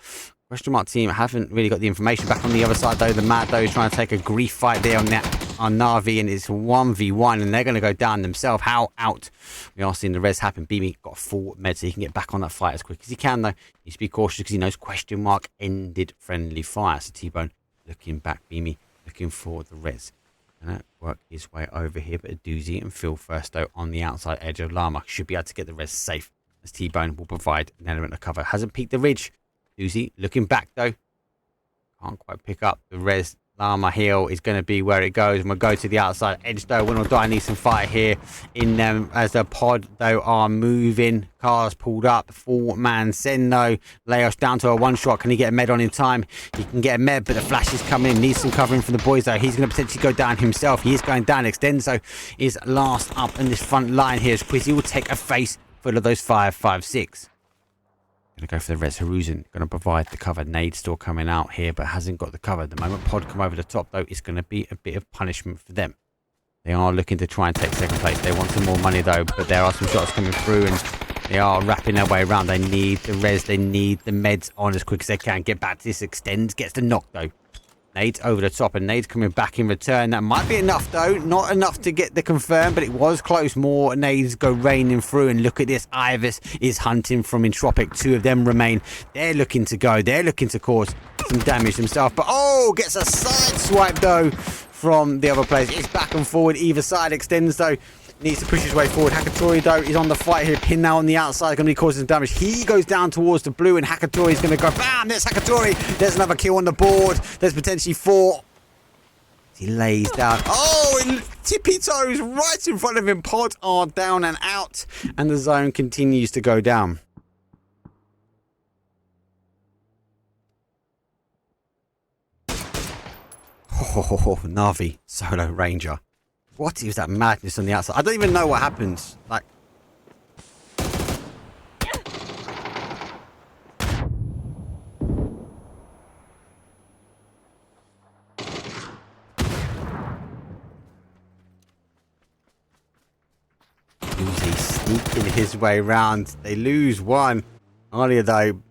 question mark team haven't really got the information. Back on the other side though, the Mad though is trying to take a grief fight there on Na'Vi, and it's 1v1, and they're going to go down themselves. How out? We are seeing the res happen. Beamy got a full med, so he can get back on that fight as quick as he can though. He needs to be cautious because he knows question mark ended friendly fire. So T-Bone looking back, Beamy looking for the res. And work his way over here, but a doozy and Phil first though on the outside edge of Llama. Should be able to get the res safe, as T-Bone will provide an element of cover. Hasn't peaked the ridge. Doozy looking back though. Can't quite pick up the res. Llama heel is going to be where it goes, and we'll go to the outside edge though. Win or die, needs some fight here in them as the pod though are moving. Cars pulled up. 4-man send though. Laos down to a one shot. Can he get a med on in time? He can get a med, but the flash is coming in. Needs some covering from the boys though. He's going to potentially go down himself. He is going down. Extenso is last up in this front line here. Quizzy will take a face full of those 5-5-6. Going to go for the res. Haruzen going to provide the cover. Nade still coming out here, but hasn't got the cover. The moment pod come over the top though, it's going to be a bit of punishment for them. They are looking to try and take second place. They want some more money though, but there are some shots coming through, and they are wrapping their way around. They need the res. They need the meds on as quick as they can. Get back to this. Extends. Gets the knock though. Nade's over the top, and Nade's coming back in return. That might be enough though. Not enough to get the confirm, but it was close. More Nades go raining through, and look at this. Ivis is hunting from Entropic. 2 of them remain. They're looking to go. They're looking to cause some damage themselves. But oh, gets a side swipe though from the other players. It's back and forward. Either side extends though. Needs to push his way forward. Hakatori though is on the fight here. Pin now on the outside, going to be causing some damage. He goes down towards the blue, and Hakatori is going to go bam. There's Hakatori. There's another kill on the board. There's potentially 4. He lays down. Oh, and tippy toes right in front of him. Pod are down and out, and the zone continues to go down. Oh, Na'Vi solo ranger. What is that madness on the outside? I don't even know what happens. Like, he's sneaking his way around. They lose one. Earlier though,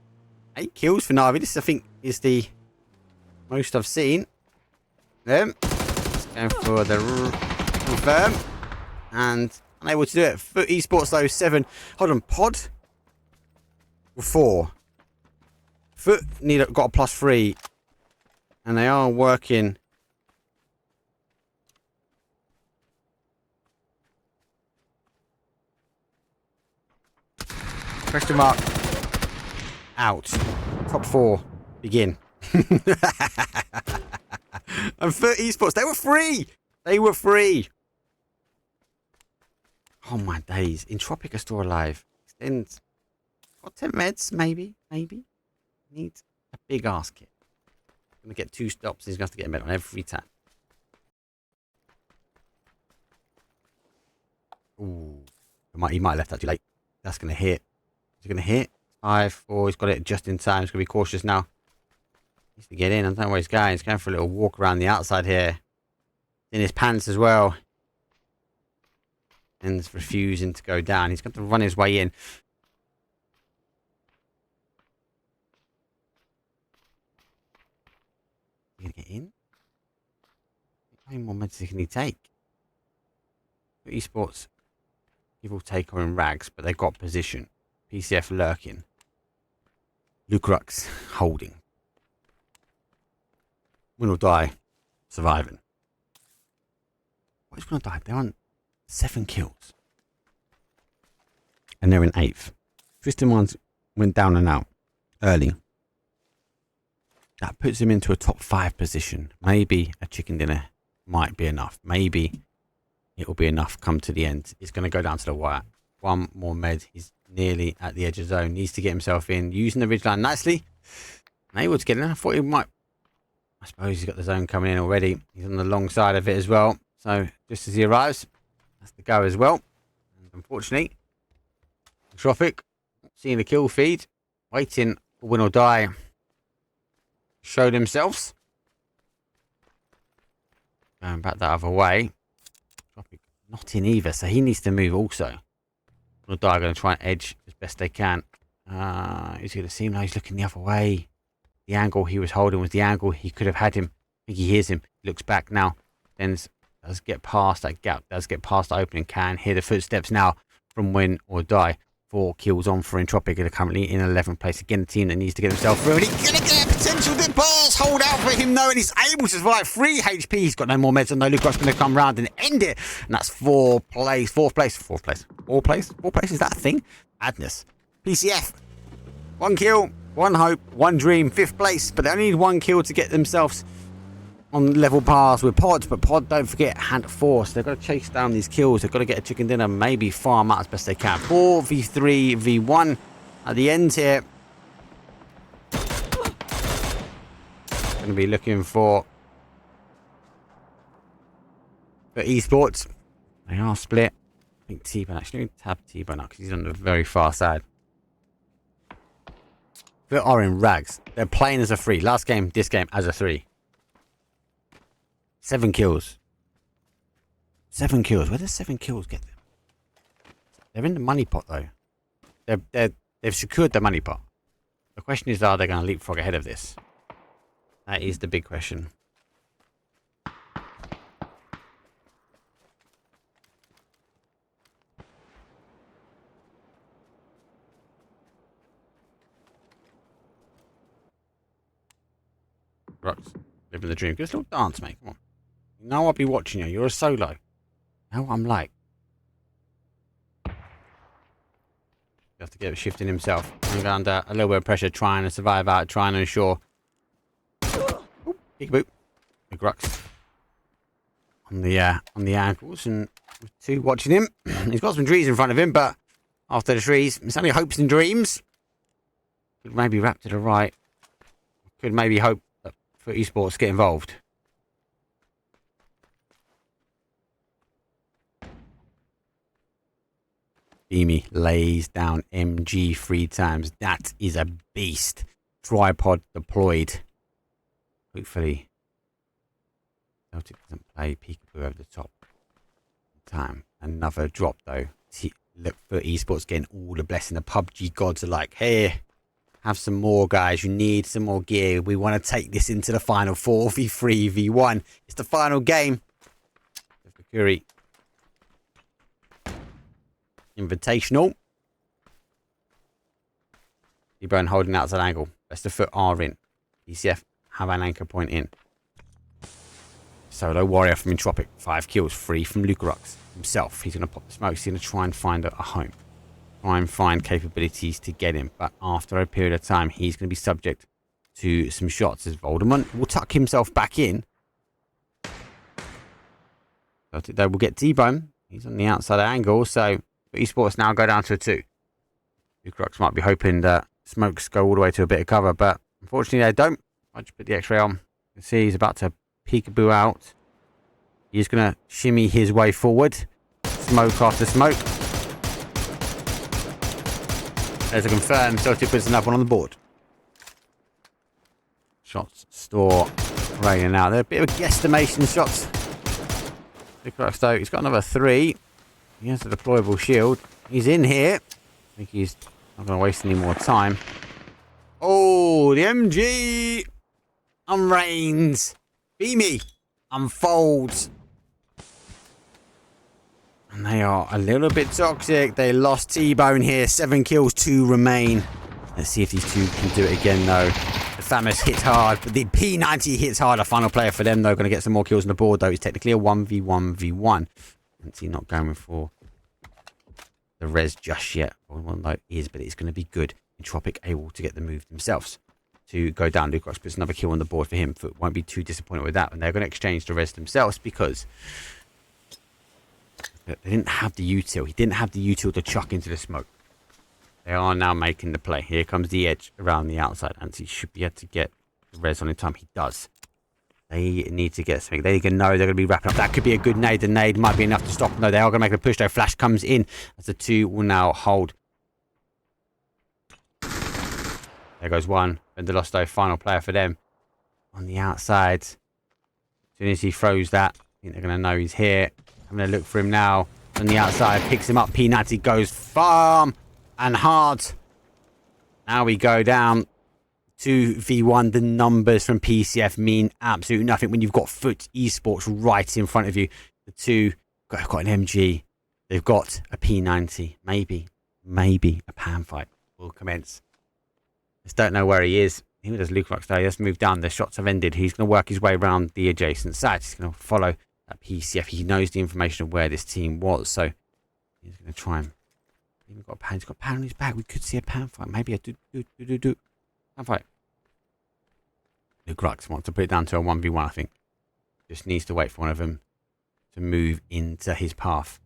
8 kills for Navi. This, I think, is the most I've seen. Them. Let's go for the confirm. And unable to do it. Foot Esports, though, 7. Hold on, Pod? 4. Foot got a +3. And they are working. Question mark. Out. Top 4. Begin. And Foot Esports, they were free. They were free. Oh my days. Entropic are still alive. Extends. Got 10 meds, maybe. Maybe. Needs a big ass kit. Gonna get 2 stops. He's gonna have to get a med on every time. Ooh. He might have left that too late. That's gonna hit. Is he gonna hit? 5, 4. He's got it just in time. He's gonna be cautious now. He needs to get in. I don't know where he's going. He's going for a little walk around the outside here. In his pants as well. And he's refusing to go down. He's got to run his way in. Is he going to get in? How many more meds can he take? Esports, give or take, are in rags, but they've got position. PCF lurking. Lucrux holding. Win or die, surviving. What's going to die? They're on 7 kills. And they're in 8th. Tristan ones went down and out early. That puts him into a top 5 position. Maybe a chicken dinner might be enough. Maybe it will be enough come to the end. It's going to go down to the wire. 1 more med. He's nearly at the edge of the zone. Needs to get himself in. Using the ridgeline nicely. And able to get in. I thought he might. I suppose he's got the zone coming in already. He's on the long side of it as well. So just as he arrives, that's the go as well. And unfortunately, Trophic, seeing the kill feed, waiting for win or die, show themselves. Going back that other way. Trophic not in either, so he needs to move also. Win or die are going to try and edge as best they can. He's going to see him now. He's looking the other way. The angle he was holding was the angle he could have had him. I think he hears him. He looks back now. Then does get past that gap, does get past the opening, can hear the footsteps now from win or die. 4 kills on for Entropic, and are currently in 11th place. Again, the team that needs to get himself through, and he's going to get potential. The bars hold out for him, though, and he's able to survive. 3 HP. He's got no more meds, and no Lucas going to come round and end it. And that's 4th place. 4th place. 4th place. 4th place? 4th place? Is that a thing? Madness. PCF. 1 kill, 1 hope, 1 dream. 5th place, but they only need 1 kill to get themselves on level bars with Pod, but Pod, don't forget, hand force. They've got to chase down these kills. They've got to get a chicken dinner, maybe farm out as best they can. 4v3 v1 at the end here. Going to be looking for esports. They are split. I think T-Bone, actually, tab T-Bone up because he's on the very far side. They are in rags. They're playing as a 3. Last game, this game as a 3. 7 kills. 7 kills. Where does 7 kills get them? They're in the money pot, though. They've secured the money pot. The question is, are they going to leapfrog ahead of this? That is the big question. Rocks, living the dream. Give us a little dance, mate. Come on. You know I'll be watching you. You're a solo. You know what I'm like. You have to get shifting himself. He's under a little bit of pressure, trying to survive out, trying to ensure. Ooh, big boot. Big rocks. On the ankles, and 2 watching him. He's got some trees in front of him, but after the trees, it's only hopes and dreams. Could maybe wrap to the right. Could maybe hope that for esports get involved. Beamy lays down MG 3 times. That is a beast. Tripod deployed. Hopefully, Celtic doesn't play peekaboo over the top. Time. Another drop though. Look for esports getting all the blessing. The PUBG gods are like, hey, have some more, guys. You need some more gear. We want to take this into the final 4v3v1. It's the final game. VIKÜRVI Invitational. T-Bone holding outside angle. Best of foot are in. PCF have an anchor point in. Solo warrior from Entropic. 5 kills. 3 from VIKÜRVI himself. He's going to pop the smoke. He's going to try and find a home. Try and find capabilities to get him. But after a period of time, he's going to be subject to some shots as Voldemort will tuck himself back in. They will get T-Bone. He's on the outside angle. So esports now go down to a 2. VIKÜRVI might be hoping that smokes go all the way to a bit of cover. But unfortunately, they don't. I just put the X-ray on. You can see he's about to peekaboo out. He's going to shimmy his way forward. Smoke after smoke. There's a confirm. Celtic puts another one on the board. Shots store raining out. They're a bit of a guesstimation shots. VIKÜRVI though, he's got another 3. He has a deployable shield. He's in here. I think he's not going to waste any more time. Oh, the MG unrains. Beamy unfolds. And they are a little bit toxic. They lost T-Bone here. 7 kills, 2 remain. Let's see if these two can do it again, though. The Famous hits hard, but the P90 hits hard. A final player for them, though. Going to get some more kills on the board, though. It's technically a 1v1v1. He not going for the res just yet. Well, no, it is, but it's going to be good. Entropic able to get the move themselves to go down. VIKÜRVI puts another kill on the board for him. Foot won't be too disappointed with that. And they're going to exchange the res themselves because they didn't have the util. He didn't have the util to chuck into the smoke. They are now making the play. Here comes the edge around the outside. And he should be able to get the res on in time. He does. They need to get something. They can know they're going to be wrapping up. That could be a good nade. The nade might be enough to stop. No, they are going to make a push though. Flash comes in as the 2 will now hold. There goes 1. Vendelosto, final player for them. On the outside. As soon as he throws that, I think they're going to know he's here. I'm going to look for him now. On the outside, picks him up. P90 goes farm and hard. Now we go down 2v1. The numbers from PCF mean absolutely nothing when you've got Foot Esports right in front of you. The 2 got an MG. They've got a P90. Maybe a pan fight will commence. Just don't know where he is. He does VIKÜRVI though. He has moved down. The shots have ended. He's going to work his way around the adjacent side. He's going to follow that PCF. He knows the information of where this team was. So he's going to try and... He's got a pan on his back. We could see a pan fight. Maybe a pan fight. VIKÜRVI wants to put it down to a 1v1, I think. Just needs to wait for one of them to move into his path.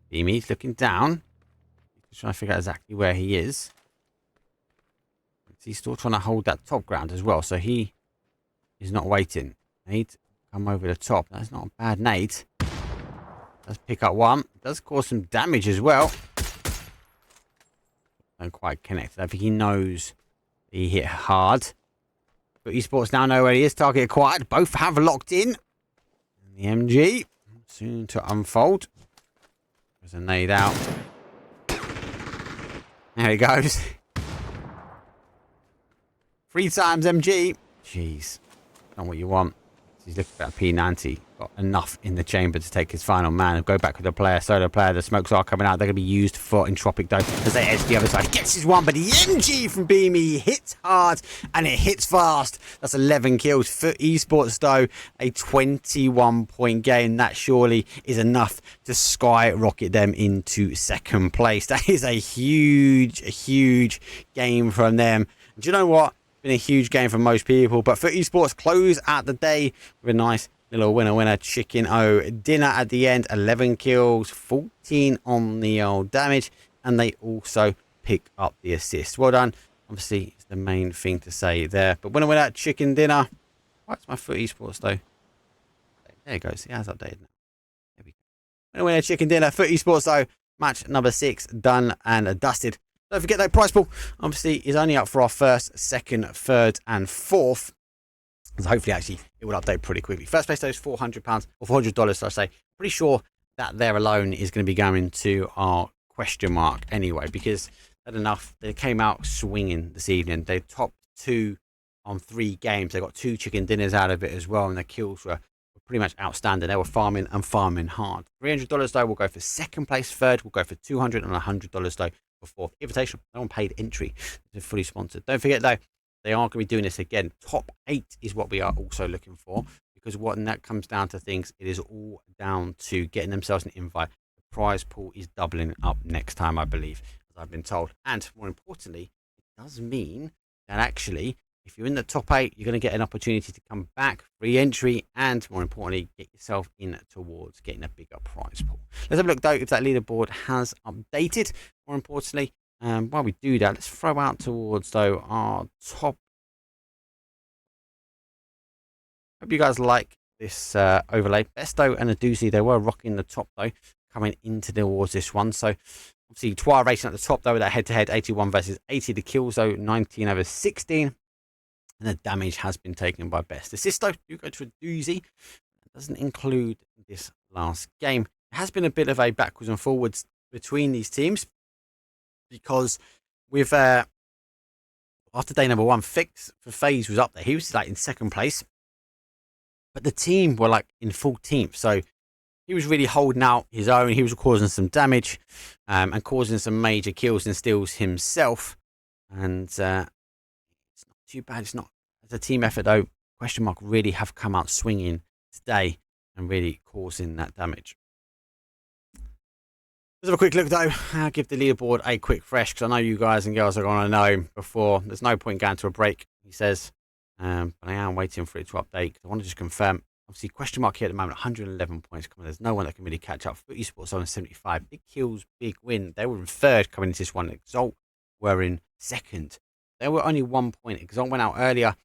Beamy's looking down. He's trying to figure out exactly where he is. He's still trying to hold that top ground as well, so he is not waiting. Nade, come over the top. That's not a bad nade. Does pick up 1. Does cause some damage as well. Don't quite connect. I think he knows he hit hard. But esports now know where he is. Target acquired. Both have locked in. And the MG soon to unfold. There's a nade out. There he goes. 3 times MG. Jeez. Not what you want. He's looking at P90. Got enough in the chamber to take his final man. Go back with the player. Solo player. The smokes are coming out. They're going to be used for Entropic though. As they edge the other side. He gets his 1, but the MG from Beamy hits hard and it hits fast. That's 11 kills. For esports though, a 21-point game. That surely is enough to skyrocket them into 2nd place. That is a huge game from them. Do you know what? Been a huge game for most people, but for esports close out the day with a nice little winner chicken dinner at the end. 11 kills, 14 on the old damage, and they also pick up the assist. Well done. Obviously, it's the main thing to say there. But winner chicken dinner. What's my Foot Esports though? There it goes. It has updated now. There we go. Winner chicken dinner. Foot Esports though. Match number 6 done and dusted. Don't forget that prize pool obviously is only up for our 1st, 2nd, 3rd and 4th. So hopefully actually it will update pretty quickly. First place though is £400 or $400, so I say. Pretty sure that there alone is going to be going to our question mark anyway, because had enough. They came out swinging this evening. They topped 2 on 3 games. They got 2 chicken dinners out of it as well, and their kills were pretty much outstanding. They were farming and farming hard. $300 though will go for second place. Third will go for $200 and $100 though for fourth. Invitational. No one paid entry. They're fully sponsored. Don't forget though, they are going to be doing this again. Top 8 is what we are also looking for, because when that comes down to things, it is all down to getting themselves an invite. The prize pool is doubling up next time, I believe, as I've been told. And more importantly, it does mean that actually, if you're in the top 8, you're going to get an opportunity to come back, free entry, and more importantly, get yourself in towards getting a bigger prize pool. Let's have a look though if that leaderboard has updated. More importantly, while we do that, let's throw out towards though our top. Hope you guys like this overlay. Besto and a doozy, they were rocking the top though, coming into towards this one. So obviously Twa racing at the top though with that head-to-head 81 versus 80. The kills though 19 over 16. And the damage has been taken by Best. Assist though, do go to a doozy. It doesn't include this last game. It has been a bit of a backwards and forwards between these teams, because with after day number 1, Fix for FaZe was up there. He was like in second place, but the team were like in 14th. So he was really holding out his own. He was causing some damage and causing some major kills and steals himself. And it's not too bad. It's not as a team effort though. Question mark really have come out swinging today and really causing that damage. Let's have a quick look though. I'll give the leaderboard a quick fresh, because I know you guys and girls are going to know before. There's no point going to a break, he says. But I am waiting for it to update. I want to just confirm. Obviously, question mark here at the moment, 111 points coming. There's no one that can really catch up. Footy Sports on 75. Big kills, big win. They were in third coming into this one. Exalt were in second. They were only 1 point. Exalt went out earlier.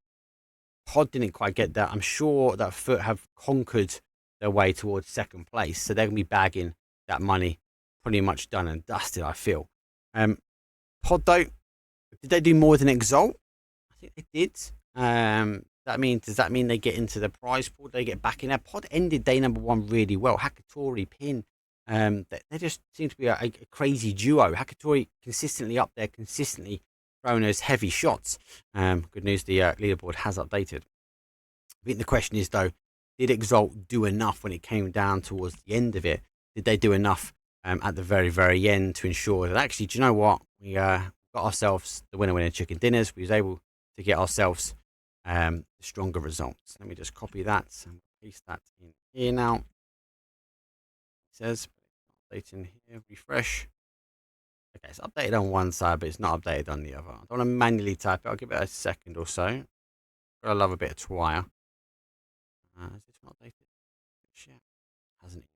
Pod didn't quite get that. I'm sure that Foot have conquered their way towards second place. So they're going to be bagging that money pretty much done and dusted, I feel. Pod, though, did they do more than Exalt? I think they did. Does that mean they get into the prize pool? They get back in there? Pod ended day number 1 really well. Hakatori, Pin, they just seem to be a crazy duo. Hakatori consistently up there, consistently throwing those heavy shots. Good news, the leaderboard has updated. I think the question is, though, did Exalt do enough when it came down towards the end of it? Did they do enough at the very, very end to ensure that actually, do you know what? We got ourselves the winner chicken dinners. We was able to get ourselves stronger results. Let me just copy that and paste that in here now. It says updating here, refresh. Okay, it's updated on one side, but it's not updated on the other. I don't want to manually type it. I'll give it a second or so. Gotta love a bit of twire. Is this not updated? Shit, hasn't it?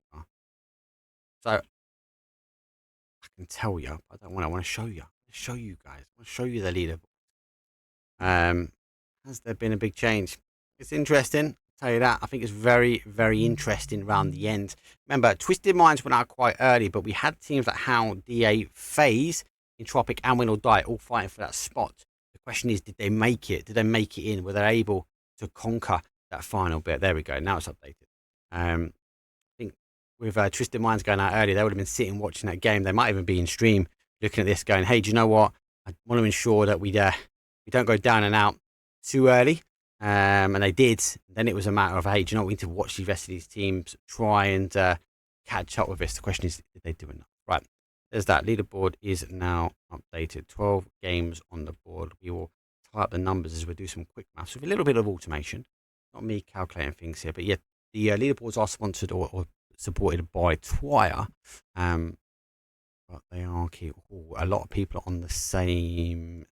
So I can tell you, but I don't want. I want to show you. Show you guys. I want to show you the leaderboard. Has there been a big change? It's interesting. I'll tell you that. I think it's very, very interesting around the end. Remember, Twisted Minds went out quite early, but we had teams like How, DA, FaZe, Entropic, and Win or Die all fighting for that spot. The question is, did they make it? Did they make it in? Were they able to conquer that final bit? There we go. Now it's updated. I think with Twisted Minds going out early, they would have been sitting watching that game. They might even be in stream looking at this going, hey, do you know what? I want to ensure that we don't go down and out too early. And they did. Then it was a matter of, hey, do you know what? We need to watch the rest of these teams try and catch up with this. The question is, did they do enough? Right. There's that. Leaderboard is now updated. 12 games on the board. We will tie up the numbers as we do some quick maths with a little bit of automation. Not me calculating things here, but yeah, the leaderboards are sponsored or supported by Twire. But they are a lot of people are on the same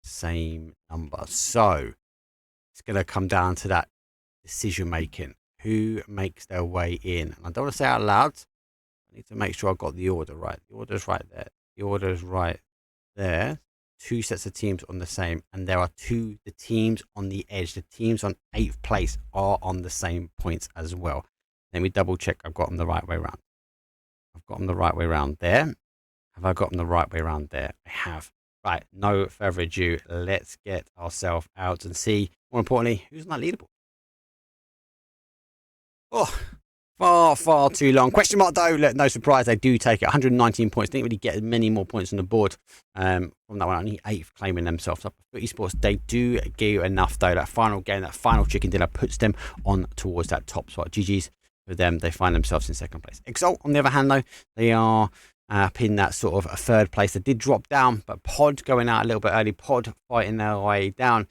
number. So it's going to come down to that decision making. Who makes their way in? And I don't want to say out loud. I need to make sure I've got the order right. The order's right there. The order's right there. 2 sets of teams on the same. And there are the teams on the edge. The teams on 8th place are on the same points as well. Let me double check I've got them the right way around. I've got them the right way around there. Have I got them the right way around there? I have. Right, no further ado, let's get ourselves out and see, more importantly, who's on that leaderboard. Oh, Far too long. Question mark though, look, no surprise, they do take it. 119 points. Didn't really get many more points on the board from that one. Only 8th claiming themselves up. VIKÜRVI Sports, they do give enough though. That final game, that final chicken dinner puts them on towards that top spot. GG's for them. They find themselves in second place. Exalt, on the other hand though, they are up in that sort of a third place. They did drop down, but Pod going out a little bit early. Pod fighting their way down.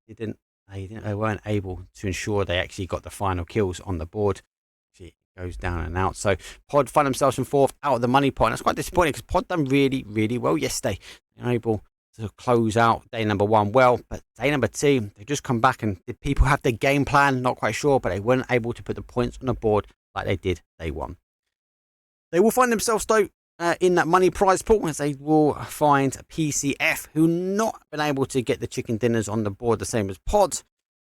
They weren't able to ensure they actually got the final kills on the board. It goes down and out. So Pod find themselves in 4th out of the money pot. And that's quite disappointing because Pod done really well yesterday. They were able to close out day number 1 well, but day number 2, they just come back and did people have their game plan? Not quite sure, but they weren't able to put the points on the board like they did day 1. They will find themselves though in that money prize pool, as they will find PCF, who not been able to get the chicken dinners on the board the same as Pod.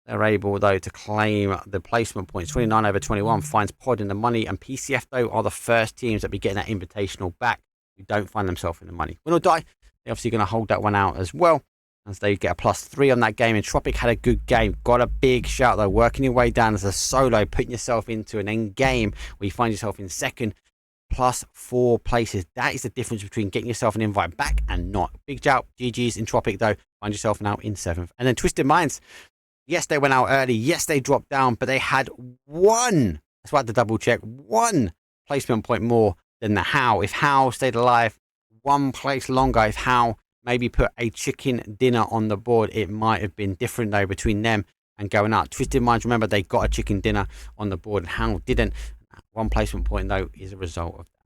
They're able though to claim the placement points. 29 over 21 finds Pod in the money, and PCF though are the first teams that be getting that invitational back who don't find themselves in the money. Win or die, they're obviously going to hold that one out as well, as they get a +3 on that game. And Tropic had a good game. Got a big shout though, working your way down as a solo, putting yourself into an end game where you find yourself in second, +4 places. That is the difference between getting yourself an invite back and not. Big shout, GG's in Tropic though. Find yourself now in 7th. And then Twisted Minds. Yes, they went out early. Yes, they dropped down, but they had one. That's why I had to double check. 1 placement point more than the How. If How stayed alive 1 place longer, if How maybe put a chicken dinner on the board, it might have been different though between them and going out. Twisted Minds, remember, they got a chicken dinner on the board and How didn't. 1 placement point though is a result of that.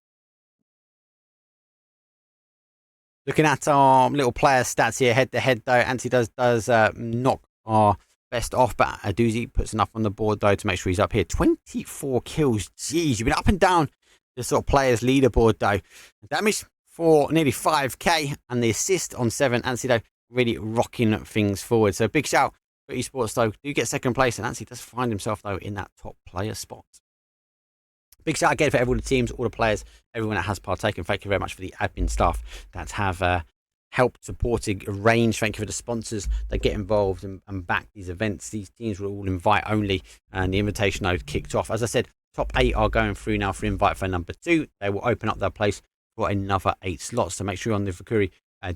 Looking at our little player stats here, head to head though, Anti does knock our best off, but Aduzi puts enough on the board though to make sure he's up here. 24 kills. Jeez, you've been up and down the sort of players leaderboard though. Damage for nearly 5k and the assist on 7. Ansi though really rocking things forward. So big shout for esports though. Do get second place, and Ansi does find himself though in that top player spot. Big shout again for all the teams, all the players, everyone that has partaken. Thank you very much for the admin staff that have helped, supported, arranged. Thank you for the sponsors that get involved and back these events. These teams were all invite only, and the invitation node kicked off. As I said, top 8 are going through now for invite for number 2. They will open up their place for another 8 slots. So make sure you're on the VIKÜRVI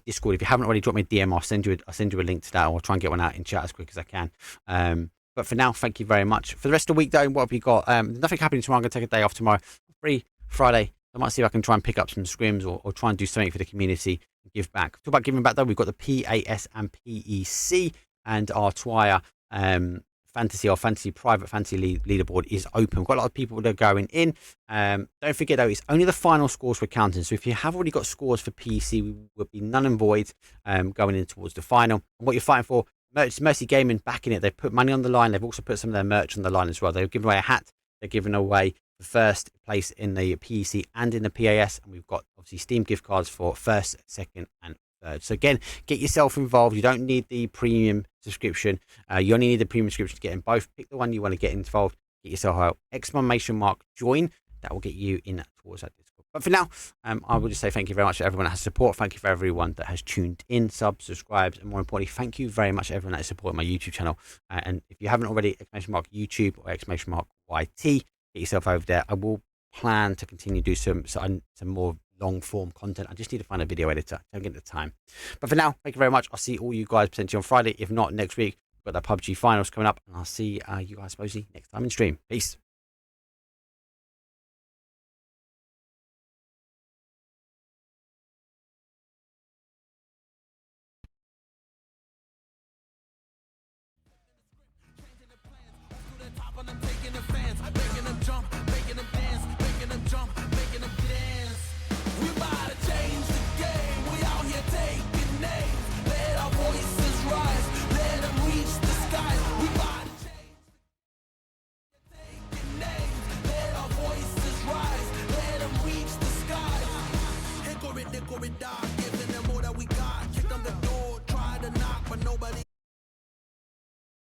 Discord. If you haven't already, drop me a DM. I'll send you a link to that, or I'll try and get one out in chat as quick as I can. But for now, thank you very much. For the rest of the week, though, what have you got? Nothing happening tomorrow. I'm going to take a day off tomorrow. Free Friday. I might see if I can try and pick up some scrims or try and do something for the community and give back. Talk about giving back, though. We've got the PAS and PEC, and our Twire fantasy or fantasy private fantasy leaderboard is open. We've got a lot of people that are going in. Don't forget, though, it's only the final scores we're counting. So if you have already got scores for PEC, we will be none and void going in towards the final. And what you're fighting for, Mercy Gaming backing it. They've put money on the line. They've also put some of their merch on the line as well. They've given away a hat. They're giving away the first place in the PEC and in the PAS. And we've got obviously Steam gift cards for 1st, 2nd and 3rd. So again, get yourself involved. You don't need the premium subscription. You only need the premium subscription to get in both. Pick the one you want to get involved. Get yourself out. !join. That will get you in towards that Discord. But for now, I will just say thank you very much to everyone that has support. Thank you for everyone that has tuned in, subs, subscribes, and more importantly, thank you very much to everyone that is supporting my YouTube channel. And if you haven't already, !YouTube or !YT, get yourself over there. I will plan to continue to do some more long form content. I just need to find a video editor. Don't get the time. But for now, thank you very much. I'll see all you guys potentially on Friday. If not, next week. We've got that PUBG finals coming up, and I'll see you guys supposedly next time in stream. Peace. I'm taking the fans, making them jump, making them dance, making them jump, making them dance. We about to change the game, we out here taking names. Let our voices rise, let them reach the skies. We about to change the game, taking names. Let our voices rise, let them reach the skies. Hickory dickory dock.